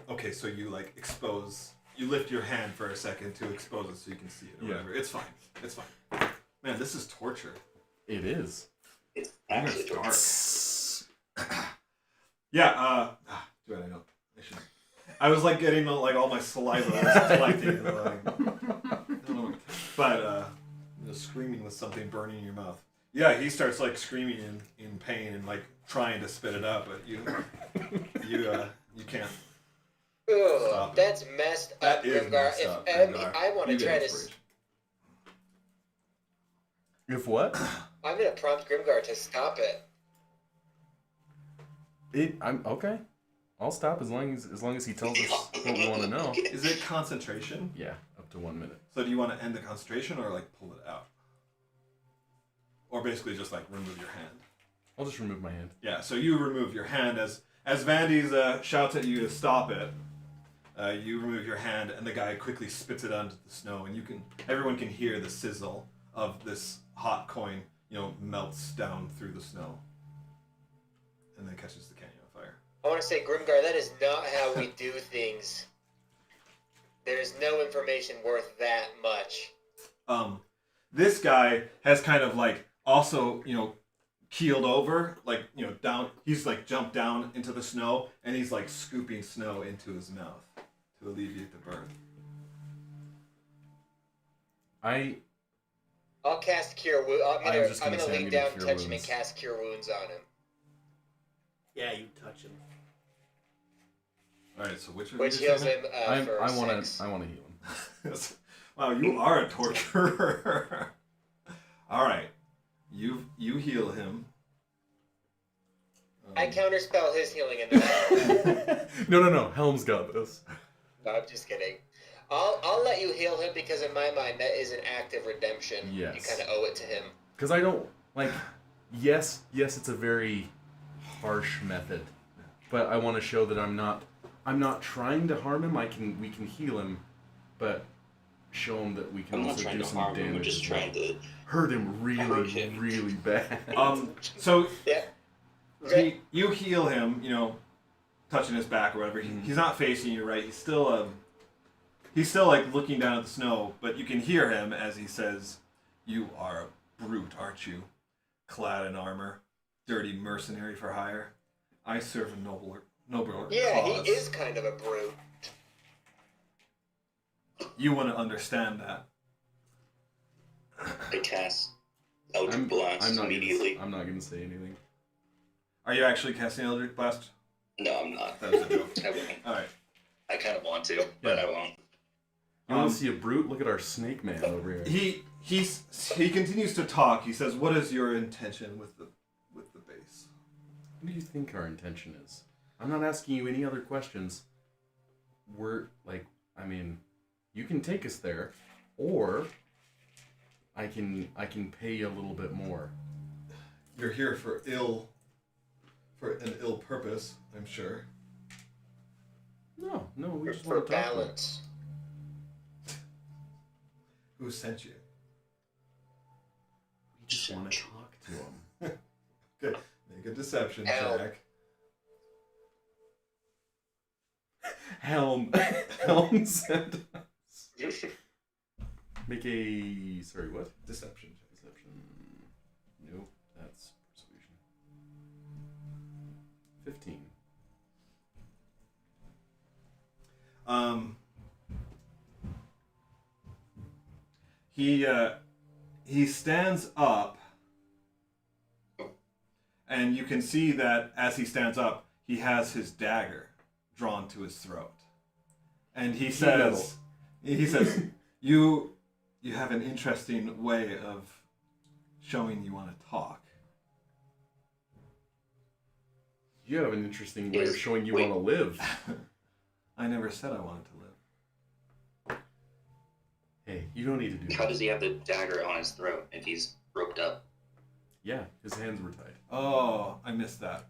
okay, so you like expose. You lift your hand for a second to expose it so you can see it or Yeah. whatever. It's fine. It's fine. Man, this is torture. It is. It's I'm actually gonna dark. Yeah. Do I know? I should. I was like getting like all my saliva was collecting. Like, I don't know. But screaming with something burning in your mouth. Yeah, he starts like screaming in pain and like trying to spit it out, but you can't. Ugh, Stop it. that's messed That up, is Grimgar. messed If up, I Grimgar. want You to get try to, inspiration. If what? I'm gonna prompt Grimgar to stop it. I'm okay. I'll stop as long as he tells us what we want to know. Is it concentration? Yeah, up to 1 minute. So do you want to end the concentration or like pull it out? Or basically just like remove your hand? I'll just remove my hand. Yeah, so you remove your hand as Vandy's shouts at you to stop it. You remove your hand, and the guy quickly spits it onto the snow, and everyone can hear the sizzle of this hot coin, melts down through the snow, and then catches the canyon on fire. I want to say, Grimgar, that is not how we do things. There's no information worth that much. This guy has kind of like also, keeled over, like, down. He's like jumped down into the snow, and he's like scooping snow into his mouth to alleviate the burn. I'll cast Cure Wounds. I'm I was just gonna gonna say I'm lean gonna down, Cure touch him, and Wounds. cast Cure Wounds on him. Yeah, you touch him. All right, so which Which heals him for I want 6. to heal him. Wow, you are a torturer. All right, you heal him. I counterspell his healing in the No. Helm's got this. No, I'm just kidding. I'll let you heal him because in my mind that is an act of redemption. Yes. You kind of owe it to him. Because I don't like. Yes, it's a very harsh method, but I want to show that I'm not trying to harm him. We can heal him, but show him that we can I'm not also trying do to some harm him. damage. We're just as well. trying to hurt him hurt him. really bad. So Yeah. you heal him, touching his back or whatever. He's not facing you, right? He's still like looking down at the snow, but you can hear him as he says, "You are a brute, aren't you? Clad in armor, dirty mercenary for hire. I serve a nobler Yeah, cause. he is kind of a brute. You want to understand that." I cast Eldritch Blast immediately. I'm not gonna say anything. Are you actually casting Eldritch Blast? No, I'm not. That was a joke. I won't. All right. I kind of want to, but I won't. You want to see a brute? Look at our snake man over here. He continues to talk. He says, "What is your intention with the base?" What do you think our intention is? I'm not asking you any other questions. You can take us there, or I can pay you a little bit more. You're here for an ill purpose, I'm sure. No, we just For want to talk. balance. Who sent you? We just want to talk to him. Good. Make a deception Help. check. Helm sent us. Make a what? Deception check. Deception. Nope, that's persuasion. 15. He stands up, and you can see that as he stands up, he has his dagger drawn to his throat, and he says, "You have an interesting way of showing you want to talk." You have an interesting way of showing you Wait. want to live. I never said I wanted to live. Hey, you don't need to do How that. does he have the dagger on his throat if he's roped up? Yeah, his hands were tied. Oh, I missed that.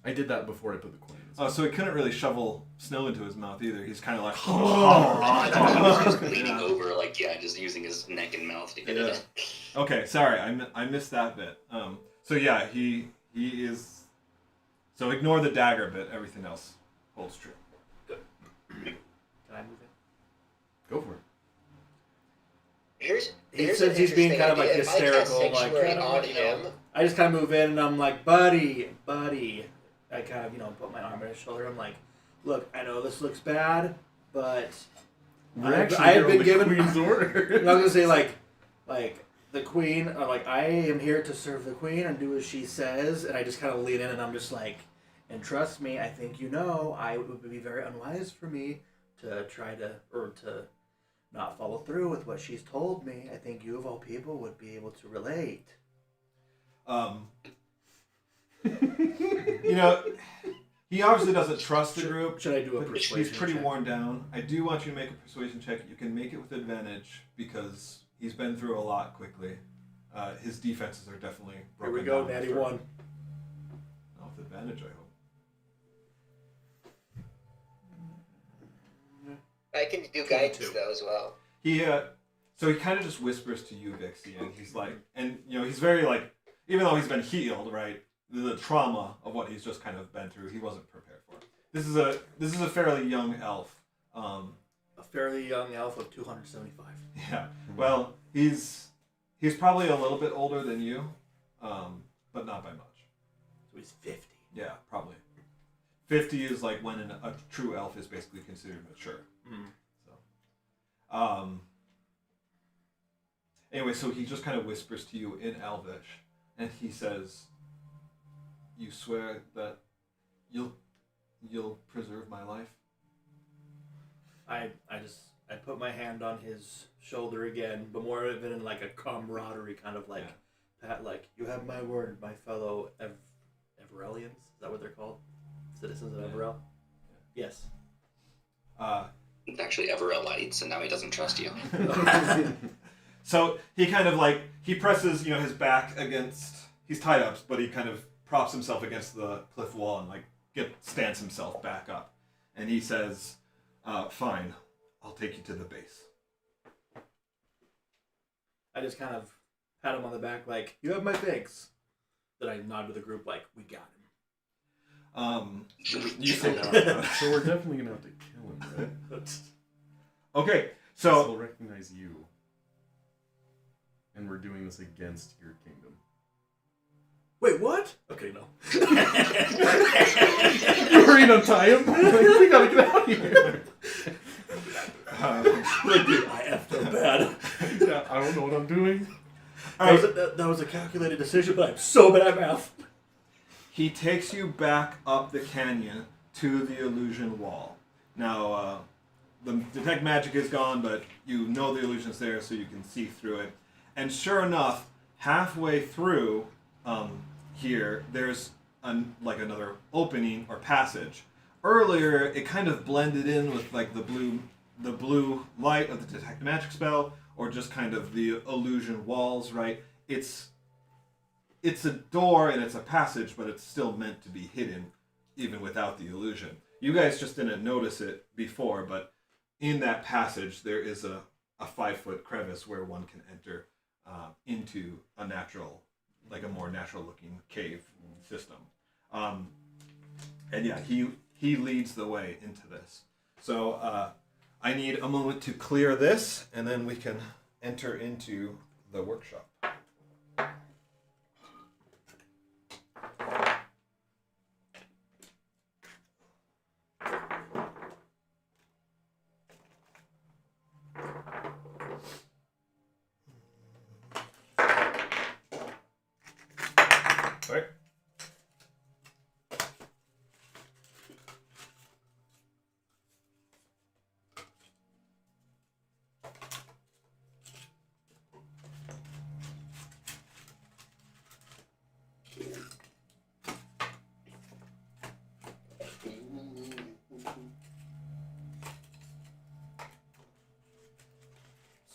I did that before I put the coin in. Oh, so he couldn't really shovel snow into his mouth either. He's kind of like, I thought he was just leaning over, just using his neck and mouth to get it in. Okay, sorry, I missed that bit. So yeah, he is. So ignore the dagger bit. Everything else holds true. Can I move in? Go for it. Here's Since an he's being interesting kind of like idea. If I cast hysterical, like Sanctuary kind of, on him. I just kind of move in and I'm like, buddy. I kind of, put my arm on his shoulder. I'm like, look, I know this looks bad, but We're I actually have here on been the given. Queen's order. I'm gonna say like the Queen. I am here to serve the Queen and do as she says. And I just kind of lean in and I'm just like, and trust me, I think it would be very unwise for me to try to not follow through with what she's told me. I think you of all people would be able to relate. He obviously doesn't trust the group. Should I do a But persuasion he's pretty check? worn down. I do want you to make a persuasion check. You can make it with advantage because he's been through a lot quickly. His defenses are definitely Here broken we go, down natty for- one. Not with advantage, I hope. I can do guidance though as well. So he kind of just whispers to you, Vixie, and he's like, and he's very like, even though he's been healed, right? The trauma of what he's just kind of been through, he wasn't prepared for. This is a fairly young elf, A fairly young elf of 275. Yeah. Well, he's probably a little bit older than you, but not by much. So he's 50. Yeah, probably. 50 is like when a true elf is basically considered mature. So, anyway, so he just kind of whispers to you in Elvish, and he says, "You swear that you'll preserve my life?" I put my hand on his shoulder again, but more of it in like a camaraderie kind of like pat, like, you have my word, my fellow Everellians. Is that what they're called? Citizens of Everell? Yes. It's actually Everellites, and now he doesn't trust you. So he kind of like, he presses, his back against, he's tied up, but he kind of props himself against the cliff wall and like stands himself back up. And he says, fine, I'll take you to the base. I just kind of pat him on the back like, you have my thanks. Then I nod to the group like, we got him. You say So we're definitely gonna have to kill him, right? Okay, So so he'll recognize you. And we're doing this against your kingdom. Wait, what? Okay, no. You hurry and untie him? Like, we gotta get out of here. I effed up bad. Yeah, I don't know what I'm doing. That was a calculated decision, but I'm so bad at math. he takes you back up the canyon to the illusion wall. Now, the detect magic is gone, but you know the illusion's there, so you can see through it. And sure enough, halfway through here, there's another opening or passage. Earlier, it kind of blended in with like the blue light of the detect magic spell, or just kind of the illusion walls. Right? It's a door and it's a passage, but it's still meant to be hidden, even without the illusion. You guys just didn't notice it before, but in that passage, there is a 5-foot crevice where one can enter into a more natural-looking cave system. And yeah, he leads the way into this. So I need a moment to clear this, and then we can enter into the workshop. All right.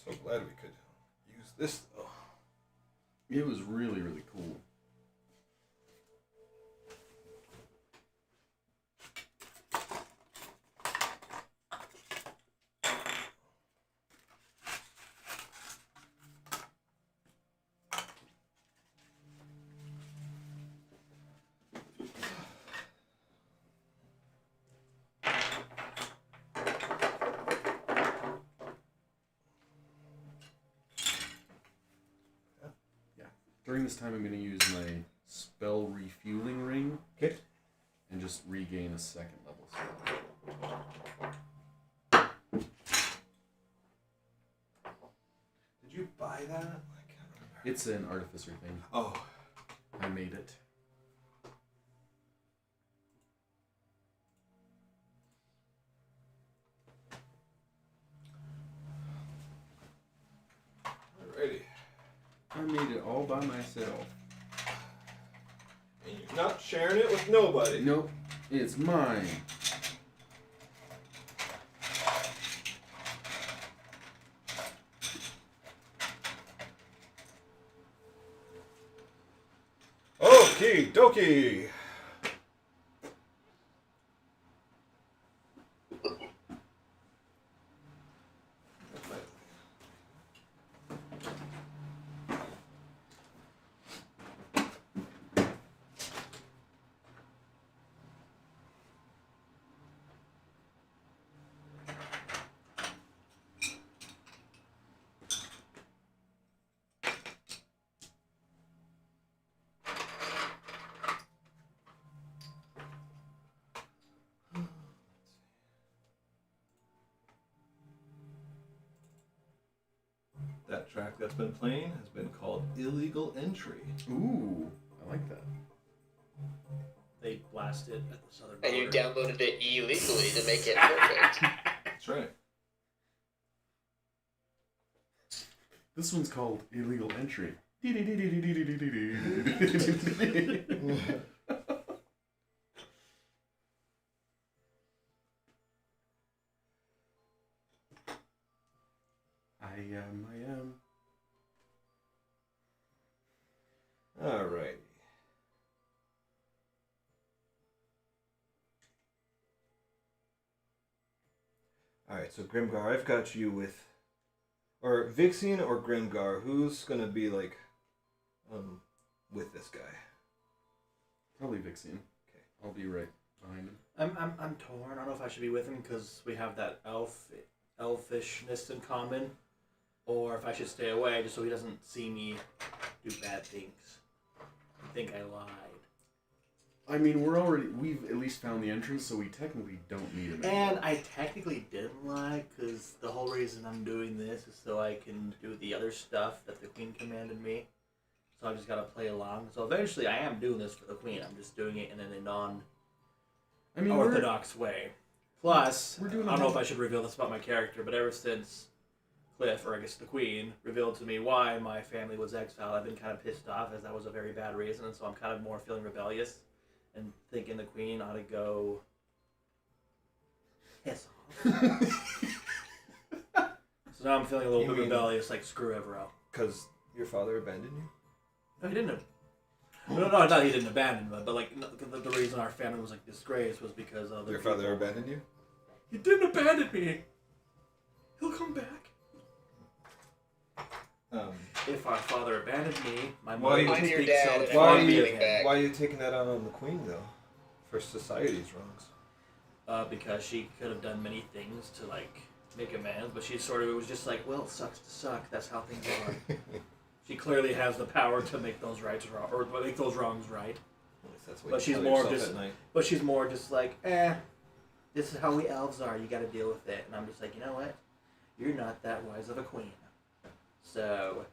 So glad we could use this though. It was really, really cool. During this time, I'm going to use my spell refueling ring. Okay. And just regain a second level spell. Did you buy that? I can't remember. It's an artificer thing. Oh. I made it. Alrighty. I made it all by myself. And you're not sharing it with nobody. Nope. It's mine. Okie dokie. that track that's been playing has been called Illegal Entry. Ooh, I like that. They blast it at the southern And you border. downloaded it illegally to make it perfect. That's right. This one's called Illegal Entry. I am. All right. All right. So Grimgar, I've got you with, or Vixen or Grimgar. Who's gonna be like, with this guy? Probably Vixen. Okay. I'll be right behind him. I'm torn. I don't know if I should be with him because we have that elfishness in common, or if I should stay away just so he doesn't see me do bad things. I think I lied. I mean, we've at least found the entrance, so we technically don't need him anymore. And I technically didn't lie because the whole reason I'm doing this is so I can do the other stuff that the queen commanded me. So I just gotta play along. So eventually I am doing this for the queen. I'm just doing it in a non-orthodox way. Plus, I don't know if I should reveal this about my character, but ever since Cliff, or I guess the queen, revealed to me why my family was exiled, I've been kind of pissed off as that was a very bad reason, and so I'm kind of more feeling rebellious and thinking the queen ought to go piss off. So now I'm feeling a little bit rebellious, like screw Everell. Because your father abandoned you? No, he didn't. No, not he didn't abandon me, but like the reason our family was like disgraced was because of Your father abandoned you? He didn't abandon me. He'll come back. If our father abandoned me, my mother would speak so fondly of him. Why are you taking that out on the queen, though? For society's wrongs. Because she could have done many things to like make amends, but she sort of was just like, well, it sucks to suck. That's how things are. She clearly has the power to make those rights wrong, or make those wrongs right. That's what But you she's tell more yourself just, at night. but she's more just like, this is how we elves are. You got to deal with it. And I'm just like, you know what? You're not that wise of a queen. So,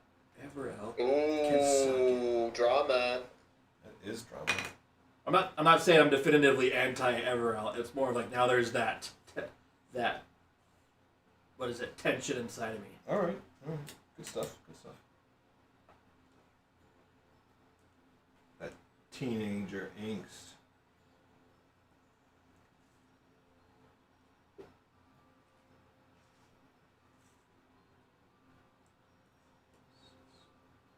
Everell can suck it. Drama. That is drama. I'm not saying I'm definitively anti-Everell. It's more of like now there's that what is it, tension inside of me. All right. Good stuff. That teenager angst.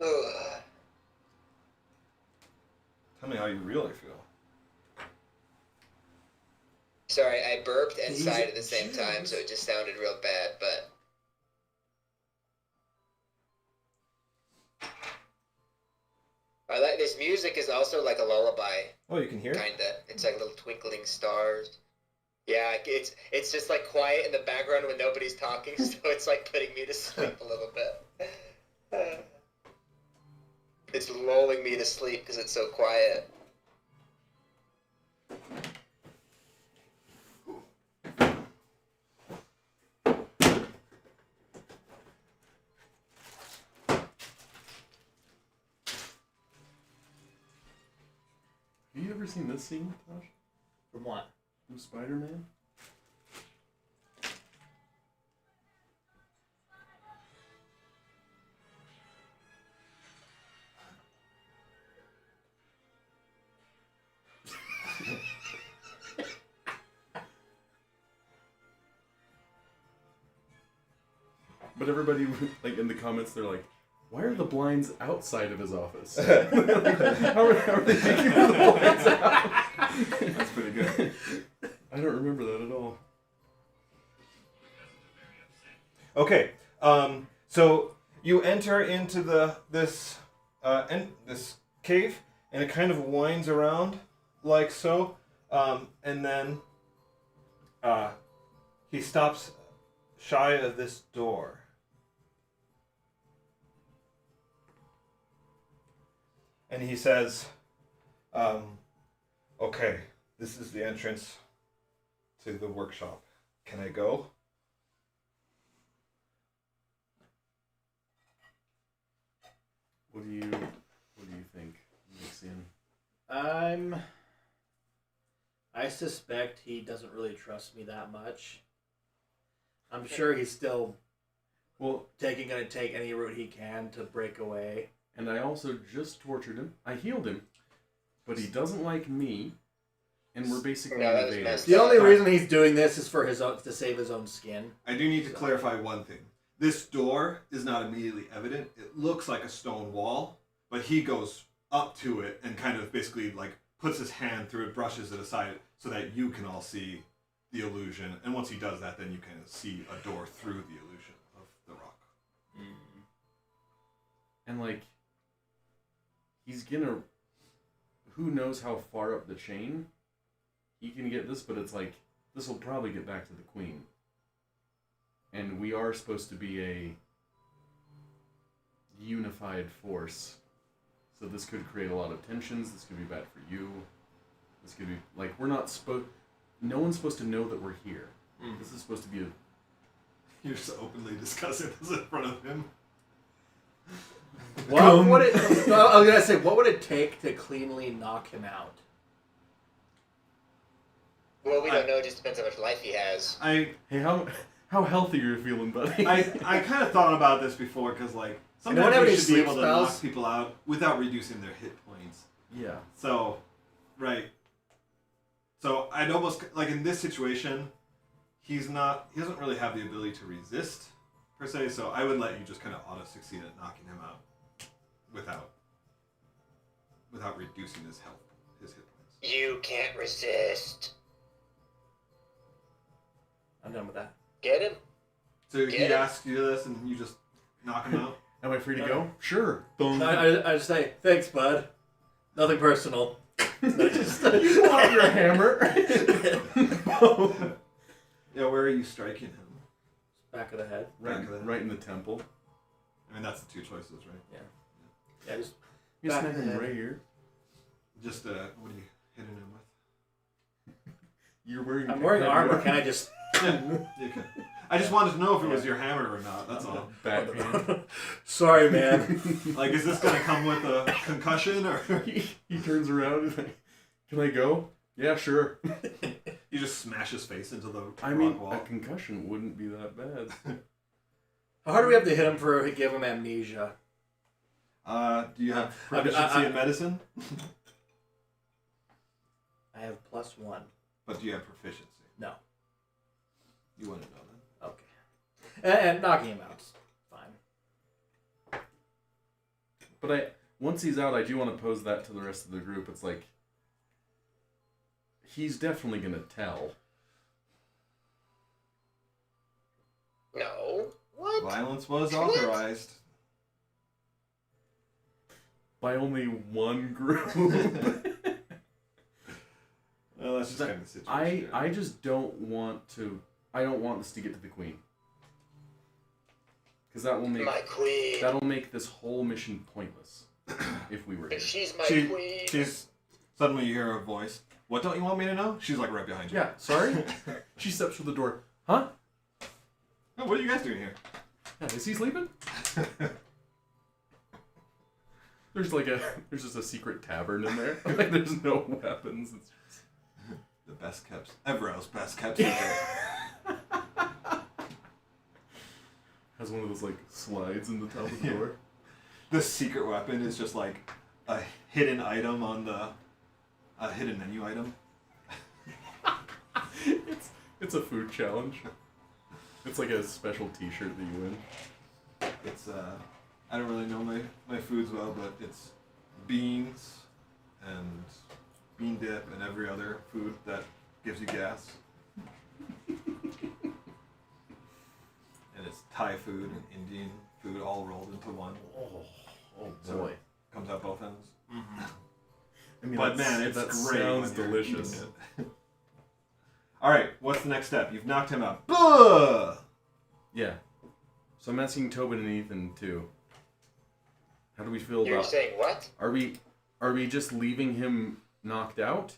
Ugh. Tell me how you really feel. Sorry, I burped and sighed at the same time, so it just sounded real bad, but... this music is also like a lullaby. Oh, you can hear it? Kinda. It's like little twinkling stars. Yeah, it's just like quiet in the background when nobody's talking, so it's like putting me to sleep a little bit. It's lulling me to sleep because it's so quiet. Have you ever seen this scene, Tosh? From what? From Spider-Man? But everybody, like, in the comments, they're like, why are the blinds outside of his office? How are they making the blinds out? That's pretty good. I don't remember that at all. Okay, so you enter into this cave, and it kind of winds around like so, and then he stops shy of this door. And he says, okay, this is the entrance to the workshop. Can I go? What do you think, Nixian? I suspect he doesn't really trust me that much. I'm sure he's still gonna take any route he can to break away. And I also just tortured him. I healed him, but he doesn't like me, and we're basically No, that was invaders. messed The only reason he's doing this is for to save his own skin. I do need to clarify one thing. This door is not immediately evident. It looks like a stone wall, but he goes up to it and kind of basically like puts his hand through it, brushes it aside so that you can all see the illusion. And once he does that, then you kind of see a door through the illusion of the rock. And like, he's gonna... Who knows how far up the chain he can get this, but it's like, this will probably get back to the queen. And we are supposed to be a unified force. So this could create a lot of tensions. This could be bad for you. This could be, like, we're not supposed... No one's supposed to know that we're here. This is supposed to be a... You're so openly discussing this in front of him. What would it? I was gonna say, what would it take to cleanly knock him out? Well, we don't know. It just depends how much life he has. Hey, how healthy are you feeling, buddy? I kind of thought about this before because like Anyone sometimes have we any should be sleep able to spells? knock people out without reducing their hit points. Yeah. So, right. So I'd almost like in this situation, he doesn't really have the ability to resist per se. So I would let you just kind of auto succeed at knocking him out without reducing his hit points. You can't resist. I'm done with that. Get him? So Get he it? asks you this, and you just knock him out. Am I free to go? Sure. Boom. I just say, thanks, bud. Nothing personal. You pull out your hammer. Boom. Yeah, where are you striking him? Back of the head. Right in the temple. I mean, that's the two choices, right? Yeah, just You back smack of the him head. right here. Just what are you hitting him with? You're wearing. I'm wearing armor. Can I just? You can. I just wanted to know if it was your hammer or not. That's all. Batman. Sorry, man. Like, is this gonna come with a concussion or? he turns around and like, can I go? Yeah, sure. You just smash his face into the I mean, rock wall. a concussion wouldn't be that bad. How hard do we have to hit him for give him amnesia? Do you have proficiency in medicine? I have +1. But do you have proficiency? No. You wouldn't know then. Okay. And knocking him out's fine. But once he's out, I do want to pose that to the rest of the group. It's like, he's definitely gonna tell. No. What? Violence was What? authorized. By only one group. Well, that's just kind of the situation. I just don't want to. I don't want this to get to the queen. Because My queen. that'll make this whole mission pointless. If we were here. She's my She- queen. She's suddenly you hear a voice. What don't you want me to know? She's like right behind you. Yeah, sorry? She steps through the door. Huh? Oh, what are you guys doing here? Yeah, is he sleeping? There's just a secret tavern in there. Like, there's no weapons. It's just... The best kept. Everell's best kept secret. Has one of those like slides in the top of the Yeah. door. The secret weapon is just like a hidden item on a hidden menu item. It's a food challenge. It's like a special T-shirt that you win. It's I don't really know my foods well, but it's beans and bean dip and every other food that gives you gas. And it's Thai food and Indian food all rolled into one. Oh So boy. Comes out both ends. I mean, But that's- man, it's that great. sounds when you're delicious. eating it. All right, what's the next step? You've knocked him out. Buh! Yeah. So I'm asking Tobin and Ethan too. How do we feel You're about? saying what? Are we just leaving him knocked out,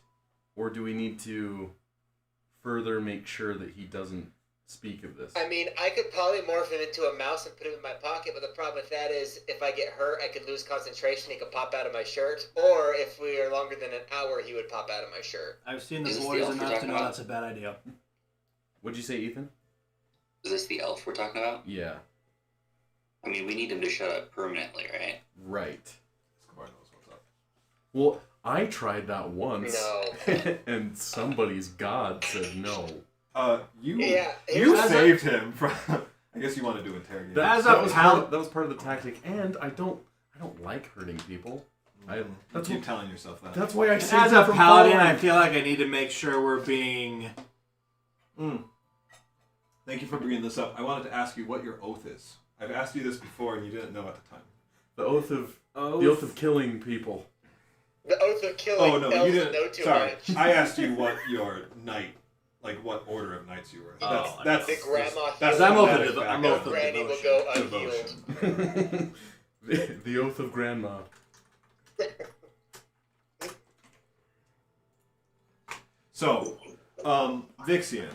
or do we need to further make sure that he doesn't speak of this. I mean, I could polymorph him into a mouse and put him in my pocket, but the problem with that is if I get hurt, I could lose concentration. He could pop out of my shirt. Or if we are longer than an hour, he would pop out of my shirt. I've seen Is the this boys the elf enough you're to know talking that's a bad idea. What'd you say, Ethan? Is this the elf we're talking about? Yeah. I mean, we need him to shut up permanently, right? Right. Escobar knows what's up. Well, I tried that once, No. and somebody's god said no. You here's- saved him from. I guess you wanted to interrogate him. That is That a was pal- that was part of the tactic, and I don't like hurting people. That's you keep telling yourself that. That's why I saved As him a from paladin, falling. I feel like I need to make sure we're being. Thank you for bringing this up. I wanted to ask you what your oath is. I've asked you this before, and you didn't know at the time. The oath of killing people. The oath of killing Oh no, elves you didn't. know too Sorry, much. I asked you what your knight, like what order of knights you were. Oh, That's The grandma that's I'm open thematic to the- I'm background. open to Granny will devotion. go unhealed. Devotion. the oath of grandma. So, Vixian,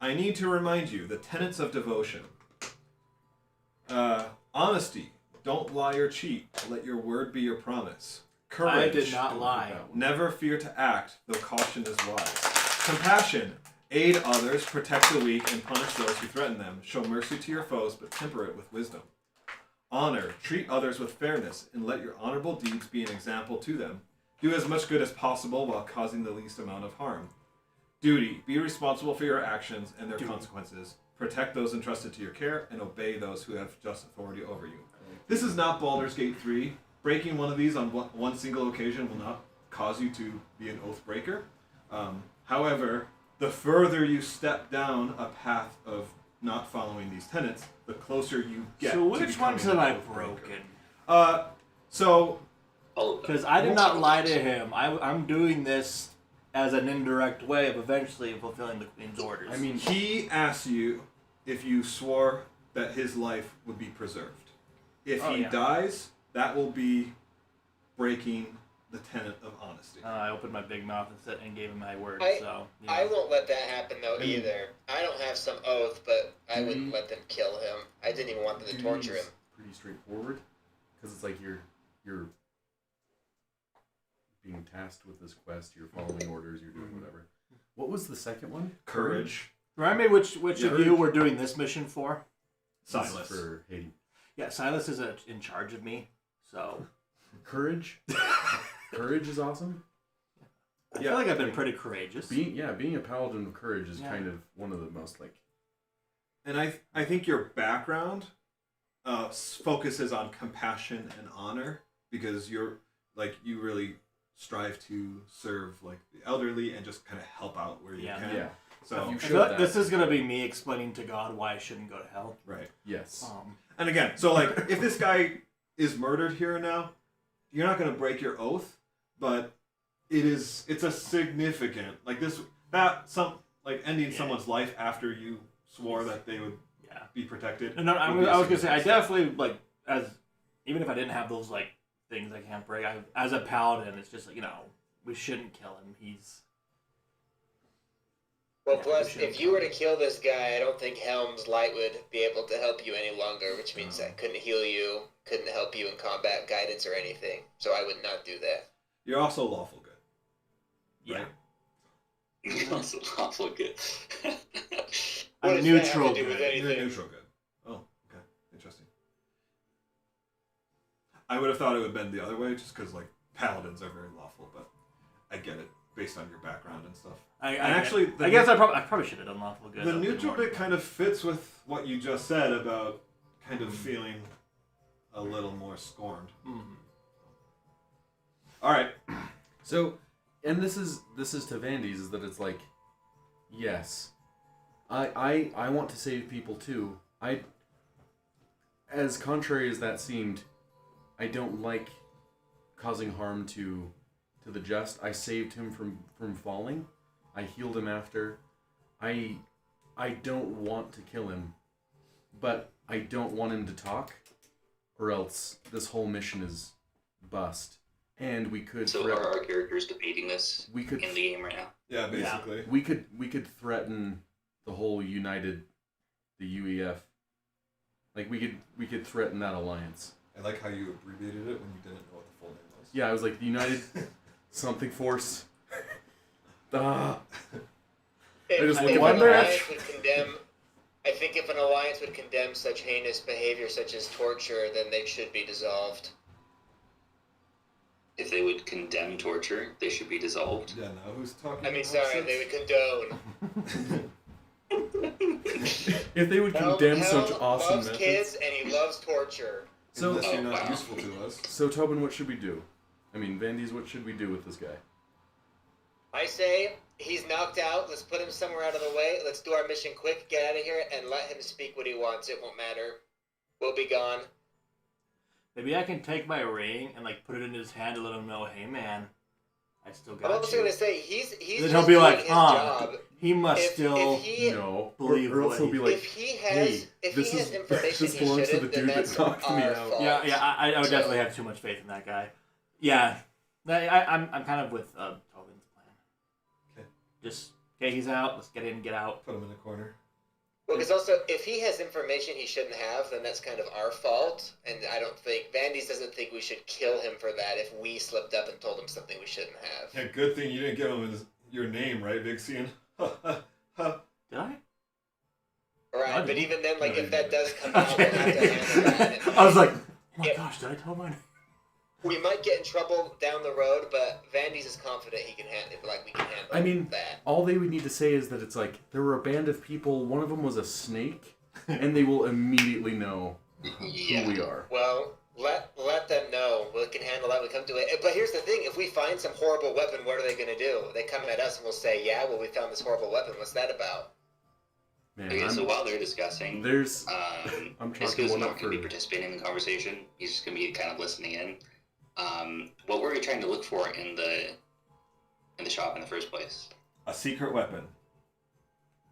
I need to remind you the tenets of devotion. Honesty, don't lie or cheat. Let your word be your promise. Courage, I did not lie. never fear to act, though caution is wise. Compassion, aid others, protect the weak, and punish those who threaten them. Show mercy to your foes, but temper it with wisdom. Honor, treat others with fairness, and let your honorable deeds be an example to them. Do as much good as possible while causing the least amount of harm. Duty, be responsible for your actions and their consequences. Protect those entrusted to your care, and obey those who have just authority over you. This is not Baldur's Gate 3. Breaking one of these on one single occasion will not cause you to be an oath breaker. However, the further you step down a path of not following these tenets, the closer you get So to which becoming ones an have I oath breaker. broken? So All of them. Because I did not lie to him. I'm doing this as an indirect way of eventually fulfilling the Queen's orders. I mean, he asked you if you swore that his life would be preserved. If Oh, he yeah. dies, that will be breaking the tenet of honesty. I opened my big mouth and gave him my word. I- So you I know. won't let that happen though either. I don't have some oath, but I Do wouldn't you- let them kill him. I didn't even want them to torture him. Pretty straightforward, because it's like you're being tasked with this quest. You're following orders. You're doing whatever. What was the second one? Courage. Remind me which Yeah. of you were doing this mission for? This is Silas. for Haiti. Yeah, Silas is in charge of me. So Courage. Courage is awesome. I feel like I've been pretty courageous. Being a paladin of courage is Yeah. kind of one of the most like. And I think your background focuses on compassion and honor because you really strive to serve like the elderly and just kind of help out where you Yeah. can. Yeah. So Have you I showed feel like that? this is gonna be me explaining to God why I shouldn't go to hell. right. Yes. And again, so like if this guy is murdered here and now, you're not going to break your oath, but it's a significant ending someone's life after you swore that they would Yeah. be protected. No, I would be a was gonna say I significant definitely like even if I didn't have those like things I can't break. As a paladin, it's just like we shouldn't kill him. He's Well, Yeah, plus, we should've if you were to kill this guy, I don't think Helm's Light would be able to help you any longer, which means I couldn't heal you, couldn't help you in combat guidance or anything. So I would not do that. You're also lawful good. yeah. You're also awful good. What I'm does neutral that have to do with good. You're anything? neutral good. Oh, okay. Interesting. I would have thought it would have been the other way just because, like, paladins are very lawful, but I get it based on your background and stuff. I guess I probably should have done lawful good. The a bit neutral more. bit kind of fits with what you just said about kind of feeling a little more scorned. Mhm. All right. So, and this is to Vandy's is that it's like, yes, I want to save people too. As contrary as that seemed, I don't like causing harm to the just. I saved him from falling. I healed him after. I don't want to kill him, but I don't want him to talk, or else this whole mission is bust. And we could So are our characters debating this we could in the game right now? Yeah, basically. we could threaten the whole united, the UEF. Like we could threaten that alliance. I like how you abbreviated it when you didn't know what the full name was. Yeah, I was like the United something force. Ah. I just look at my badge. I think if an alliance would condemn such heinous behavior, such as torture, then they should be dissolved. If they would condemn torture, they should be dissolved. Yeah, now who's talking? I mean, nonsense? sorry, they would condone. If they would condemn such awesome loves methods. kids and he loves torture. So, Unless you're not wow. useful to us. so Tobin, what should we do? I mean, Vandy's, what should we do with this guy? I say, he's knocked out, let's put him somewhere out of the way, let's do our mission quick, get out of here, and let him speak what he wants, it won't matter. We'll be gone. Maybe I can take my ring and like put it in his hand and let him know, hey man, I still got I'm also you. gonna say, he's Then just he'll be like, doing his job. he must If still he, No. believe or else what he'll he- be like, if he hey, has, if this he has is information this he belongs to the shouldn't, then dude that that's knocked me our out. fault. Yeah, I would So- definitely have too much faith in that guy. Yeah, I'm kind of with Tobin's plan. Okay. Just okay, he's out. Let's get in, get out. Put him in a corner. Well, because also, if he has information he shouldn't have, then that's kind of our fault. And I don't think Vandy's doesn't think we should kill him for that if we slipped up and told him something we shouldn't have. Yeah, good thing you didn't give him your name, right, Vixian? Did I? Right, I but didn't. even then, like, No, if you that didn't. does come out, we'll have to handle that. I was like, oh my Yeah. gosh, did I tell mine? We might get in trouble down the road, but Vandy's is confident he can handle it. Like, we can handle I mean, that. all they would need to say is that it's like, there were a band of people, one of them was a snake, and they will immediately know Yeah. who we are. Well, let them know. We can handle that. We come to it. But here's the thing: if we find some horrible weapon, what are they going to do? They come at us and we'll say, "Yeah, well, we found this horrible weapon. What's that about?" Man, Okay, so I'm, while they're discussing, there's... I'm Isco's talking one not up going to be for... participating in the conversation. He's just going to be kind of listening in. What were we trying to look for in the shop in the first place? A secret weapon.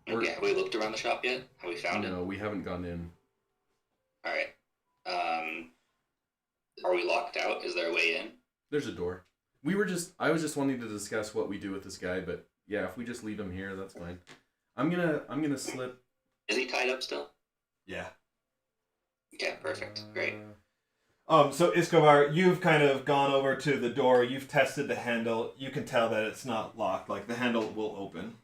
We're- Okay, have we looked around the shop yet? Have we found it? No, we haven't gone in. All right. Are we locked out? Is there a way in? There's a door. I was just wanting to discuss what we do with this guy, but yeah, if we just leave him here, that's fine. I'm gonna slip. Is he tied up still? Yeah. Okay, perfect. Great. So Escobar, you've kind of gone over to the door. You've tested the handle. You can tell that it's not locked. Like the handle will open.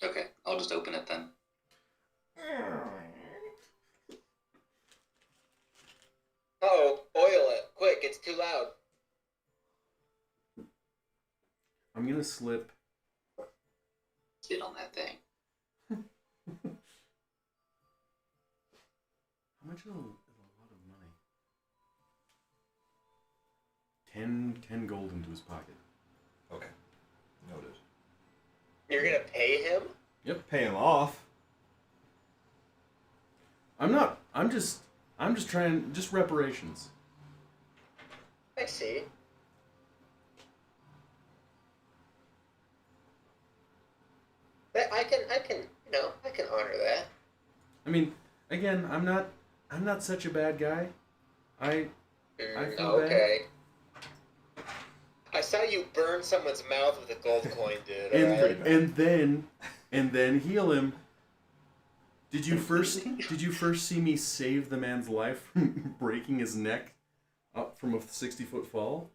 Okay, I'll just open it then. Oh, oil it quick! It's too loud. I'm gonna slip. Get on that thing. How much is a lot of money? 10 gold into his pocket. Okay. Noted. You're gonna pay him? Pay him off. I'm just trying, just reparations. I see. I can honor that. I mean, again, I'm not such a bad guy. I feel Okay. I saw you burn someone's mouth with a gold coin, dude. Alright? and then heal him. Did you first see me save the man's life from breaking his neck up from a 60-foot fall?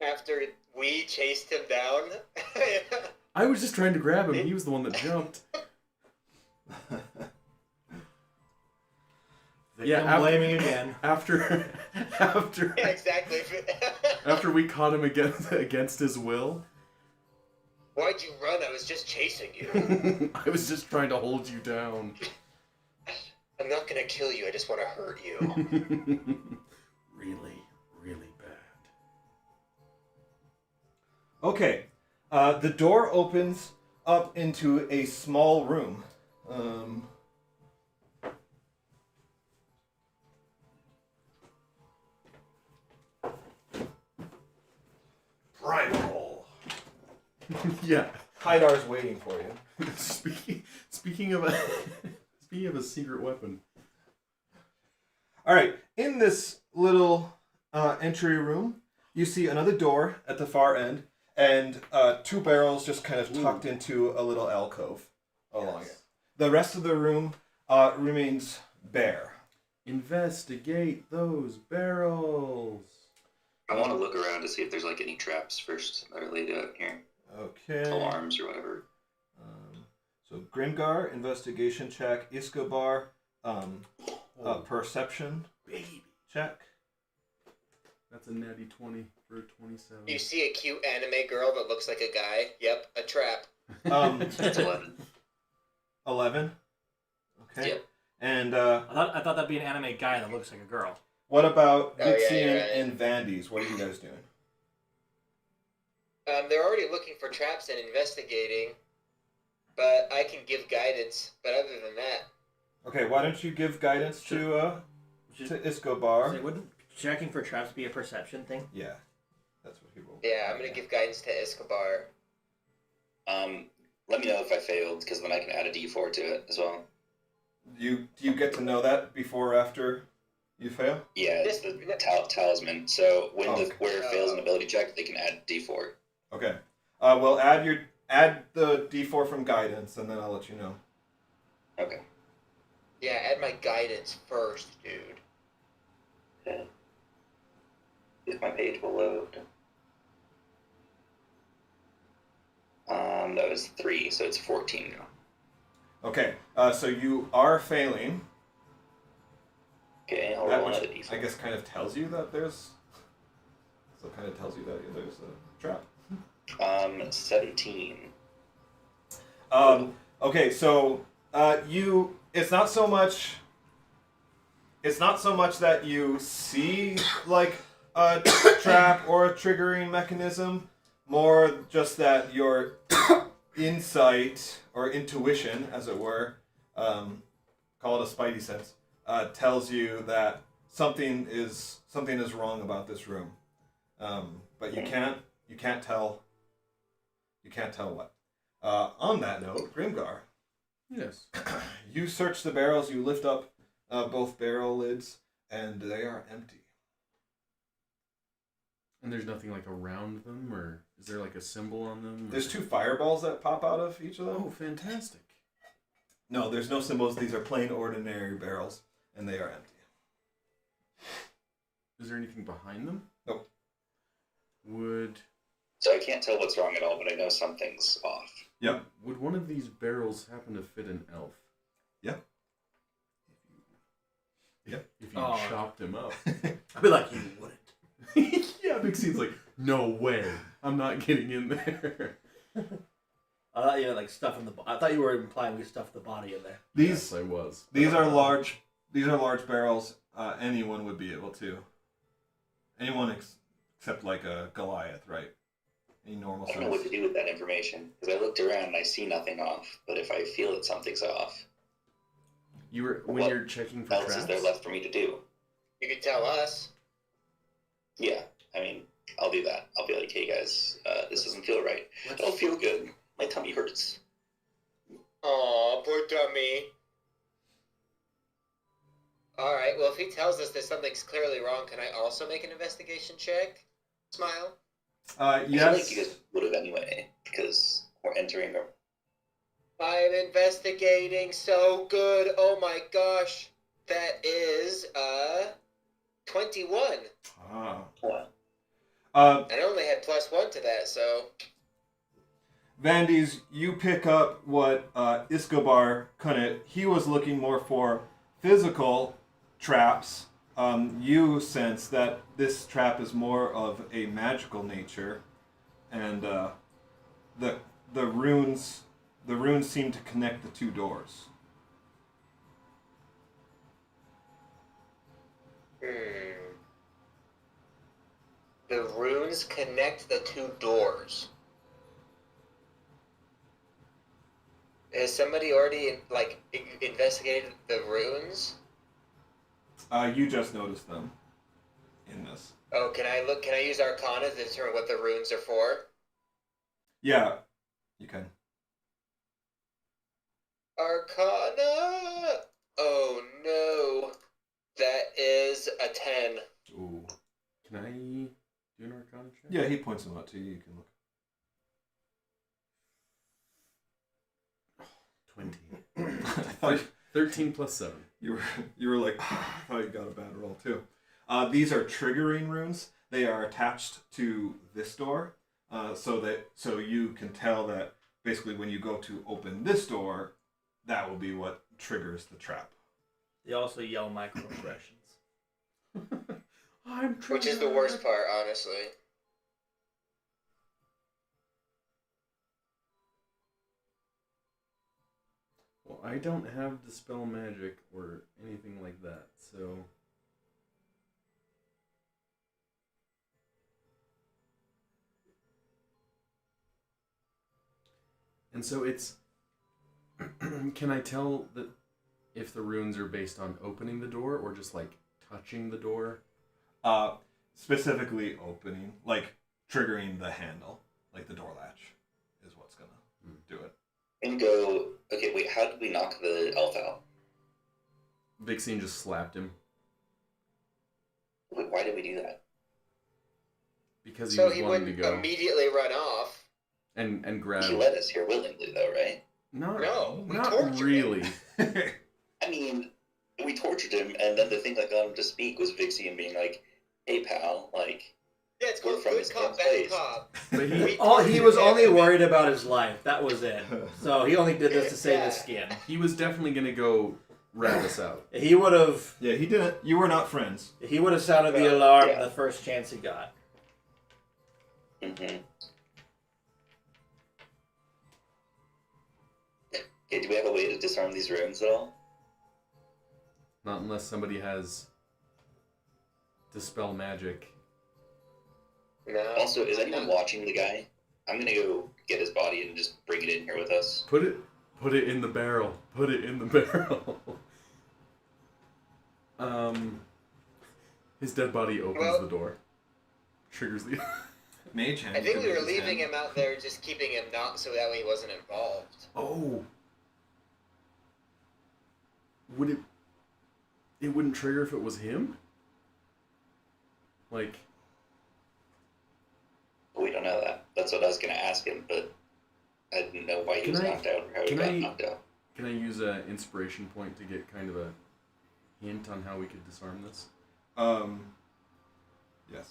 After we chased him down. I was just trying to grab him. He was the one that jumped. Yeah, I'm blaming again. After Yeah, exactly. after we caught him against his will. Why'd you run? I was just chasing you. I was just trying to hold you down. I'm not gonna kill you. I just want to hurt you. Really, really bad. Okay. The door opens up into a small room. Primal. Yeah. Hydar's waiting for you. Speaking of a secret weapon. All right. In this little entry room, you see another door at the far end, and 2 barrels just kind of tucked into a little alcove along it. The rest of the room remains bare. Investigate those barrels. I want to look around to see if there's like any traps first that are laid out here. Okay. Alarms or whatever. So Grimgar, investigation check. Escobar, perception check. That's a natty 20 for 27. You see a cute anime girl that looks like a guy. Yep, a trap. That's 11. 11. Okay. Yep. And I thought that'd be an anime guy that looks like a girl. what about Oh, yeah, Vixian you're right. and Vandy's? What are you guys doing? They're already looking for traps and investigating, but I can give guidance. But other than that, Okay, why don't you give guidance to Escobar? So wouldn't checking for traps be a perception thing? Yeah, that's what he rolled. yeah, I'm gonna give guidance to Escobar. Let me know if I failed, because then I can add a D4 to it as well. Do you get to know that before or after you fail? Yeah, it's the talisman. So when the wearer Oh. fails an ability check, they can add D4. Okay. Well, add the D4 from guidance, and then I'll let you know. Okay. Yeah, add my guidance first, dude. Okay. If my page will load. That was 3, so it's 14 now. Okay. So you are failing. Okay, I'll That roll which another D4. I guess kind of tells you that there's. So kind of tells you that there's a trap. 17. Okay, so you. It's not so much. It's not so much that you see like a trap or a triggering mechanism, more just that your insight or intuition, as it were, call it a spidey sense, tells you that something is wrong about this room, but you can't tell what. On that note, Grimgar, Yes. you search the barrels. You lift up both barrel lids, and they are empty. And there's nothing like around them, or is there like a symbol on them? Or... There's 2 fireballs that pop out of each of them. Oh, fantastic. No, there's no symbols. These are plain, ordinary barrels, and they are empty. Is there anything behind them? Nope. So I can't tell what's wrong at all, but I know something's off. Yep. Would one of these barrels happen to fit an elf? Yep. Yep. If you chopped him up. I'd be like, you wouldn't. Yeah, Big C's like, no way. I'm not getting in there. I thought you had like stuff in the. I thought you were implying we stuffed the body in there. Yes, I was. These are large. These are large barrels. Anyone would be able to. Anyone except like a Goliath, right? Any normal I don't know what size. to do with that information, because I looked around and I see nothing off, but if I feel that something's off, You were when What you're checking for what else traps. is there left for me to do? You could tell us. Yeah, I mean, I'll do that. I'll be like, hey guys, this doesn't feel right. I don't feel good. My tummy hurts. Aw, poor dummy. Alright, well, if he tells us that something's clearly wrong, can I also make an investigation check? Smile. I feel Yes. like you guys would have anyway, because we're entering a... I'm investigating so good. Oh my gosh. That is, 21. Ah. What? I only had +1 to that, so... Vandy's, you pick up what Escobar couldn't. He was looking more for physical traps. You sense that this trap is more of a magical nature, and the runes seem to connect the 2 doors. The runes connect the 2 doors. Has somebody already, like, investigated the runes? You just noticed them in this. Oh, can I use Arcana to determine what the runes are for? Yeah, you can. Arcana! Oh no. That is a 10. Ooh. Can I do an Arcana check? Yeah, he points them out to you. You can look. thought 13 plus 7. you were like, I thought you got a bad roll too. These are triggering runes. They are attached to this door, so you can tell that basically when you go to open this door, that will be what triggers the trap. They also yell microaggressions. I'm Which is the worst part, honestly. Well, I don't have Dispel Magic or anything like that, so... And so it's... Can I tell that if the runes are based on opening the door or just, like, touching the door? Specifically opening, like triggering the handle, like the door latch, is what's gonna do it. And go, okay, wait, how did we knock the elf out? Vixene just slapped him. Wait, why did we do that? Because he So was he wanting to wouldn't go. immediately run off. And grab... He let us here willingly, though, right? No, we not tortured really. I mean, we tortured him, and then the thing that got him to speak was Vixie being like, hey, pal, like... Yeah, it's We're called from good the cop, same bad place. cop. But he, He was only worried about his life. That was it. So he only did this to save his skin. he was definitely going to go rat us out. He would have. Yeah, he didn't. You were not friends. He would have sounded the Well, alarm yeah. the first chance he got. Mm-hmm. Okay, do we have a way to disarm these runes at all? Not unless somebody has Dispel Magic. No. Also, is anyone watching the guy? I'm gonna go get his body and just bring it in here with us. Put it in the barrel. Put it in the barrel. His dead body opens the door. Triggers the... Mage hand. I think you we could were make his leaving hand. him out there, just keeping him not so that way he wasn't involved. Oh. Would it... It wouldn't trigger if it was him? Like... We don't know that. That's what I was gonna ask him, but I didn't know why he Can was I- knocked out or how he can got I- knocked out. Can I use an inspiration point to get kind of a hint on how we could disarm this? Yes.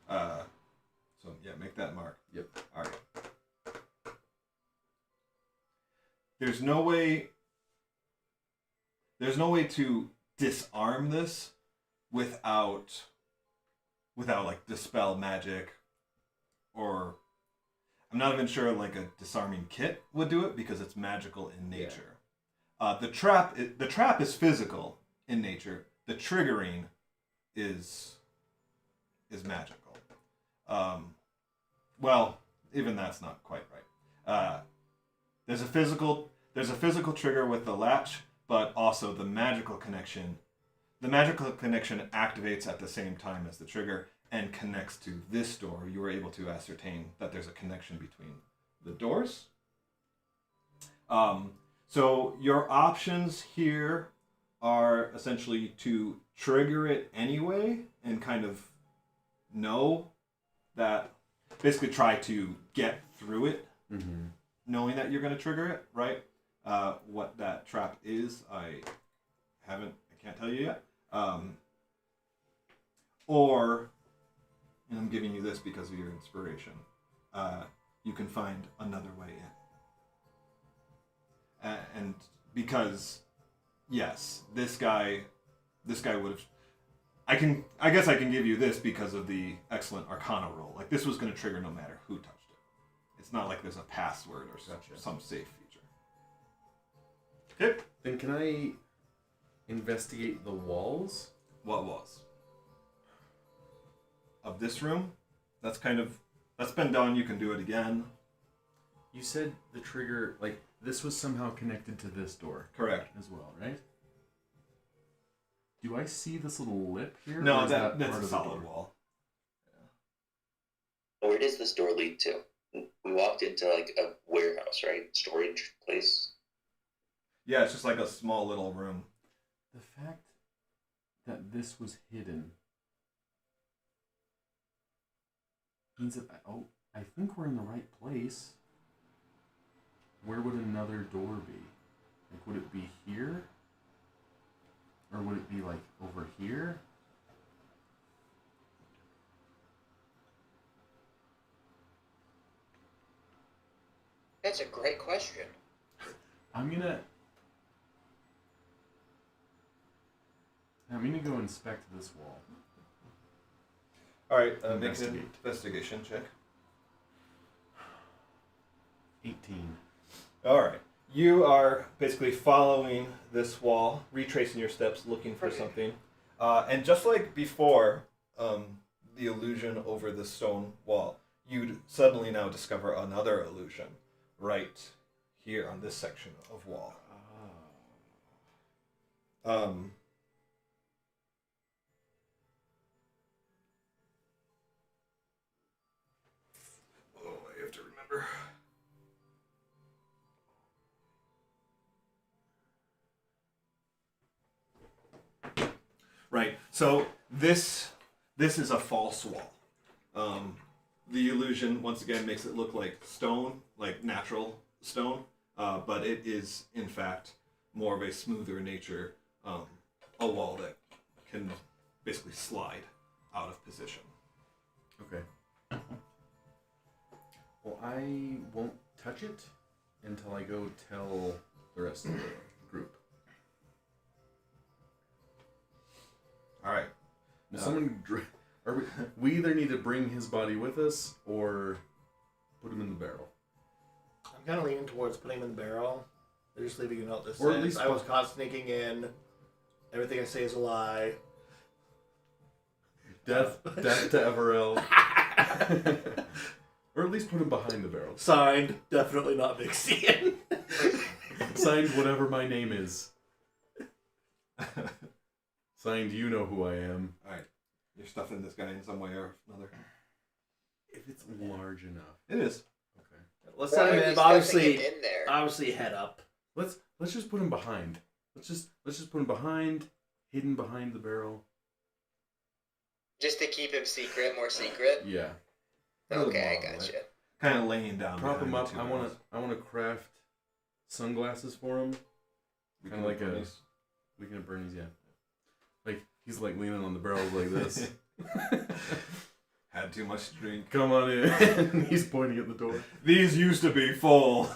So yeah, make that mark. Yep. All right. There's no way to disarm this without like dispel magic, or I'm not even sure like a disarming kit would do it because it's magical in nature. The trap is physical in nature. The triggering is magical. Well, even that's not quite right. There's a physical trigger with the latch, but also the magical connection. The magical connection activates at the same time as the trigger and connects to this door. You were able to ascertain that there's a connection between the doors. So your options here are essentially to trigger it anyway and kind of know that, basically try to get through it, knowing that you're going to trigger it, right? What that trap is, I can't tell you yet. Or, and I'm giving you this because of your inspiration, you can find another way in. And because, yes, this guy would have... I guess I can give you this because of the excellent Arcana roll. Like, this was going to trigger no matter who touched it. It's not like there's a password or some safe feature. Okay. Then can I investigate the walls? What was? Of this room? That's been done. You can do it again. You said the trigger, like, this was somehow connected to this door. Correct. As well, right? Do I see this little lip here? No, or is that's part a of the solid door? wall. Where does this door lead to? We walked into like a warehouse, right? Storage place. Yeah, it's just like a small little room. The fact that this was hidden means that, I think we're in the right place. Where would another door be? Like, would it be here? Or would it be, like, over here? That's a great question. I'm gonna go inspect this wall. All right, make an Investigate. investigation check. 18. All right. You are basically following this wall, retracing your steps, looking for something. And just like before, the illusion over the stone wall, you'd suddenly now discover another illusion right here on this section of wall. I have to remember. Right. So this is a false wall. The illusion once again makes it look like stone, like natural stone, but it is in fact more of a smoother nature, a wall that can basically slide out of position. Okay. Well, I won't touch it until I go tell the rest of the group. All right. Will someone... we either need to bring his body with us or put him in the barrel. I'm kind of leaning towards putting him in the barrel. They're just leaving a note that Or at says, least I was caught sneaking in. Everything I say is a lie. Death to Everell. Or at least put him behind the barrel. Signed, definitely not Vixian. Signed, whatever my name is. Signed, you know who I am. All right. You're stuffing this guy in some way or another. If it's large enough. It is. Okay. Let's Why send him are we in, stuffing him in there? obviously head up. Let's just put him behind. Let's just put him behind, hidden behind the barrel. Just to keep him secret, more secret? Yeah. Okay, I gotcha. Kind of laying down. Prop him behind up. the two I wanna craft sunglasses for him. We Kind can of like look a for these. Weekend at Bernie's, yeah. Like he's like leaning on the barrels like this. Had too much to drink. Come on in. He's pointing at the door. These used to be full.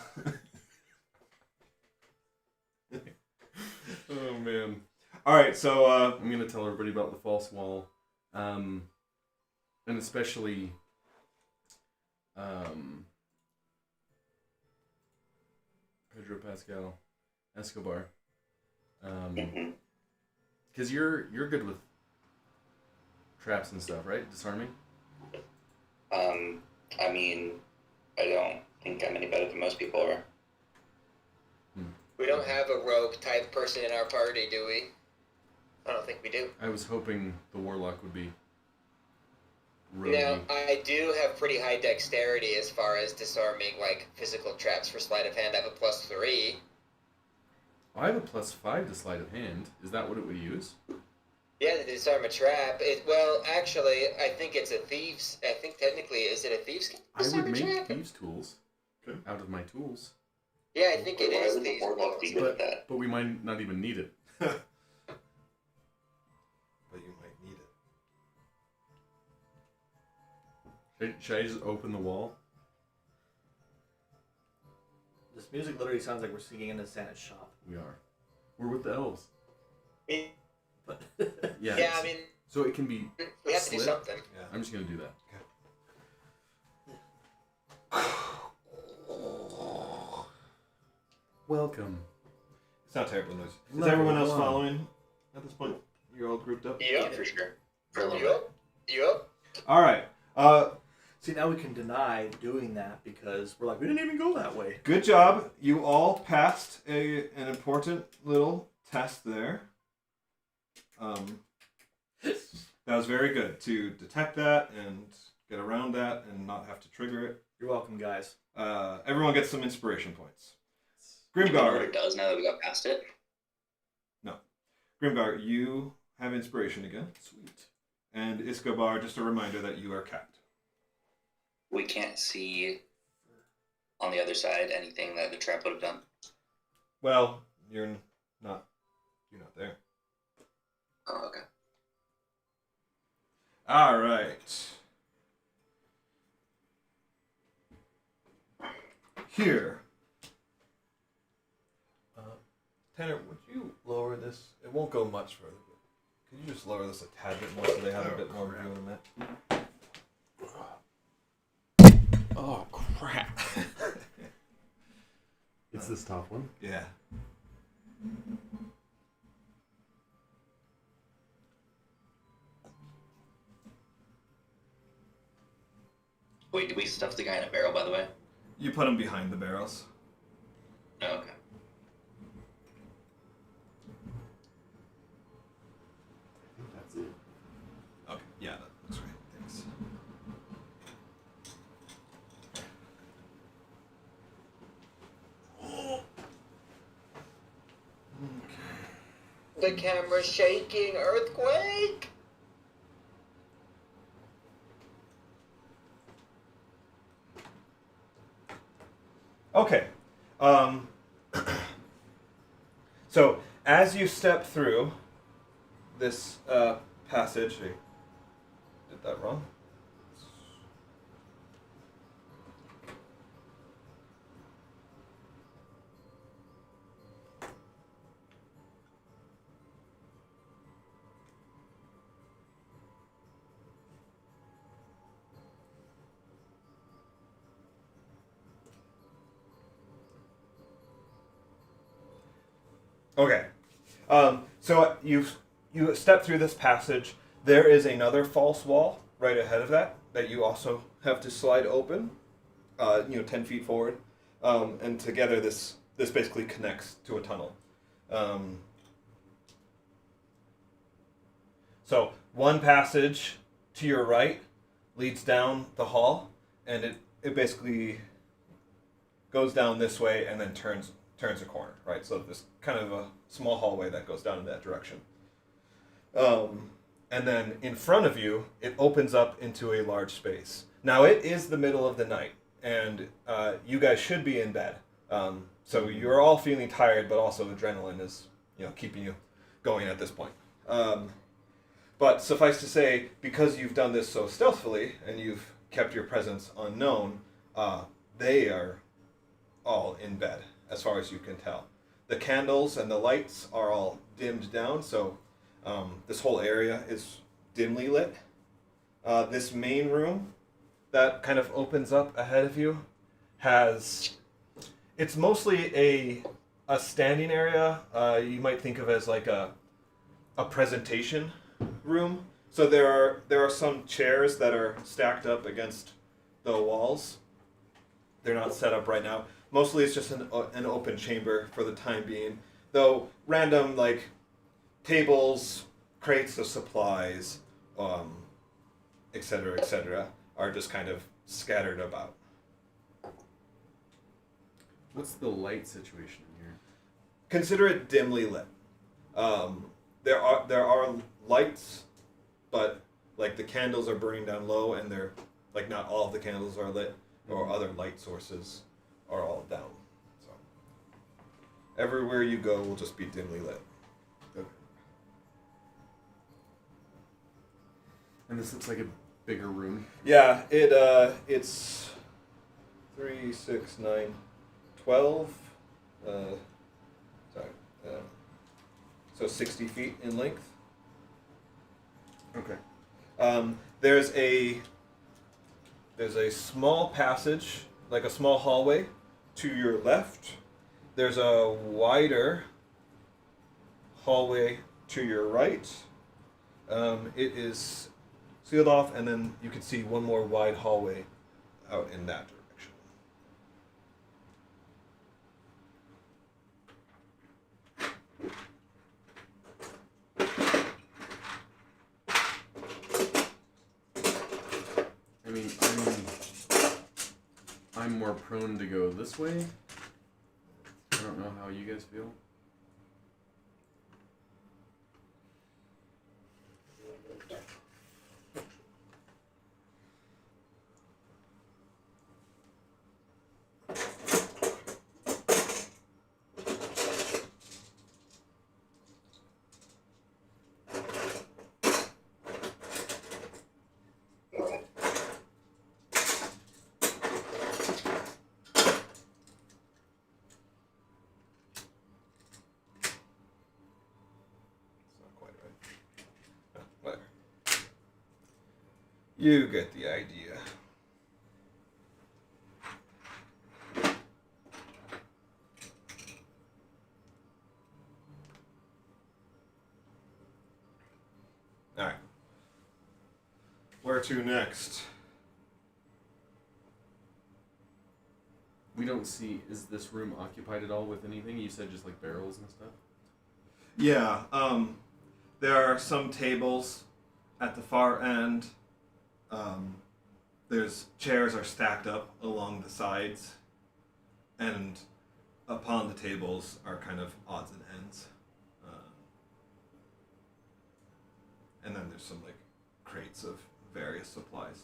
Oh man. All right, so I'm gonna tell everybody about the false wall, and especially, Pedro Pascal, Escobar, because you're good with traps and stuff, right? Disarming. I mean, I don't think I'm any better than most people are. We don't have a rogue type person in our party, do we? I don't think we do. I was hoping the warlock would be. Rogue. Now, I do have pretty high dexterity as far as disarming, like, physical traps for sleight of hand. I have a +3. I have a +5 to sleight of hand. Is that what it would use? Yeah, to disarm a trap. Well, actually, I think it's a thief's. I think technically, is it a thief's I would disarm a make trap? thieves' tools out of my tools. Yeah, I think it Why is would the thieves' warlock be tools. good at that? But we might not even need it. but you might need it. Should I just open the wall? This music literally sounds like we're singing in a Santa's shop. We are. We're with the elves. But Yeah. Yeah, I mean, So it can be. we have to do Slip? something. Yeah. I'm just gonna do that. Welcome. It's not terrible noise. Is Level everyone else 1. following at this point? You're all grouped up? Yep. For sure. For a little bit. Yep. Yep. All right. see, now we can deny doing that because we're like, we didn't even go that way. Good job. You all passed an important little test there. That was very good to detect that and get around that and not have to trigger it. You're welcome, guys. Everyone gets some inspiration points. You know what Grimgar, it does now that we got past it? Grimgar, you have inspiration again. Sweet. And Escobar, just a reminder that you are capped. We can't see on the other side anything that the trap would have done. Well, You're not there. Oh, okay. All right. Here. Tanner, would you lower this? It won't go much further, but could you just lower this a tad bit more so they have a bit more view on that? Oh, crap. It's this top one. Yeah. Wait, did we stuff the guy in a barrel, by the way? You put them behind the barrels. Oh, okay. I think that's it. Okay, yeah, that looks right. Thanks. The camera's shaking. Earthquake. Okay. So as you step through this passage, I did that wrong. Okay. So you step through this passage. There is another false wall right ahead of that you also have to slide open. 10 feet forward, and together this basically connects to a tunnel. So one passage to your right leads down the hall, and it basically goes down this way and then turns a corner, right? So this kind of a small hallway that goes down in that direction. And then in front of you, it opens up into a large space. Now it is the middle of the night, and you guys should be in bed. So you're all feeling tired, but also adrenaline is keeping you going at this point. But suffice to say, because you've done this so stealthily and you've kept your presence unknown, they are all in bed, as far as you can tell. The candles and the lights are all dimmed down, so this whole area is dimly lit. This main room that kind of opens up ahead of you it's mostly a standing area. You might think of as like a presentation room. So there are some chairs that are stacked up against the walls. They're not set up right now. Mostly it's just an open chamber for the time being, though random like tables, crates of supplies, etc., are just kind of scattered about. What's the light situation in here? Consider it dimly lit. There are lights, but like the candles are burning down low, and they're like not all of the candles are lit, or other light sources are all down. So everywhere you go will just be dimly lit. Okay. And this looks like a bigger room. Yeah, it's 3, 6, 9, 12. So 60 feet in length. Okay. There's a small passage, like a small hallway, to your left. There's a wider hallway to your right. It is sealed off, and then you can see one more wide hallway out in that direction. I mean, I'm more prone to go this way. I don't know how you guys feel. You get the idea. Alright. Where to next? We don't see. Is this room occupied at all with anything? You said just like barrels and stuff. Yeah, there are some tables at the far end. There's chairs are stacked up along the sides, and upon the tables are kind of odds and ends. And then there's some like crates of various supplies.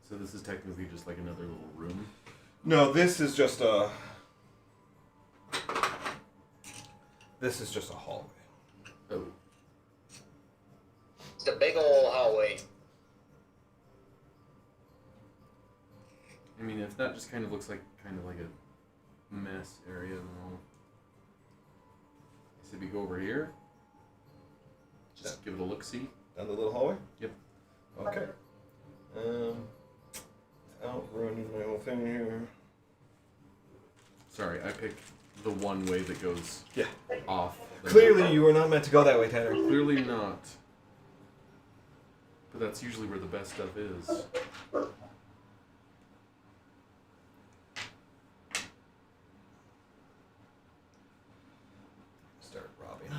So this is technically just like another little room. No, this is just a hallway. Oh. It's a big old hallway. I mean, if that just kind of looks like a mess area, then I'll... I said we go over here. Just give it a look-see. Down the little hallway? Yep. Okay. Without running my whole thing here. Sorry, I picked the one way that goes off. Clearly, you were not meant to go that way, Tanner. Clearly not. But that's usually where the best stuff is. Start robbing.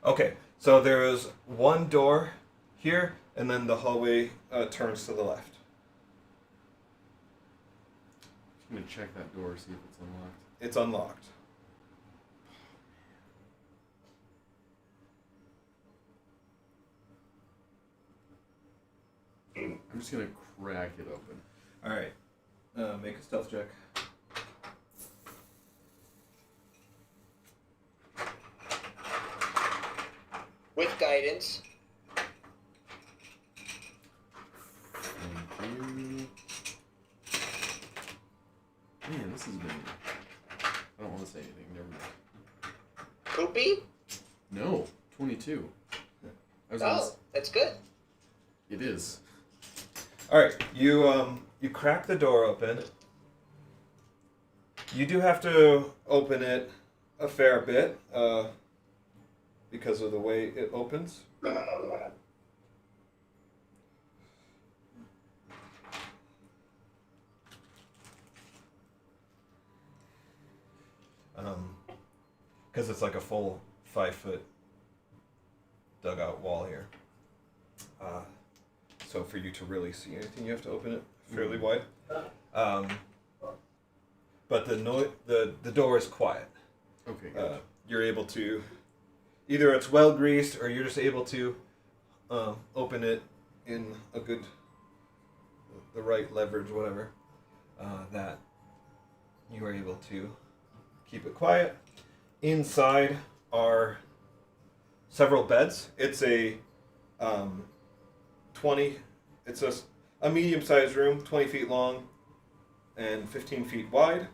Okay, so there is one door here, and then the hallway turns to the left. I'm gonna check that door, see if it's unlocked. It's unlocked. I'm just gonna crack it open. Alright. Make a stealth check. With guidance. Thank you. Man, this has been... I don't want to say anything, never mind. Poopy? No, 22. I was Oh, that's good. It is. Alright, you crack the door open. You do have to open it a fair bit, because of the way it opens. Because it's like a full 5-foot dugout wall here. So for you to really see anything, you have to open it fairly wide. But the door is quiet. Okay, good. You're able to, either it's well greased or you're just able to open it in the right leverage, whatever, that you are able to keep it quiet. Inside are several beds. It's a it's a medium-sized room, 20 feet long and 15 feet wide.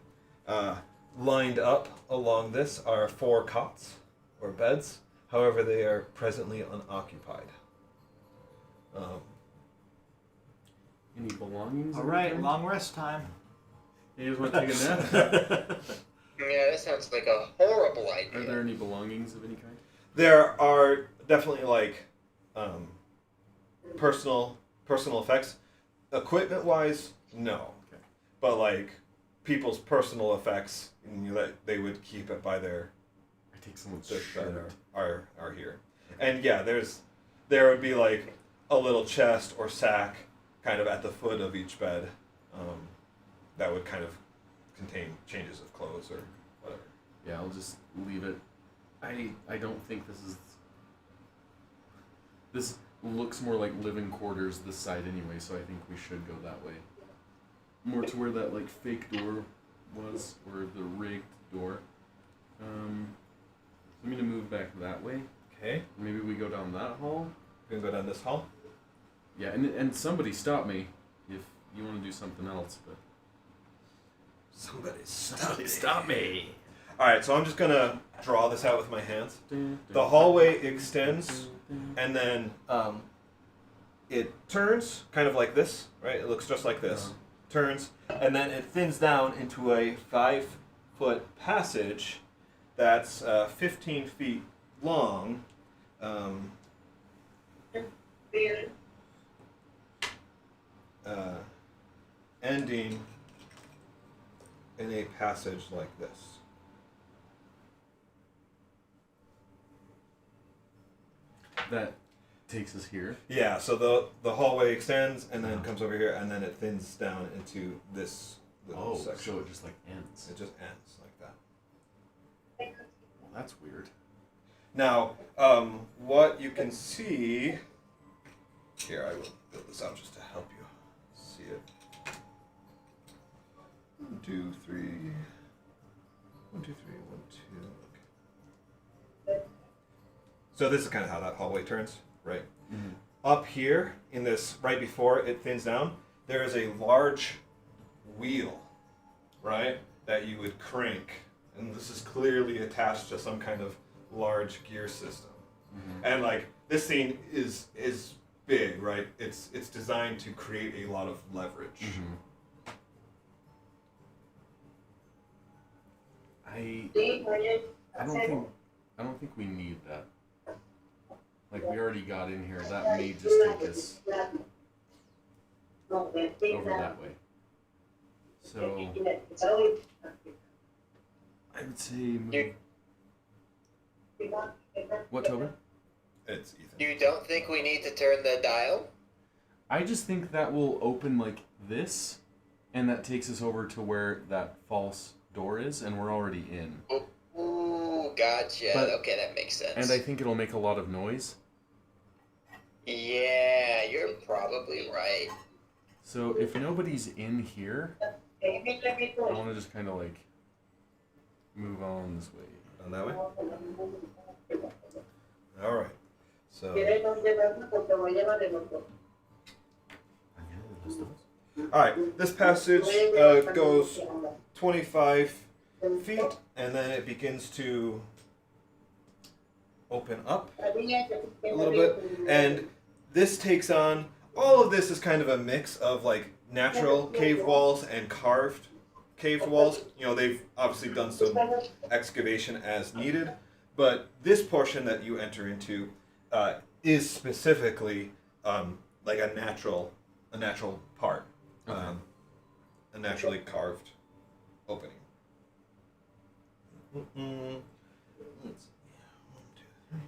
Lined up along this are 4 cots or beds. However, they are presently unoccupied. Any belongings? All or right, anything? long rest time. You guys want to take a nap? Yeah, this sounds like a horrible idea. Are there any belongings of any kind? There are definitely like personal effects. Equipment-wise, no. Okay. But like people's personal effects, they would keep it by their I take someone's that shirt. are here. And yeah, there would be like a little chest or sack kind of at the foot of each bed that would kind of contain changes of clothes or whatever. Yeah, I'll just leave it. I don't think this is... This looks more like living quarters this side anyway, so I think we should go that way. More to where that like fake door was, or the rigged door. I'm gonna move back that way. Okay. Maybe we go down that hall. We're gonna go down this hall. Yeah, and somebody stop me if you want to do something else, but... Somebody Stop me! Alright, so I'm just gonna draw this out with my hands. The hallway extends, and then it turns kind of like this, right? It looks just like this. Turns, and then it thins down into a 5-foot passage that's 15 feet long. Ending in a passage like this. That takes us here. Yeah, so the hallway extends and then comes over here, and then it thins down into this little section. So it just like ends. It just ends like that. Well, that's weird. Now, what you can see here, I will build this out just to help you see it. 1, 2, 3. 1, 2, 3, 1, 2. Okay. So this is kind of how that hallway turns, right? Mm-hmm. Up here, in this, right before it thins down, there is a large wheel, right, that you would crank. And this is clearly attached to some kind of large gear system. Mm-hmm. And like, this thing is big, right? It's designed to create a lot of leverage. Mm-hmm. I don't think we need that. Like, we already got in here. That may just take us over that way. So I would say move. What, Tobin? It's Ethan. You don't think we need to turn the dial? I just think that will open like this, and that takes us over to where that false door is, and we're already in. Ooh, gotcha. But- okay, that makes sense. And I think it'll make a lot of noise. Yeah, you're probably right. So if nobody's in here, I want to just kind of like move on this way. On that way? Alright. So. Alright, this passage goes 25 feet, and then it begins to open up a little bit. And this takes on, all of this is kind of a mix of like natural cave walls and carved cave walls. You know, they've obviously done some excavation as needed, but this portion that you enter into is specifically like a natural part, a naturally carved opening. Let's see. 1, 2, 3,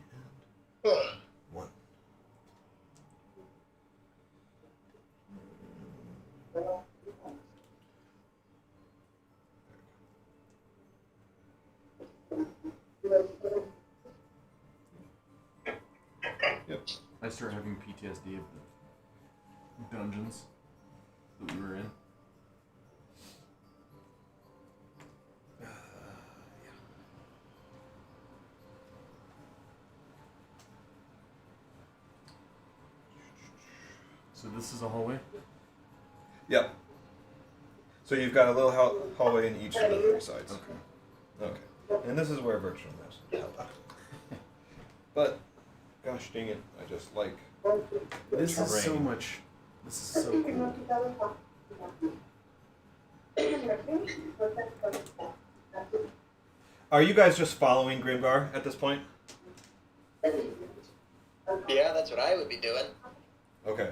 and 1. Yep. I start having PTSD of the dungeons that we were in. So this is a hallway? Yep. So you've got a little hallway in each of the sides. Okay. Okay. And this is where virtual mouse is held up. But, gosh dang it, I just like This is so terrain. much. This is so cool. Are you guys just following Grimgar at this point? Yeah, that's what I would be doing. Okay.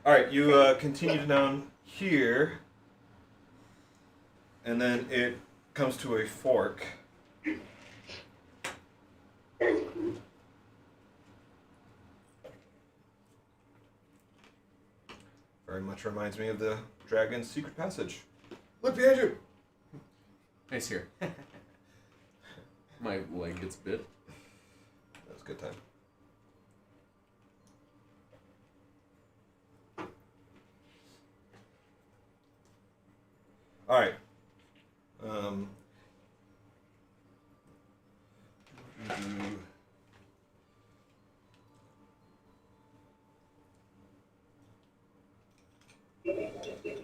Alright, you continue down here, and then it comes to a fork. Very much reminds me of the Dragon's Secret Passage. Look behind you! Nice here. My leg gets bit. That was a good time. Alright.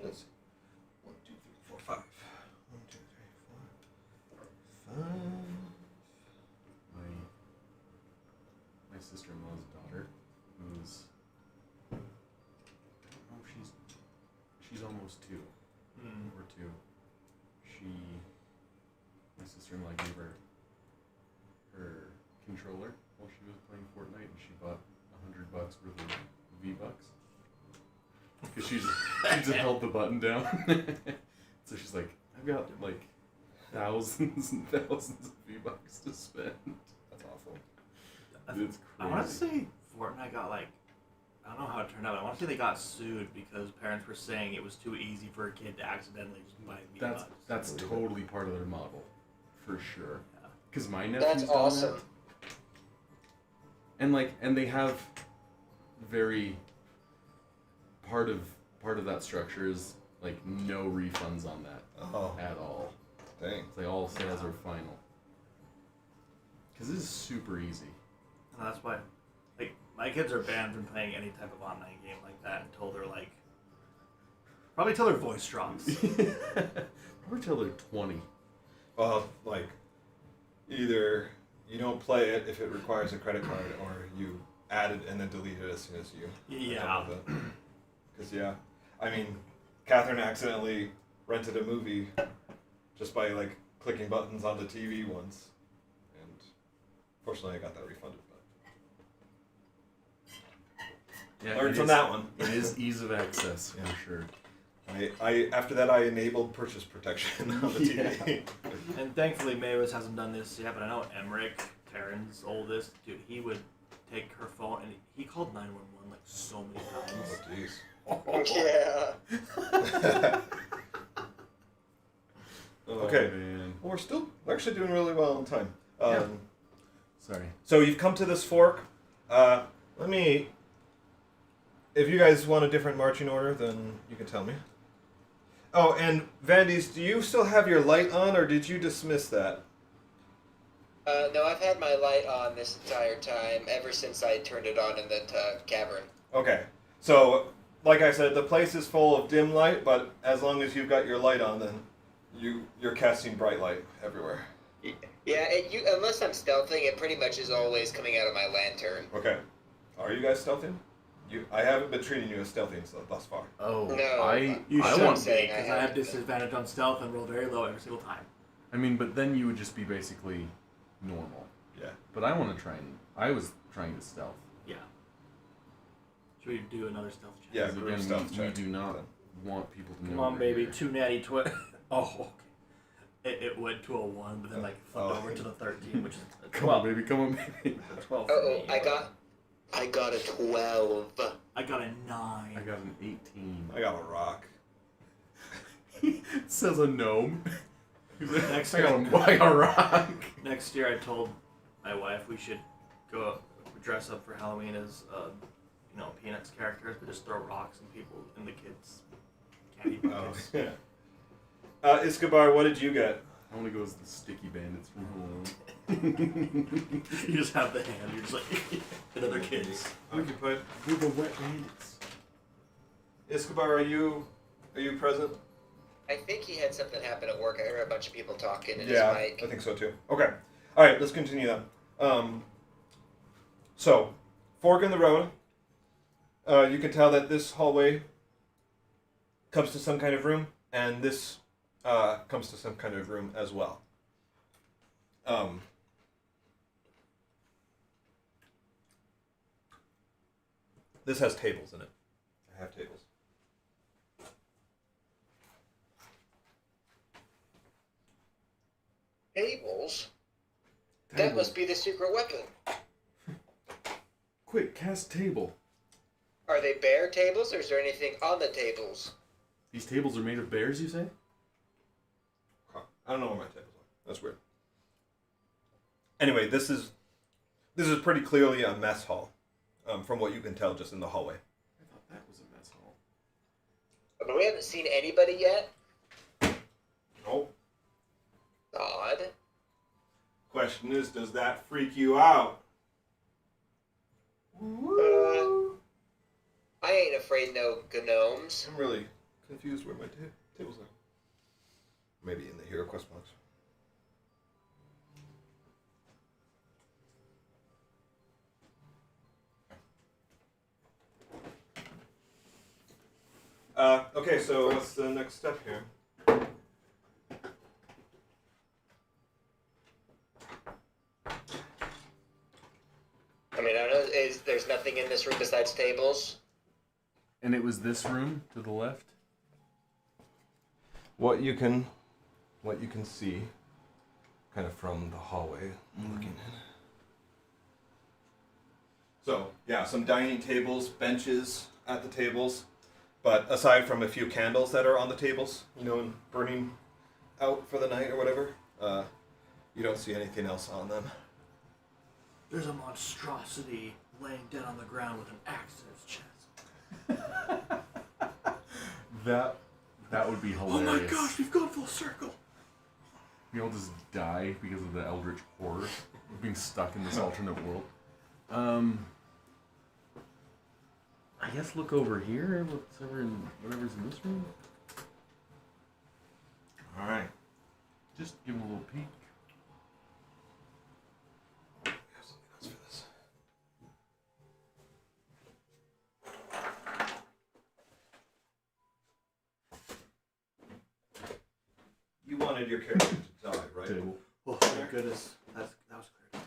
Let's see. 1, 2, 3, 4, 5. 1, 2, 3, 4, 5. almost 2. Or 2. My sister-in-law gave her controller while she was playing Fortnite, and she bought $100 worth of V-Bucks. Because she just held the button down. So she's like, I've got like thousands and thousands of V-Bucks to spend. That's awful. It's crazy. I want to say Fortnite got like, I don't know how it turned out. I want to say they got sued because parents were saying it was too easy for a kid to accidentally just buy V-Bucks. That's totally part of their model, for sure. Because my nephew's That's done awesome. that. And they have very part of that structure is like no refunds on that at all. Dang. It's like all sales are final. Because this is super easy. And that's why, like, my kids are banned from playing any type of online game like that until they're like, probably till their voice drops. Probably till they're 20. Well, like, either you don't play it if it requires a credit card, or you add it and then delete it as soon as you Yeah. Because, yeah, I mean, Catherine accidentally rented a movie just by, like, clicking buttons on the TV once. And fortunately, I got that refunded. But Yeah, learned from that one. It is ease of access, Yeah. for sure. I after that, I enabled purchase protection on the TV. And thankfully, Mavis hasn't done this yet, but I know Emmerich, Taryn's oldest, dude, he would take her phone and he called 911 like so many times. Oh, jeez. Yeah. Okay. Oh, man. Well, we're actually doing really well on time. Yeah. Sorry. So you've come to this fork. If you guys want a different marching order, then you can tell me. Oh, and Vandys, do you still have your light on, or did you dismiss that? No, I've had my light on this entire time, ever since I turned it on in the cavern. Okay. So, like I said, the place is full of dim light, but as long as you've got your light on, then you're casting bright light everywhere. Yeah, unless I'm stealthing, it pretty much is always coming out of my lantern. Okay. Are you guys stealthing? I haven't been treating you as stealthy thus far. Oh, No, You I should want. be, because I have haven't. disadvantage on stealth and roll very low every single time. I mean, but then you would just be basically normal. Yeah. But I want to try and. I was trying to stealth. Yeah. Should we do another stealth check? Yeah, Because group again, stealth we check. do not want people to know. Come on, we're baby. here. 2 natty 20. Oh, okay. It went to a 1, but then like flipped over to the 13, which is a 12. Come on, baby. Come on, baby. 12 for Uh-oh, me. I got a 12. I got a 9. I got an 18. I got a rock. It says a gnome. He's like, Next I got a rock. Next year, I told my wife we should go dress up for Halloween as, Peanuts characters, but just throw rocks and people in the kids' candy Oh, buckets. yeah. Escobar, what did you get? I want to go as the sticky bandits from Home You just have the hand. You're just like another kids. Occupied. We're the wet bandits. Escobar, are you present? I think he had something happen at work. I heard a bunch of people talking in Yeah, his mic. I think so too. Okay. All right, let's continue then. So, fork in the road. You can tell that this hallway comes to some kind of room, and this comes to some kind of room as well. This has tables in it. I have tables. Tables? That must be the secret weapon. Quick, cast table. Are they bear tables, or is there anything on the tables? These tables are made of bears, you say? I don't know where my tables are. That's weird. Anyway, this is pretty clearly a mess hall, from what you can tell just in the hallway. I thought that was a mess hall. But we haven't seen anybody yet. Oh. Odd. Question is, does that freak you out? I ain't afraid no gnomes. I'm really confused where my tables are. Maybe in the hero quest box. Okay, so what's the next step here? I mean, I don't know. There's nothing in this room besides tables? And it was this room to the left? What you can see, kind of from the hallway, looking in. So yeah, some dining tables, benches at the tables, but aside from a few candles that are on the tables, and burning out for the night or whatever, you don't see anything else on them. There's a monstrosity laying dead on the ground with an axe in its chest. That would be hilarious. Oh my gosh, we've gone full circle. We all just die because of the eldritch horror of being stuck in this alternate world. I guess look over here. Whatever's in this room. All right. Just give him a little peek. You wanted your character to die, right? Table. Oh, thank goodness. That was clear.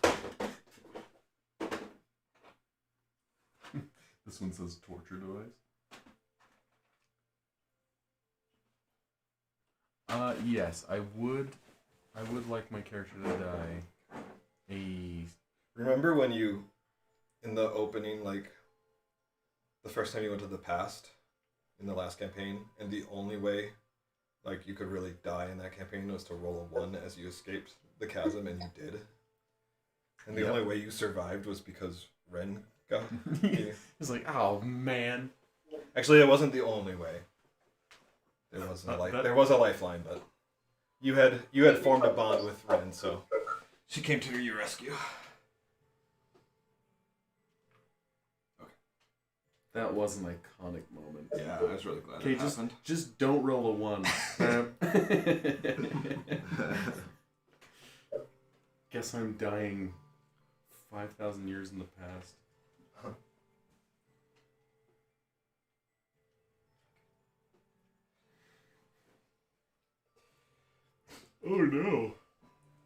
This one says torture device. Yes, I would like my character to die. Remember when you, in the opening, like, the first time you went to the past, in the last campaign, and the only way, like, you could really die in that campaign was to roll a 1 as you escaped the chasm, and you did. And the only way you survived was because Ren got you. It's like, oh man. Actually, it wasn't the only way. There was a lifeline, but you had formed a bond with Ren, so she came to your rescue. That was an iconic moment. Yeah, I was really glad it happened. Just don't roll a 1. Guess I'm dying 5,000 years in the past. Oh no.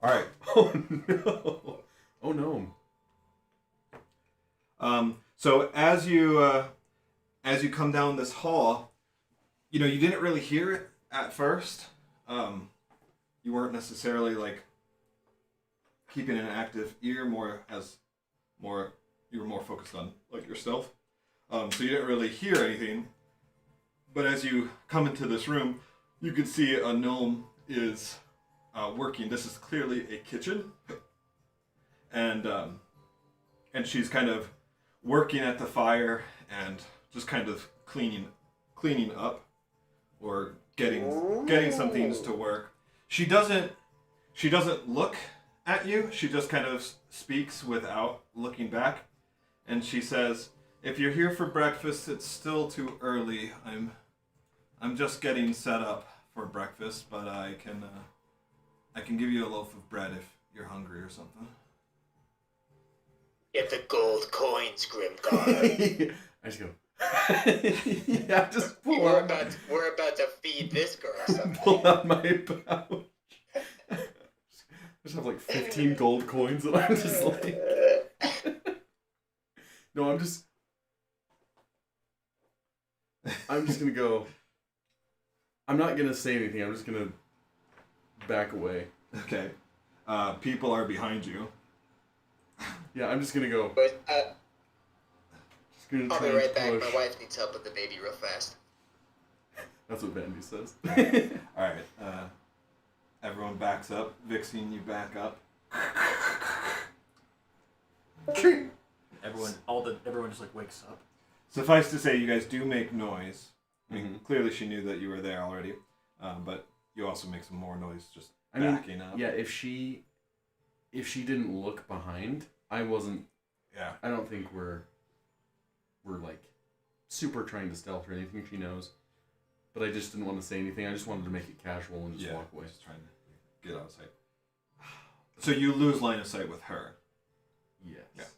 Alright. Oh no. Oh no. So as you come down this hall, you didn't really hear it at first. You weren't necessarily like keeping an active ear, you were more focused on like your stealth. So you didn't really hear anything. But as you come into this room, you can see a gnome is working. This is clearly a kitchen, and she's kind of working at the fire and just kind of cleaning up or getting some things to work. She doesn't look at you. She just kind of speaks without looking back, and she says, "If you're here for breakfast, it's still too early. I'm just getting set up for breakfast, but I can give you a loaf of bread if you're hungry or something." Get the gold coins, Grimgar. I just go. Yeah, just pull we're out. about to feed this girl something. Pull out my pouch. I just have like 15 gold coins, and I'm just like. No, I'm just gonna go. I'm not gonna say anything. I'm just gonna back away. Okay. People are behind you. Yeah, I'm just gonna go. But, Just gonna I'll try be right and back. push. My wife needs help with the baby real fast. That's what Vandy says. Alright, everyone backs up. Vixen, you back up. Everyone just like wakes up. Suffice to say, you guys do make noise. I mean, clearly she knew that you were there already, but you also make some more noise just backing up. Yeah, if she didn't look behind, I wasn't. Yeah. I don't think we're like super trying to stealth or anything. She knows, but I just didn't want to say anything. I just wanted to make it casual and just walk away. Just trying to get out of sight. So you lose line of sight with her. Yes. Yeah. Okay.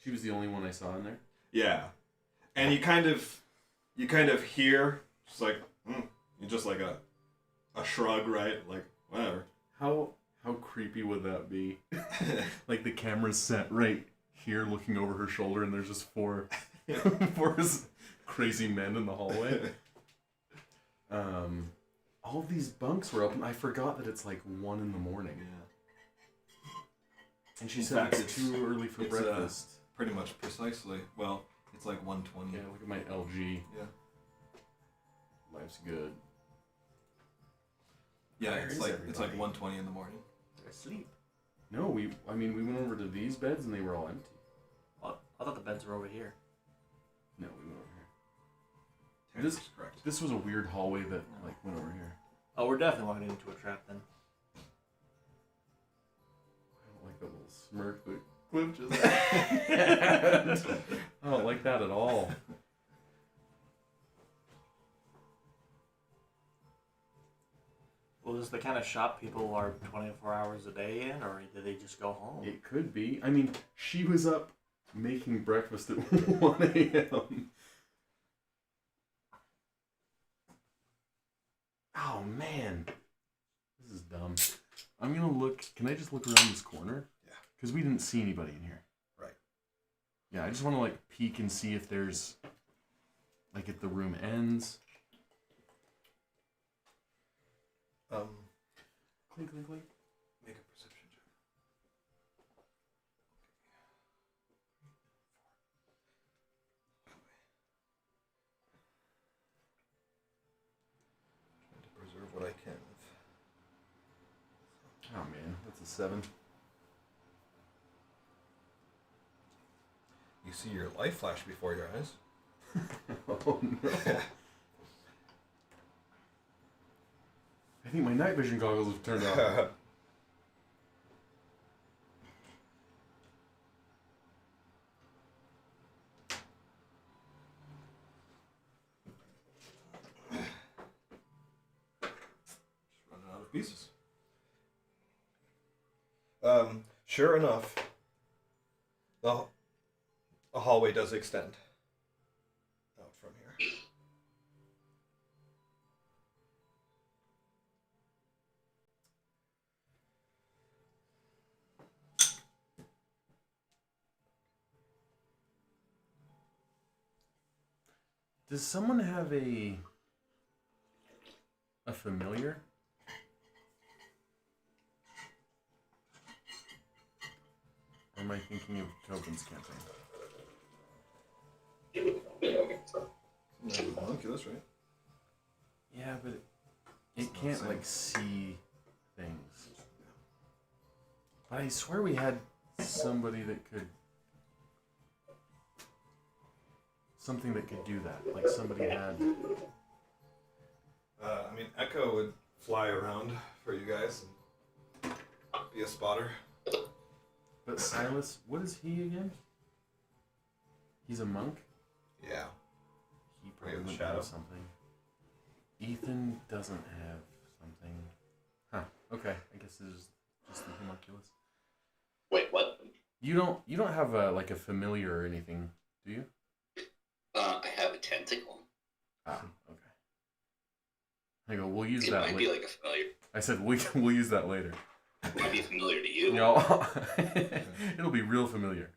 She was the only one I saw in there. Yeah, And you kind of hear just like you just like a shrug, right? Like whatever. How creepy would that be? Like the camera's set right here, looking over her shoulder, and there's just four crazy men in the hallway. All of these bunks were open. I forgot that it's like 1 a.m. Yeah. And she In said fact, it's too early for it's, breakfast. Pretty much precisely. Well, it's like 1:20. Yeah, look at my LG. Yeah. Life's good. Yeah, Where it's is like everybody? 1:20 in the morning. They're asleep. No, we went over to these beds and they were all empty. Well, I thought the beds were over here. No, we went over here. This is correct. This was a weird hallway that like went over here. Oh, we're definitely walking into a trap then. I don't like that little smirk that Cliff just had. I don't like that at all. Well, is this the kind of shop people are 24 hours a day in, or do they just go home? It could be. I mean, she was up making breakfast at 1 a.m. Oh, man. This is dumb. I'm going to look. Can I just look around this corner? Yeah. Because we didn't see anybody in here. Right. Yeah, I just want to, like, peek and see if there's, like, if the room ends. Clink, clink, clink. Make a perception check. Trying to preserve what I can. Oh, man. That's a 7. You see your life flash before your eyes. Oh, no. I think my night vision goggles have turned off. Just running out of pieces. Sure enough, the hallway does extend out from here. Does someone have a familiar? Or am I thinking of Tobin's campaign? Homunculus, right? Yeah, but it can't like see things. But I swear we had somebody that could. Something that could do that. Like somebody had. I mean, Echo would fly around for you guys and be a spotter. But Silas, what is he again? He's a monk? Yeah. He probably the would shadow. have something. Ethan doesn't have something. Huh. Okay. I guess this is just the homunculus. Wait, what? You don't have a like a familiar or anything, do you? I have a tentacle. Ah, okay. I go, we'll use It that might later. be like a familiar. I said we'll use that later. It might be familiar to you. No, it'll be real familiar.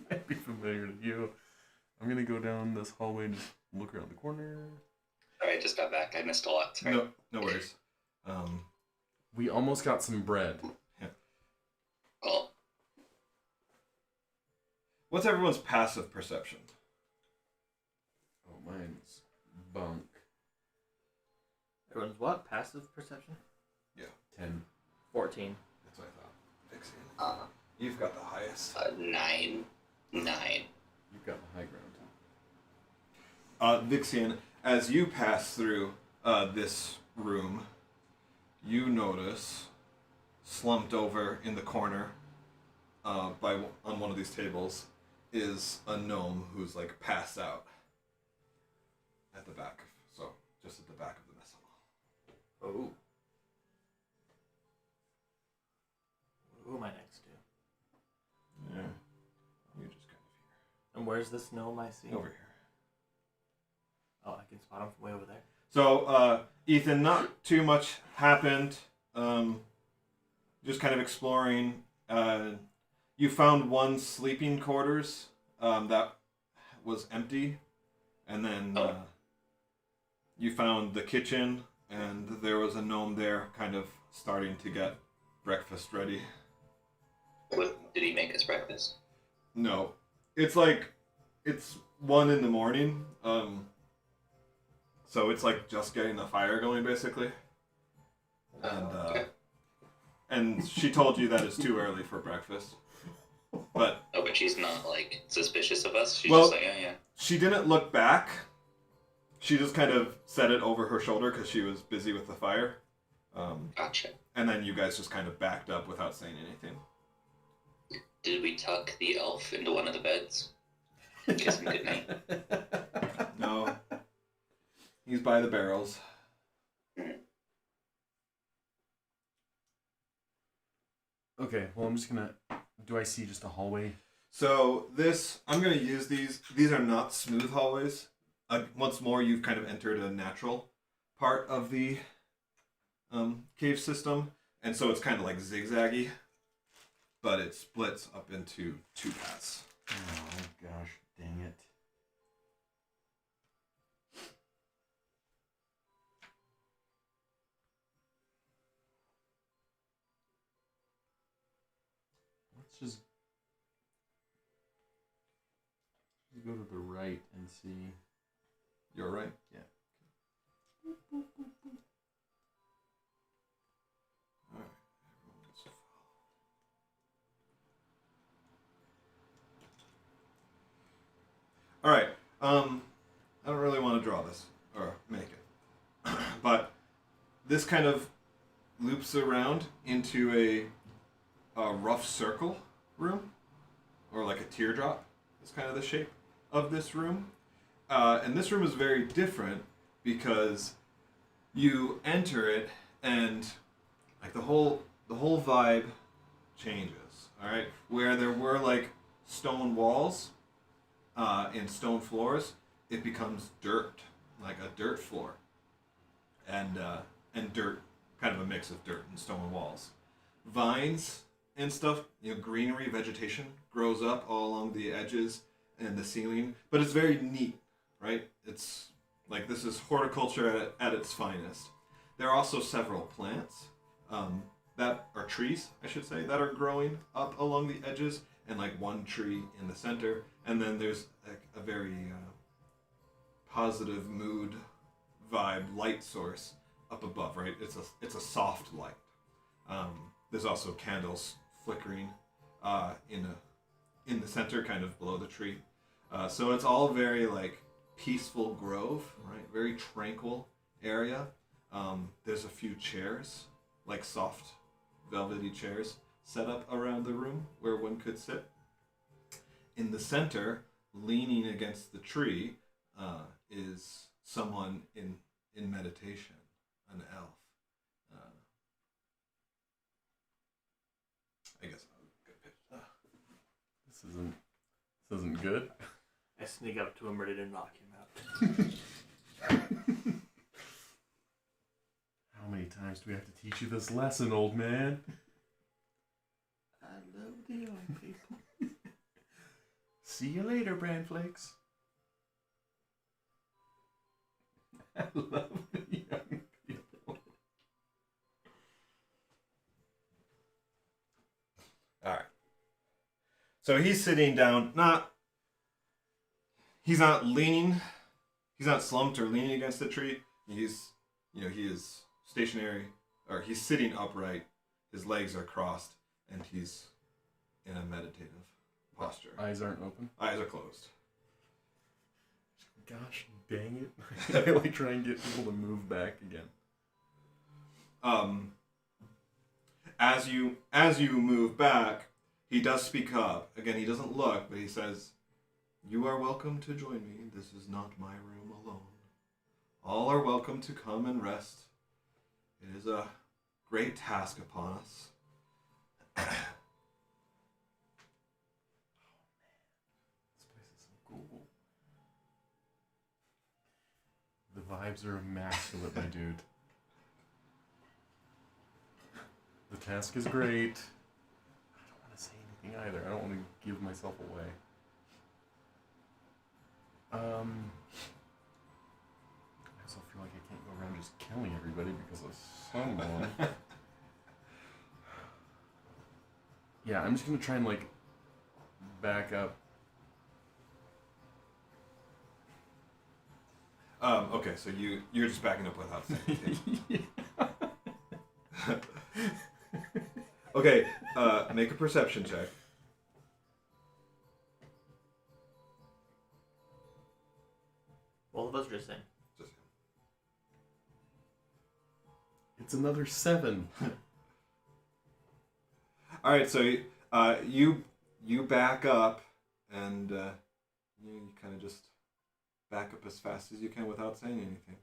Might be familiar to you. I'm gonna go down this hallway and just look around the corner. Alright, just got back. I missed a lot. Sorry. No worries. We almost got some bread. Well, What's everyone's passive perception? Oh, mine's bunk. Everyone's what? Passive perception? 10. 14. That's what I thought. Vixie, you've got the highest. 9. You've got the high ground. Vixian, as you pass through this room, you notice, slumped over in the corner on one of these tables, is a gnome who's like passed out at the back. So just at the back of the mess hall. Oh. Who am I next to? Yeah. where's this gnome I see? Over here. Oh, I can spot him from way over there. So, Ethan, not too much happened. Just kind of exploring. You found one sleeping quarters that was empty, and then you found the kitchen, and there was a gnome there, kind of starting to get breakfast ready. What, did he make us breakfast? No, it's 1 a.m. So it's like just getting the fire going, basically. And and she told you that it's too early for breakfast. But but she's not like suspicious of us. She's Well- just like, oh yeah. she didn't look back. She just kind of said it over her shoulder because she was busy with the fire. Gotcha. And then you guys just kind of backed up without saying anything. Did we tuck the elf into one of the beds? Kiss him goodnight. No. He's by the barrels. Okay, well, I'm just gonna. Do I see just a hallway? So I'm going to use these. These are not smooth hallways. Once more, you've kind of entered a natural part of the cave system. And so it's kind of like zigzaggy. But it splits up into 2 paths. Oh gosh, dang it! Let's just go to the right and see. You're right? Yeah. Alright. Everyone gets to follow. Alright. I don't really want to draw this or make it. But this kind of loops around into a rough circle room, or like a teardrop is kind of the shape of this room. And this room is very different because you enter it and like the whole vibe changes. All right, where there were like stone walls and stone floors, it becomes dirt, like a dirt floor, and dirt, kind of a mix of dirt and stone walls. Vines and stuff, greenery, vegetation grows up all along the edges and the ceiling, but it's very neat, right? It's like this is horticulture at its finest. There are also several plants that are trees, I should say, that are growing up along the edges, and like one tree in the center, and then there's like a very positive mood vibe light source up above, right? It's a soft light. There's also candles flickering in the center, kind of below the tree. So it's all very like peaceful grove, right? Very tranquil area. There's a few chairs, like soft velvety chairs, set up around the room where one could sit. In the center, leaning against the tree, is someone in meditation, an elf. I guess I'll get a picture. This isn't good. I sneak up to him, ready to knock him out. How many times do we have to teach you this lesson, old man? I love the young people. See you later, Bran-Flakes. I love the young people. All right. So he's sitting down, he's not leaning, he's not slumped or leaning against the tree. He is stationary, or he's sitting upright. His legs are crossed, and he's in a meditative posture. Eyes aren't open. Eyes are closed. Gosh, dang it. I like try and get people to move back again. As you move back, he does speak up. Again, he doesn't look, but he says, "You are welcome to join me. This is not my room alone. All are welcome to come and rest. It is a great task upon us." This place is so vibes are immaculate, my dude. The task is great. I don't want to say anything either. I don't want to give myself away. I also feel like I can't go around just killing everybody because of someone. Yeah, I'm just gonna try and like back up. Okay, so you're just backing up without saying anything. Okay, make a perception check. Both of us just saying. Just It's another 7. all right. So you back up, and you kind of just back up as fast as you can without saying anything.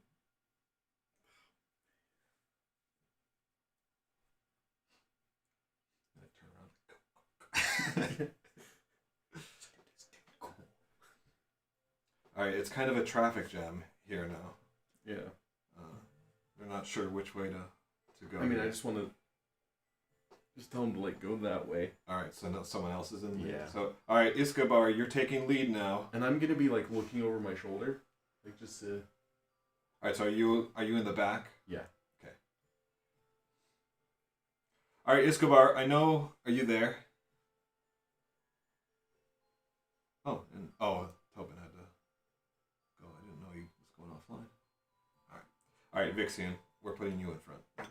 Turn around. All right, it's kind of a traffic jam here now. Yeah. They're not sure which way to go. I mean, I just want to just tell him to like go that way. All right, so now someone else is in the lead. Yeah. So, all right, Escobar, you're taking lead now. And I'm gonna be like looking over my shoulder, like just to. All right, so are you in the back? Yeah. Okay. All right, Escobar, I know. Are you there? Tobin had to go. I didn't know he was going offline. All right, Vixian, we're putting you in front. Okay.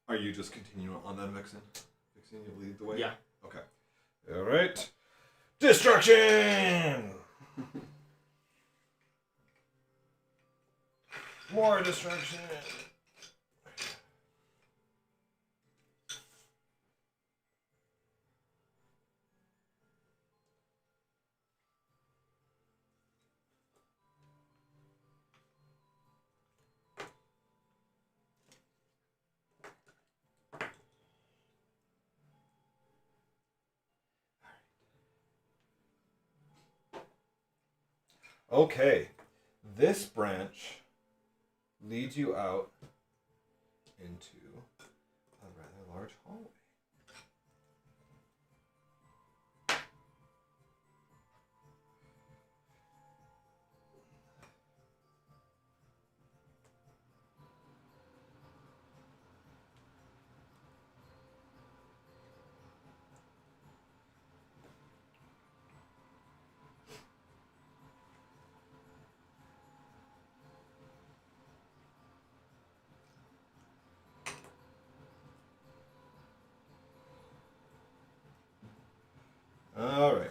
Are you just continuing on then, Vixen? Vixen, you lead the way? Yeah. Okay. All right. Destruction! More destruction! Okay, this branch leads you out into a rather large hallway. All right.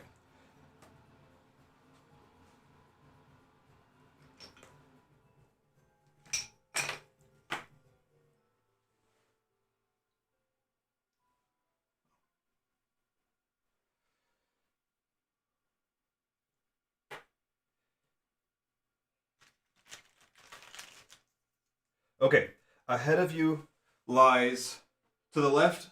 Okay, ahead of you lies, to the left,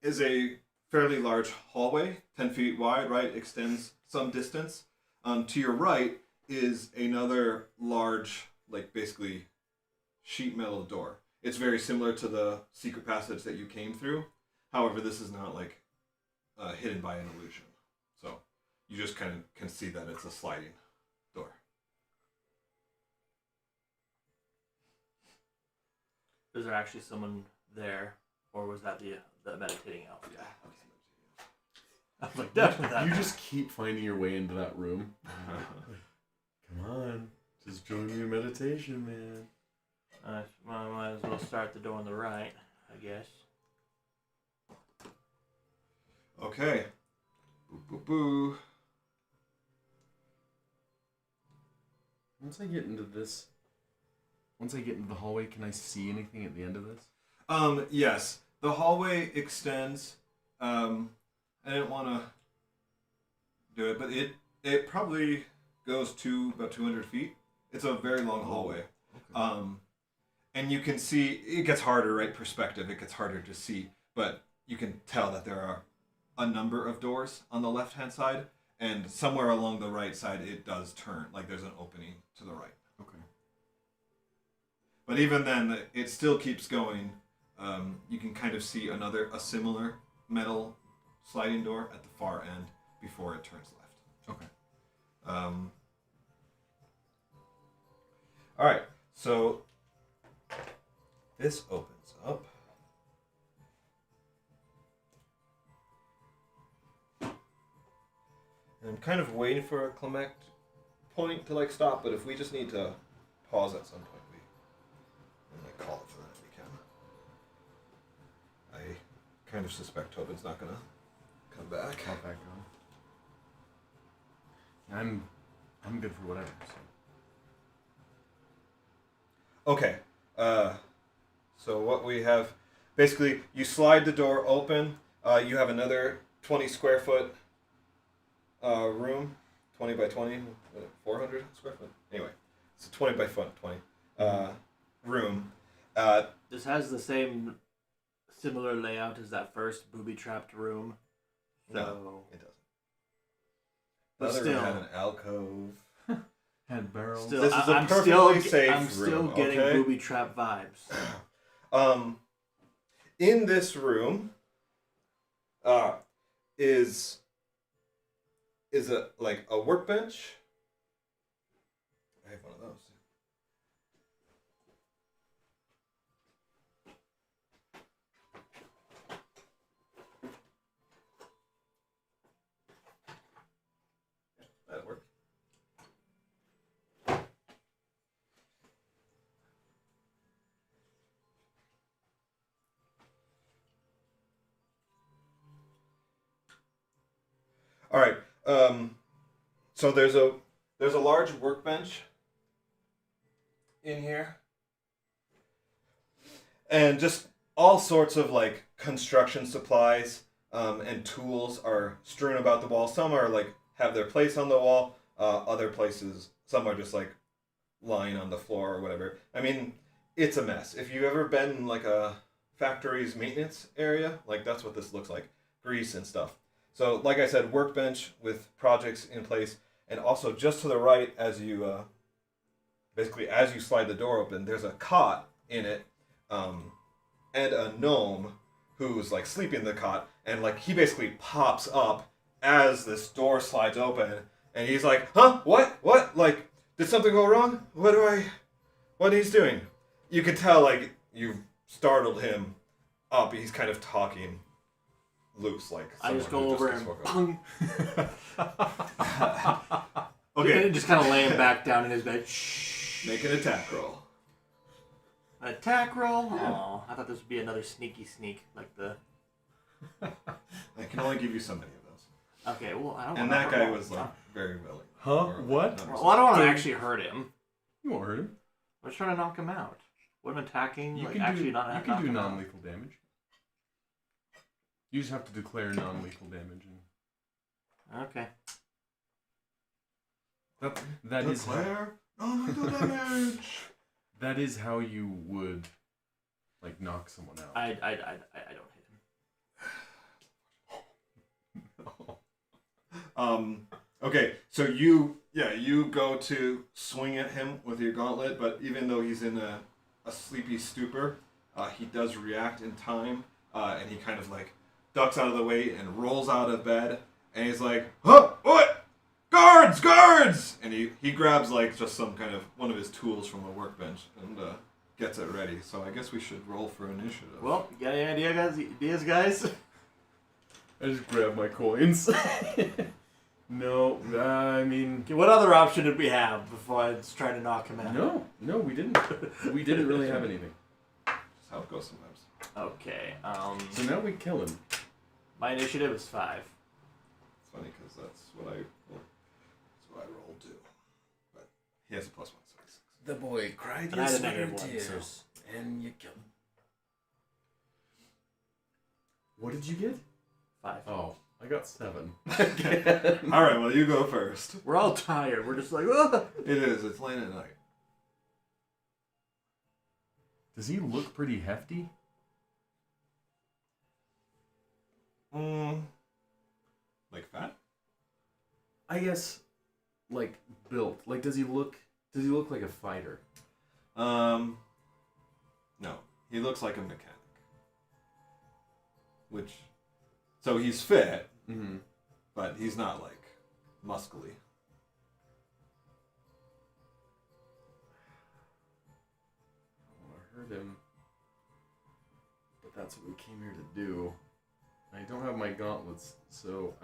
is a fairly large hallway, 10 feet wide, right? Extends some distance. To your right is another large, like basically sheet metal door. It's very similar to the secret passage that you came through. However, this is not like hidden by an illusion. So you just kind of can see that it's a sliding door. Is there actually someone there, or was that the meditating elf guy? I was like, definitely that. You just keep finding your way into that room. Come on, just join me in meditation, man. I might as well start the door on the right, I guess. Okay. Boo boo boo. Once I get into the hallway, can I see anything at the end of this? Yes. The hallway extends. I didn't want to do it, but it probably goes to about 200 feet. It's a very long hallway. Okay. And you can see, it gets harder, right? Perspective, it gets harder to see, but you can tell that there are a number of doors on the left-hand side, and somewhere along the right side it does turn. Like there's an opening to the right. Okay. But even then, it still keeps going. You can kind of see a similar metal sliding door at the far end before it turns left. Okay. All right, so this opens up. And I'm kind of waiting for a climactic point to like stop, but if we just need to pause at some point, and like call it for that, we can. I kind of suspect Tobin's not gonna come back. Pop back on. I'm good for whatever. So. Okay, so what we have, basically, you slide the door open. You have another 20 square foot room, 20 by 20, 400 square foot. Anyway, it's a 20 by 20 room. This has the same similar layout as that first booby-trapped room. No, it doesn't. But The other still, room had an alcove. Had barrels. still, This is a I'm perfectly still, safe I'm still room, getting okay? booby-trap vibes. In this room, is a workbench. I have one of those. That'd work. All right. So there's a large workbench in here, and just all sorts of like construction supplies and tools are strewn about the wall. Some are like have their place on the wall. Other places, some are just like lying on the floor or whatever. I mean, it's a mess. If you've ever been in like a factory's maintenance area, like that's what this looks like, grease and stuff. So, like I said, workbench with projects in place, and also just to the right, as you basically as you slide the door open, there's a cot in it, and a gnome who's like sleeping in the cot, and like he basically pops up as this door slides open, and he's like, "Huh? What? Like, did something go wrong? What he's doing?" You can tell like you've startled him up. He's kind of talking loose, like I just someone go who over just and woke up. okay, Okay, just kind of lay him back down in his bed. Shh. make an attack roll. An attack roll? Oh, I thought this would be another sneaky sneak, like the. I can only give you so many of those. Okay, well, I don't. And that guy was like very willing. Huh? Or, like, What? not Well, I don't want to actually hurt him. You won't hurt him. I was trying to knock him out. What I'm attacking, You like can actually do. not You knock can do him out. non-lethal damage. You just have to declare non-lethal damage, and Okay. that is how, Declare non-lethal damage. that is how you would like knock someone out. I don't hit him. Okay, so you go to swing at him with your gauntlet, but even though he's in a sleepy stupor, he does react in time, and he kind of like ducks out of the way and rolls out of bed, and he's like, "Huh? What? Guards! And he grabs like just some kind of one of his tools from the workbench and gets it ready. So I guess we should roll for initiative. Well, you got any ideas, guys? I just grab my coins. No, I mean, Okay, what other option did we have before I was trying to knock him out? no, we didn't. We didn't really have anything. That's how it goes sometimes. Okay. So now we kill him. My initiative is 5. It's funny because that's what I rolled too. But he has a +1, so he's 6. The boy cried And I had his a negative sweater 1, tears, and you killed him. What did you get? 5. Oh, I got 7. All right, well you go first. We're all tired. We're just like, ugh. It is. It's late at night. Does he look pretty hefty? Like fat? I guess, like, built. Like, does he look like a fighter? No. He looks like a mechanic. So he's fit, Mm-hmm. but he's not, like, muscly. I heard him, but that's what we came here to do. I don't have my gauntlets, so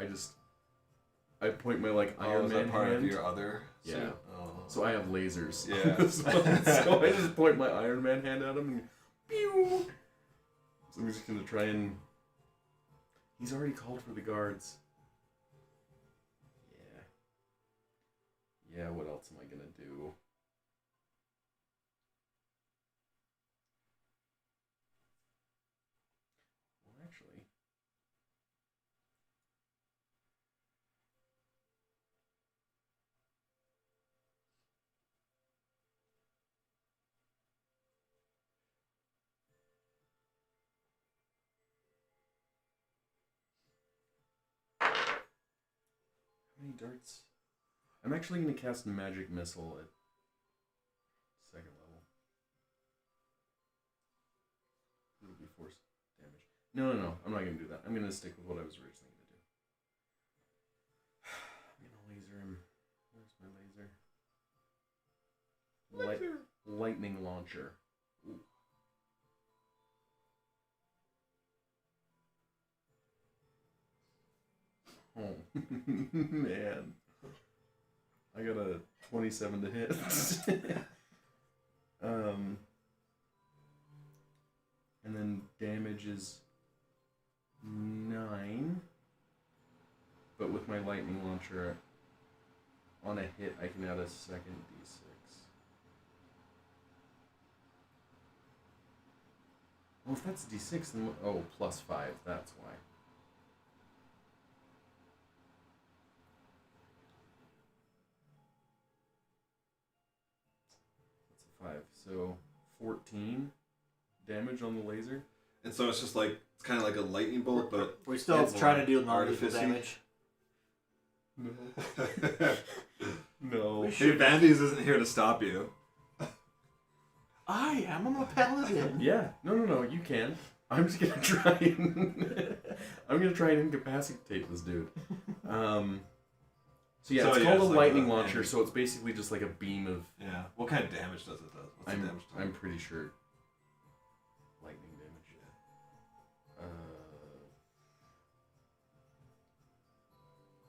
I point my, like, Iron is Man that part hand. of your other Yeah. suit? Oh. So I have lasers. Yeah. so I just point my Iron Man hand at him and pew! So I'm just gonna try and... He's already called for the guards. Yeah, what else am I gonna do? Well, actually... How many darts? I'm actually going to cast Magic Missile at 2nd level. It'll be force damage. No. I'm not going to do that. I'm going to stick with what I was originally going to do. I'm going to laser him. Where's my laser? Lightning launcher. Ooh. Oh, man. I got a 27 to hit. And then damage is 9. But with my lightning launcher, on a hit, I can add a second d6. Well, if that's d6, then... Oh, plus 5. That's why. That's a 5. So, 14 damage on the laser. And so it's just like, it's kind of like a lightning bolt, but... We're still it's trying more to do non-lethal artificey. damage. No. Hey, Bandies isn't here to stop you. I am. I'm a paladin. Yeah. No. You can. I'm just gonna try and... I'm gonna try and incapacitate this dude. So yeah, So, it's yeah, called it's a like lightning a- launcher, so it's basically just like a beam of... Yeah. What kind of damage does it do? What's the damage type? I'm pretty sure. Lightning damage.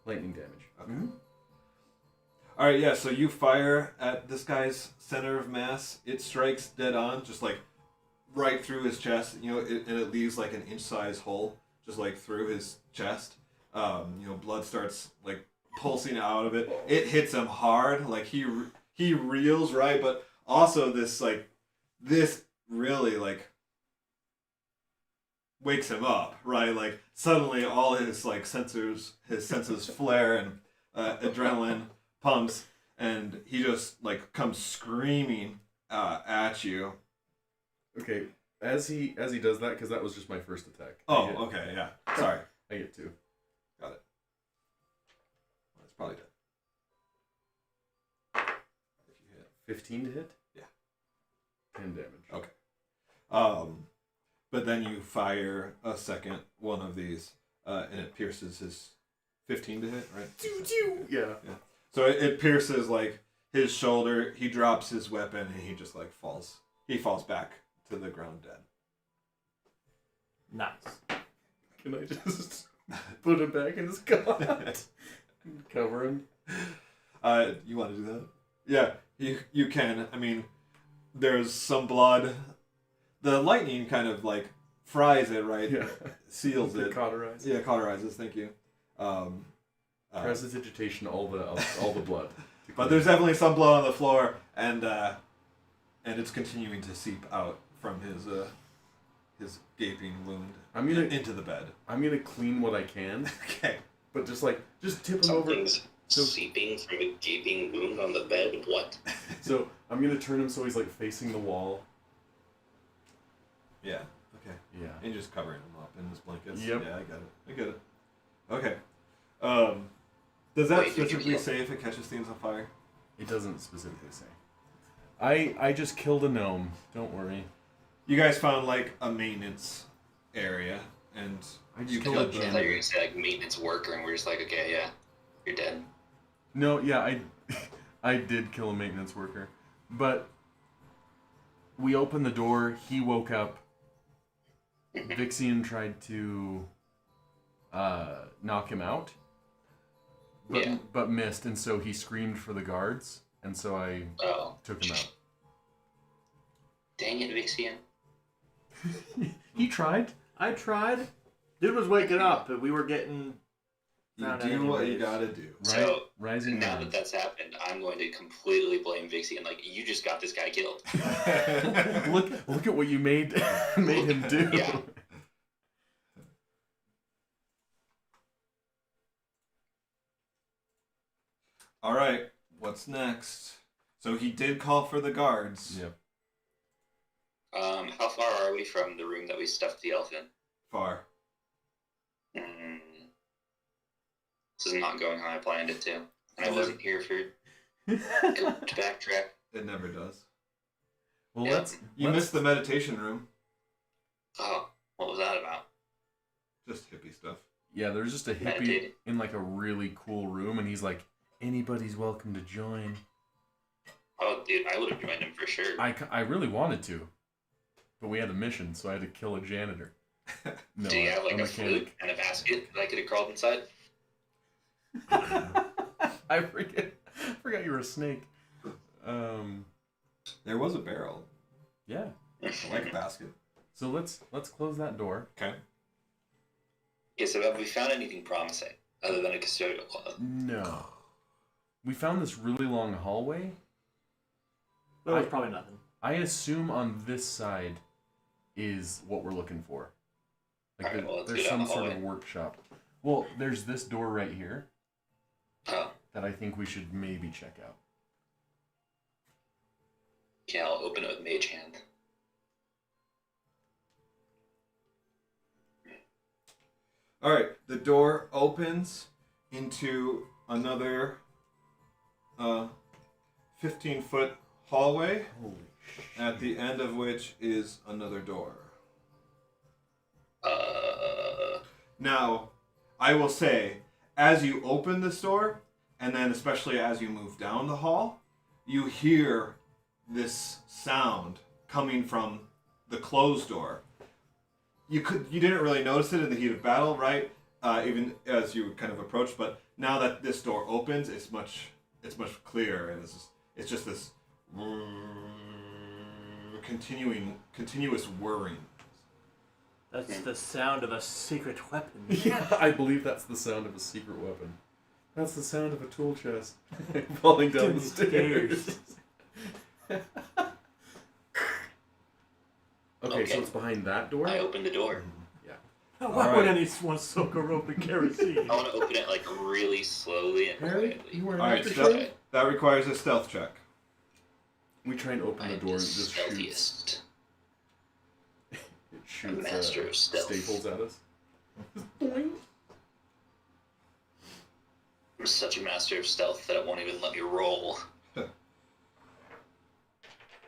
Lightning damage. Okay. Alright, yeah, so you fire at this guy's center of mass. It strikes dead on, just like right through his chest, and it leaves like an inch-sized hole, just like through his chest. Blood starts like pulsing out of it. It hits him hard, like he reels, right? But also this really like wakes him up, right? Like suddenly all his senses flare and adrenaline pumps, and he just like comes screaming at you. Okay, as he does that, because that was just my first attack. Okay, yeah. Sorry. I get 2. Got it. Well, it's probably dead. If you hit. 15 to hit? Yeah. 10 damage. Okay. But then you fire a second one of these, and it pierces his 15 to hit, right? Yeah. So it pierces like his shoulder. He drops his weapon, and he just like falls. He falls back to the ground dead. Nice. Can I just put him back in his cot? Cover him? You want to do that? Yeah, you can. I mean, there's some blood. The lightning kind of like fries it, right? Yeah. Seals it. Cauterize. Yeah, cauterizes. Thank you. Prestidigitation, all the blood. But there's definitely some blood on the floor, and it's continuing to seep out from his gaping wound into the bed. I'm gonna clean what I can, Okay. but just tip him over. Something's seeping from a gaping wound on the bed. What? So I'm gonna turn him so he's like facing the wall. Yeah. Okay. Yeah. And just covering him up in his blankets. Yep. Yeah, I get it. Okay. Does that Wait, did you specifically kill- say if it catches things on fire? It doesn't specifically say. I just killed a gnome. Don't worry. You guys found like a maintenance area, and I just you killed killed a I thought you were janitor. gonna say like maintenance worker, and we're just like, okay, yeah, you're dead. No, yeah, I did kill a maintenance worker, but we opened the door. He woke up. Vixian tried to knock him out, but Yeah. but missed, and so he screamed for the guards, and so I Oh, took him out. dang it, Vixian. He tried. I tried. Dude was waking up, and we were getting. you Found do what you anyways. gotta do. So, Rising Now Ground. that that's happened, I'm going to completely blame Vixian. Like, you just got this guy killed. Look at what you made him do. Yeah. All right, what's next? So he did call for the guards. Yep. How far are we from the room that we stuffed the elf in? Far. Mm. This is not going how I planned it to. And I wasn't here for to backtrack. It never does. Well, Yeah. You missed the meditation room. Oh, what was that about? Just hippie stuff. Yeah, there's just a hippie Meditating. in like a really cool room, and he's like, anybody's welcome to join. Oh, dude, I would have joined him for sure. I really wanted to, but we had a mission, so I had to kill a janitor. No, Do you have like a mechanic. flute and a basket that I could have crawled inside? I forgot you were a snake. There was a barrel, Yeah. like a basket. So let's close that door. Okay. Okay, so have we found anything promising other than a custodial closet? No. We found this really long hallway. That was probably nothing. I assume on this side is what we're looking for. Like Alright, well, let's there's go down some the sort of hallway. workshop. Well, there's this door right here Oh, that I think we should maybe check out. yeah, I'll open it with Mage Hand. All right, the door opens into another 15-foot hallway, Holy at the end of which is another door. Now, I will say, as you open this door, and then especially as you move down the hall, you hear this sound coming from the closed door. You didn't really notice it in the heat of battle, right? Even as you kind of approached, but now that this door opens, it's much clearer, and it's just this continuous whirring. That's the sound of a secret weapon. Yeah, I believe that's the sound of a secret weapon. That's the sound of a tool chest falling down the stairs. Okay, so Okay. it's behind that door? I opened the door. Why Alright. would anyone soak a rope in kerosene? I want to open it like really slowly and Harry, quietly. you were All right, after stealth, Harry? that requires a stealth check. We try and open the I'm door the and it just shoots. stealthiest. It shoots master of stealth. staples at us. I'm such a master of stealth that it won't even let me roll.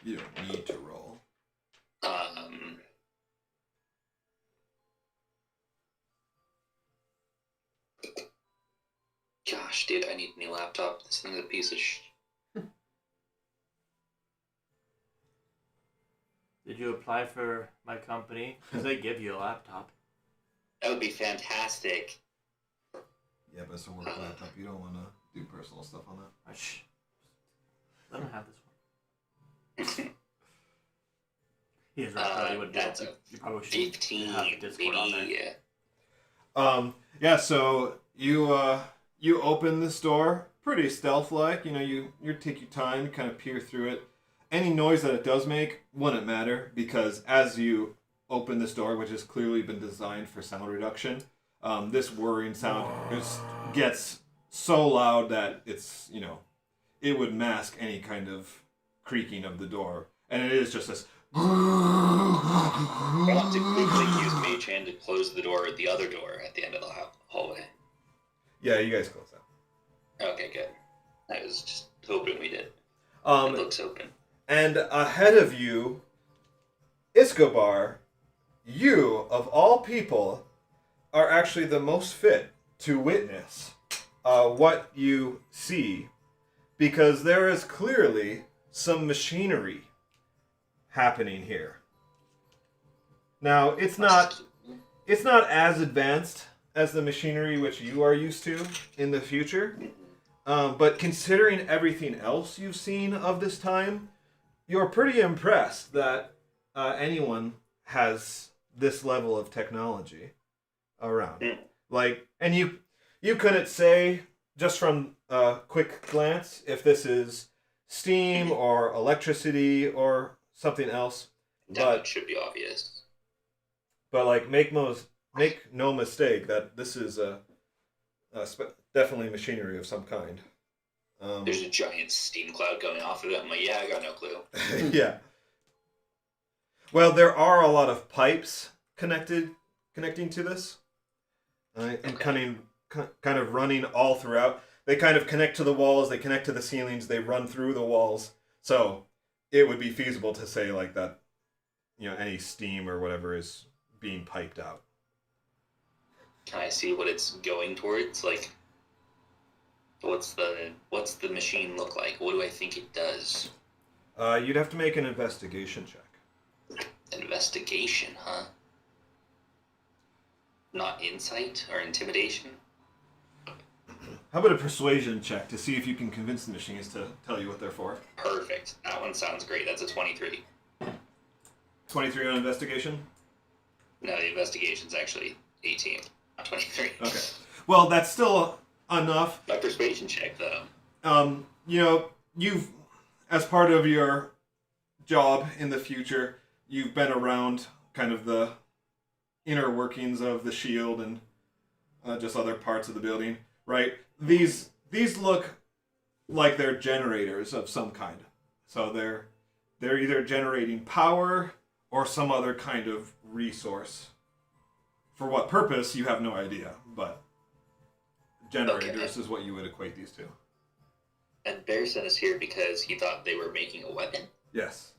You don't need to roll. Gosh, dude, I need a new laptop. This thing's a piece of Did you apply for my company? Because they give you a laptop. That would be fantastic. Yeah, but it's a work laptop. You don't want to do personal stuff on that. Shh. Let him have this one. He is right. Probably wouldn't do That's it. a You probably should 15, have the Discord on there. baby. Yeah, so you open this door pretty stealth-like. You know, you take your time, kind of peer through it. Any noise that it does make wouldn't matter, because as you open this door, which has clearly been designed for sound reduction, this whirring sound just gets so loud that it's, you know, it would mask any kind of creaking of the door. And it is just this. I want to quickly use Mage Hand to close the door at the other door at the end of the hallway. Yeah, you guys close that. Okay, good. I was just hoping we did. It Um, looks open. and ahead of you, Escobar, you, of all people, are actually the most fit to witness what you see, because there is clearly some machinery happening here. Now, it's not as advanced as the machinery which you are used to in the future, but considering everything else you've seen of this time, you're pretty impressed that anyone has this level of technology around. Mm. Like, and you couldn't say just from a quick glance if this is steam or electricity or something else. That But much should be obvious. like make no mistake that this is definitely machinery of some kind. There's a giant steam cloud going off of it. I'm like, yeah, I got no clue. Yeah. Well, there are a lot of pipes connecting to this, and Okay. kind of running all throughout. They kind of connect to the walls. They connect to the ceilings. They run through the walls. So it would be feasible to say like that, any steam or whatever is being piped out. Can I see what it's going towards? Like, what's the machine look like? What do I think it does? You'd have to make an investigation check. Investigation, huh? Not insight or intimidation? How about a persuasion check to see if you can convince the machines to tell you what they're for? Perfect. That one sounds great. That's a 23. 23 on investigation? No, the investigation's actually 18, not 23. Okay. Well, that's still enough. My persuasion check, though. You've, as part of your job in the future, you've been around kind of the inner workings of the shield and just other parts of the building, right? These look like they're generators of some kind. So they're either generating power or some other kind of resource. For what purpose, you have no idea, but generators is what you would equate these to. And Bear sent us here because he thought they were making a weapon. Yes.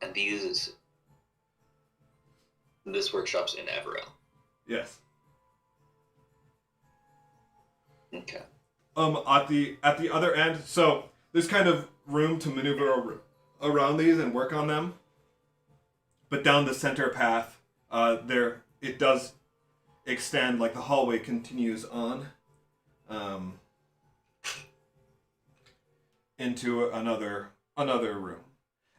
And this workshop's in Everell. Yes. Okay. At the other end, so there's kind of room to maneuver around these and work on them. But down the center path, it does extend, like the hallway continues on into another room.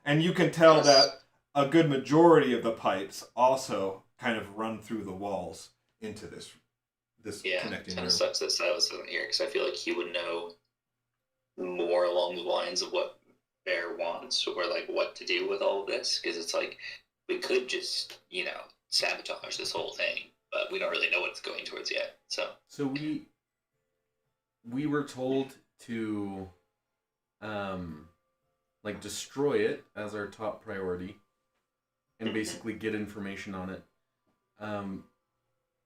And you can tell that a good majority of the pipes also kind of run through the walls into this connecting kind room. of sucks that Silas isn't here because I feel like he would know more along the lines of what Bear wants or like what to do with all of this, because it's like we could just sabotage this whole thing, but we don't really know what it's going towards yet. So we were told to destroy it as our top priority and basically get information on it.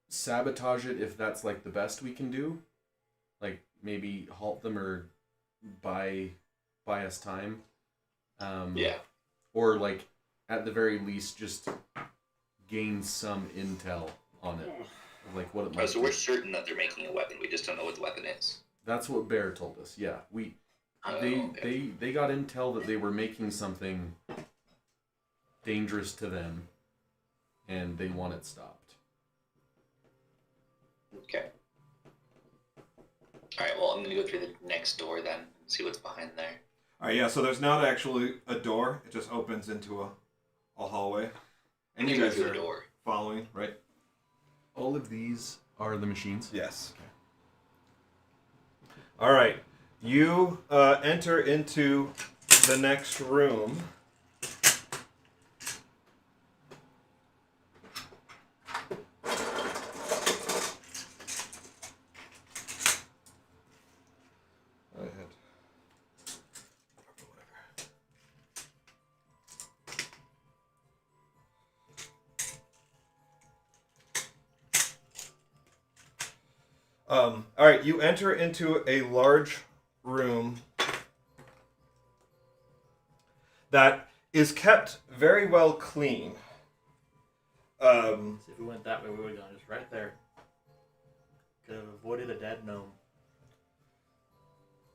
Sabotage it if that's like the best we can do. Like maybe halt them or buy us time. Or like at the very least just gain some intel on it. Like what it might so be. we're certain that they're making a weapon. We just don't know what the weapon is. That's what Bear told us. Yeah, they got intel that they were making something dangerous to them, and they want it stopped. Okay. All right. Well, I'm gonna go through the next door then and see what's behind there. All right, yeah. So there's not actually a door; it just opens into a hallway, and you Go guys through are the door. following, right? All of these are the machines? Yes. Okay. All right. You enter into the next room. All right, you enter into a large room that is kept very well clean. So if we went that way, we would have gone just right there. Could have avoided a dead gnome.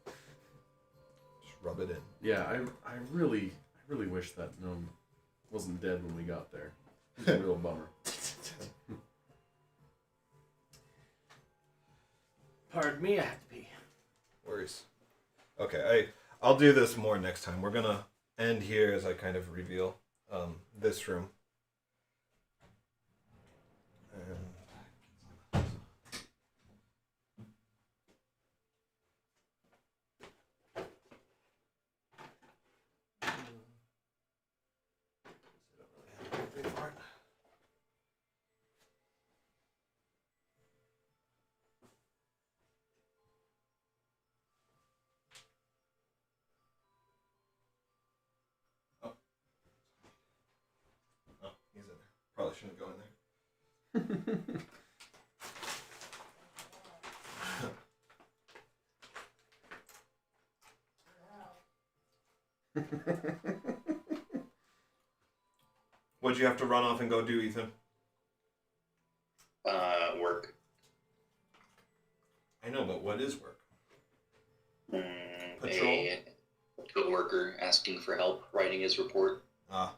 Just rub it in. Yeah, I really wish that gnome wasn't dead when we got there. It's a real bummer. Pardon me, I have to pee. Worries. Okay, I'll do this more next time. We're gonna end here as I kind of reveal this room. And oh, he's in there. Probably shouldn't go in there. What'd you have to run off and go do, Ethan? Work. I know, but what is work? Patrol? A co-worker asking for help writing his report. Ah.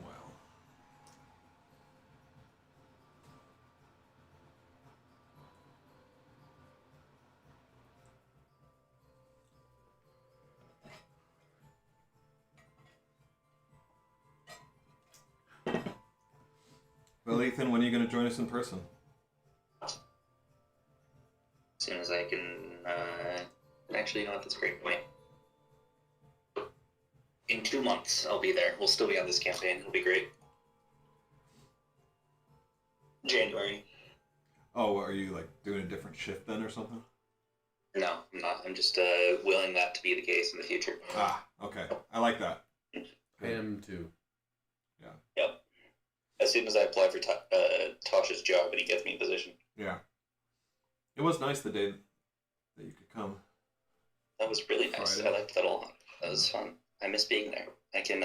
Well. Well, Ethan, when are you going to join us in person? As soon as I can, actually, you know what, that's a great point. In 2 months, I'll be there. We'll still be on this campaign. It'll be great. January. Oh, are you like doing a different shift then or something? No, I'm not. I'm just willing that to be the case in the future. Ah, okay. I like that. I am too. Yep. As soon as I apply for Tosh's job and he gets me a position. Yeah. It was nice the day that you could come. That was really nice. Friday. I liked that a lot. That was fun. I miss being there. I can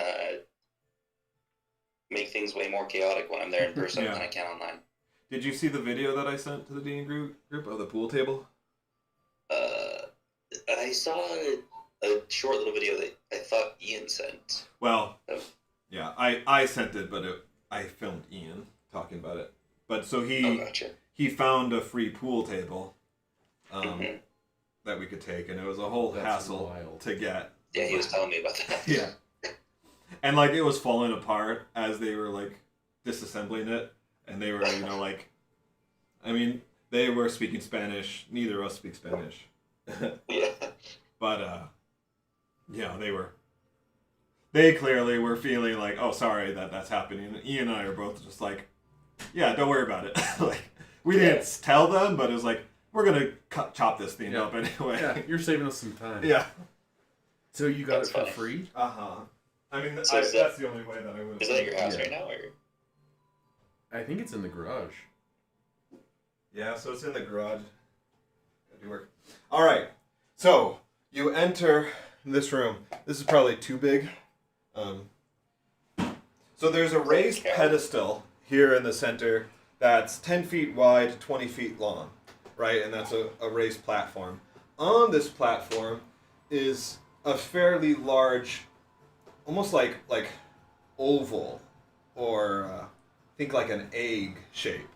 make things way more chaotic when I'm there in person Yeah. than I can online. Did you see the video that I sent to the D&D group of the pool table? I saw a short little video that I thought Ian sent. Well, Oh. yeah, I sent it, but I filmed Ian talking about it. But so Oh, gotcha. he found a free pool table Mhm. that we could take, and it was a whole That's hassle wild. to get. Yeah, he was telling me about that. Yeah. And like it was falling apart as they were like disassembling it, and they were like, I mean, they were speaking Spanish. Neither of us speak Spanish. Yeah. But yeah, they clearly were feeling like, oh, sorry that's happening. And Ian and I are both just like, yeah, don't worry about it. Like we didn't tell them, but it was like, we're gonna chop this thing up anyway. Yeah, you're saving us some time. Yeah. So you got That's it for funny. free? I mean, So is that's the only way that I would. Is that at your house Yeah. right now, or? I think it's in the garage. Yeah, so it's in the garage. Gotta do work. All right. So you enter this room. This is probably too big. So there's a raised pedestal here in the center that's 10 feet wide, 20 feet long, right? And that's a raised platform. On this platform is a fairly large, almost like oval, or think like an egg shape,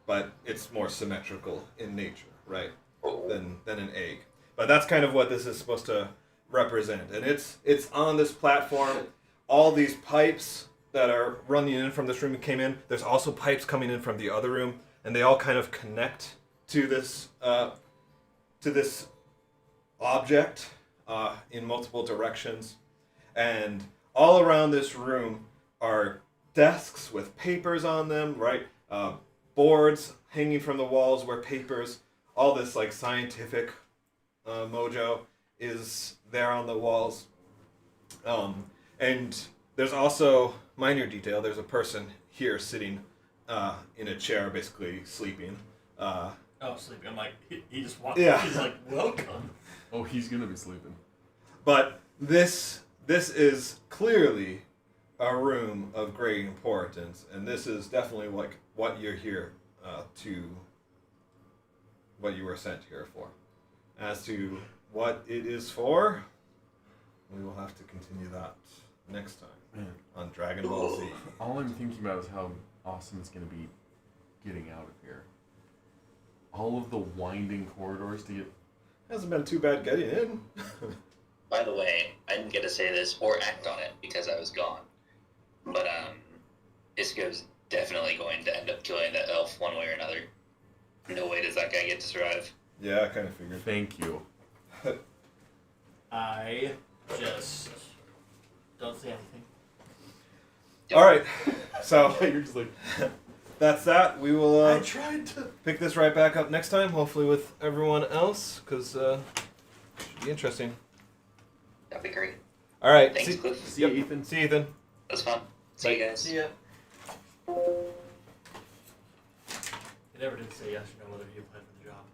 but it's more symmetrical in nature, right? than an egg. But that's kind of what this is supposed to represent. And it's on this platform. All these pipes that are running in from this room came in. There's also pipes coming in from the other room, and they all kind of connect to this object in multiple directions. And all around this room are desks with papers on them, right? Boards hanging from the walls where papers, all this like scientific mojo is there on the walls. And there's also minor detail. There's a person here sitting in a chair, basically sleeping. Sleeping. I'm like, he just walked. Yeah. He's like, welcome. Oh, he's gonna be sleeping. But this is clearly a room of great importance, and this is definitely like what you're here what you were sent here for. As to what it is for, we will have to continue that next time on Dragon Ball Z. All I'm thinking about is how awesome it's gonna be getting out of here. All of the winding corridors to get. Hasn't been too bad getting in. By the way, I didn't get to say this or act on it because I was gone. But Isko's definitely going to end up killing that elf one way or another. No way does that guy get to survive. Yeah, I kind of figured. Thank you. I just don't say anything. All right, so You're just like. that's that. We will I tried to. pick this right back up next time, hopefully with everyone else, because should be interesting. That'd be great. All right. Thanks, Cliff. See you, Ethan. See you, Ethan. That's fun. See you guys. See ya. You never did say yes or no whether you applied for the job.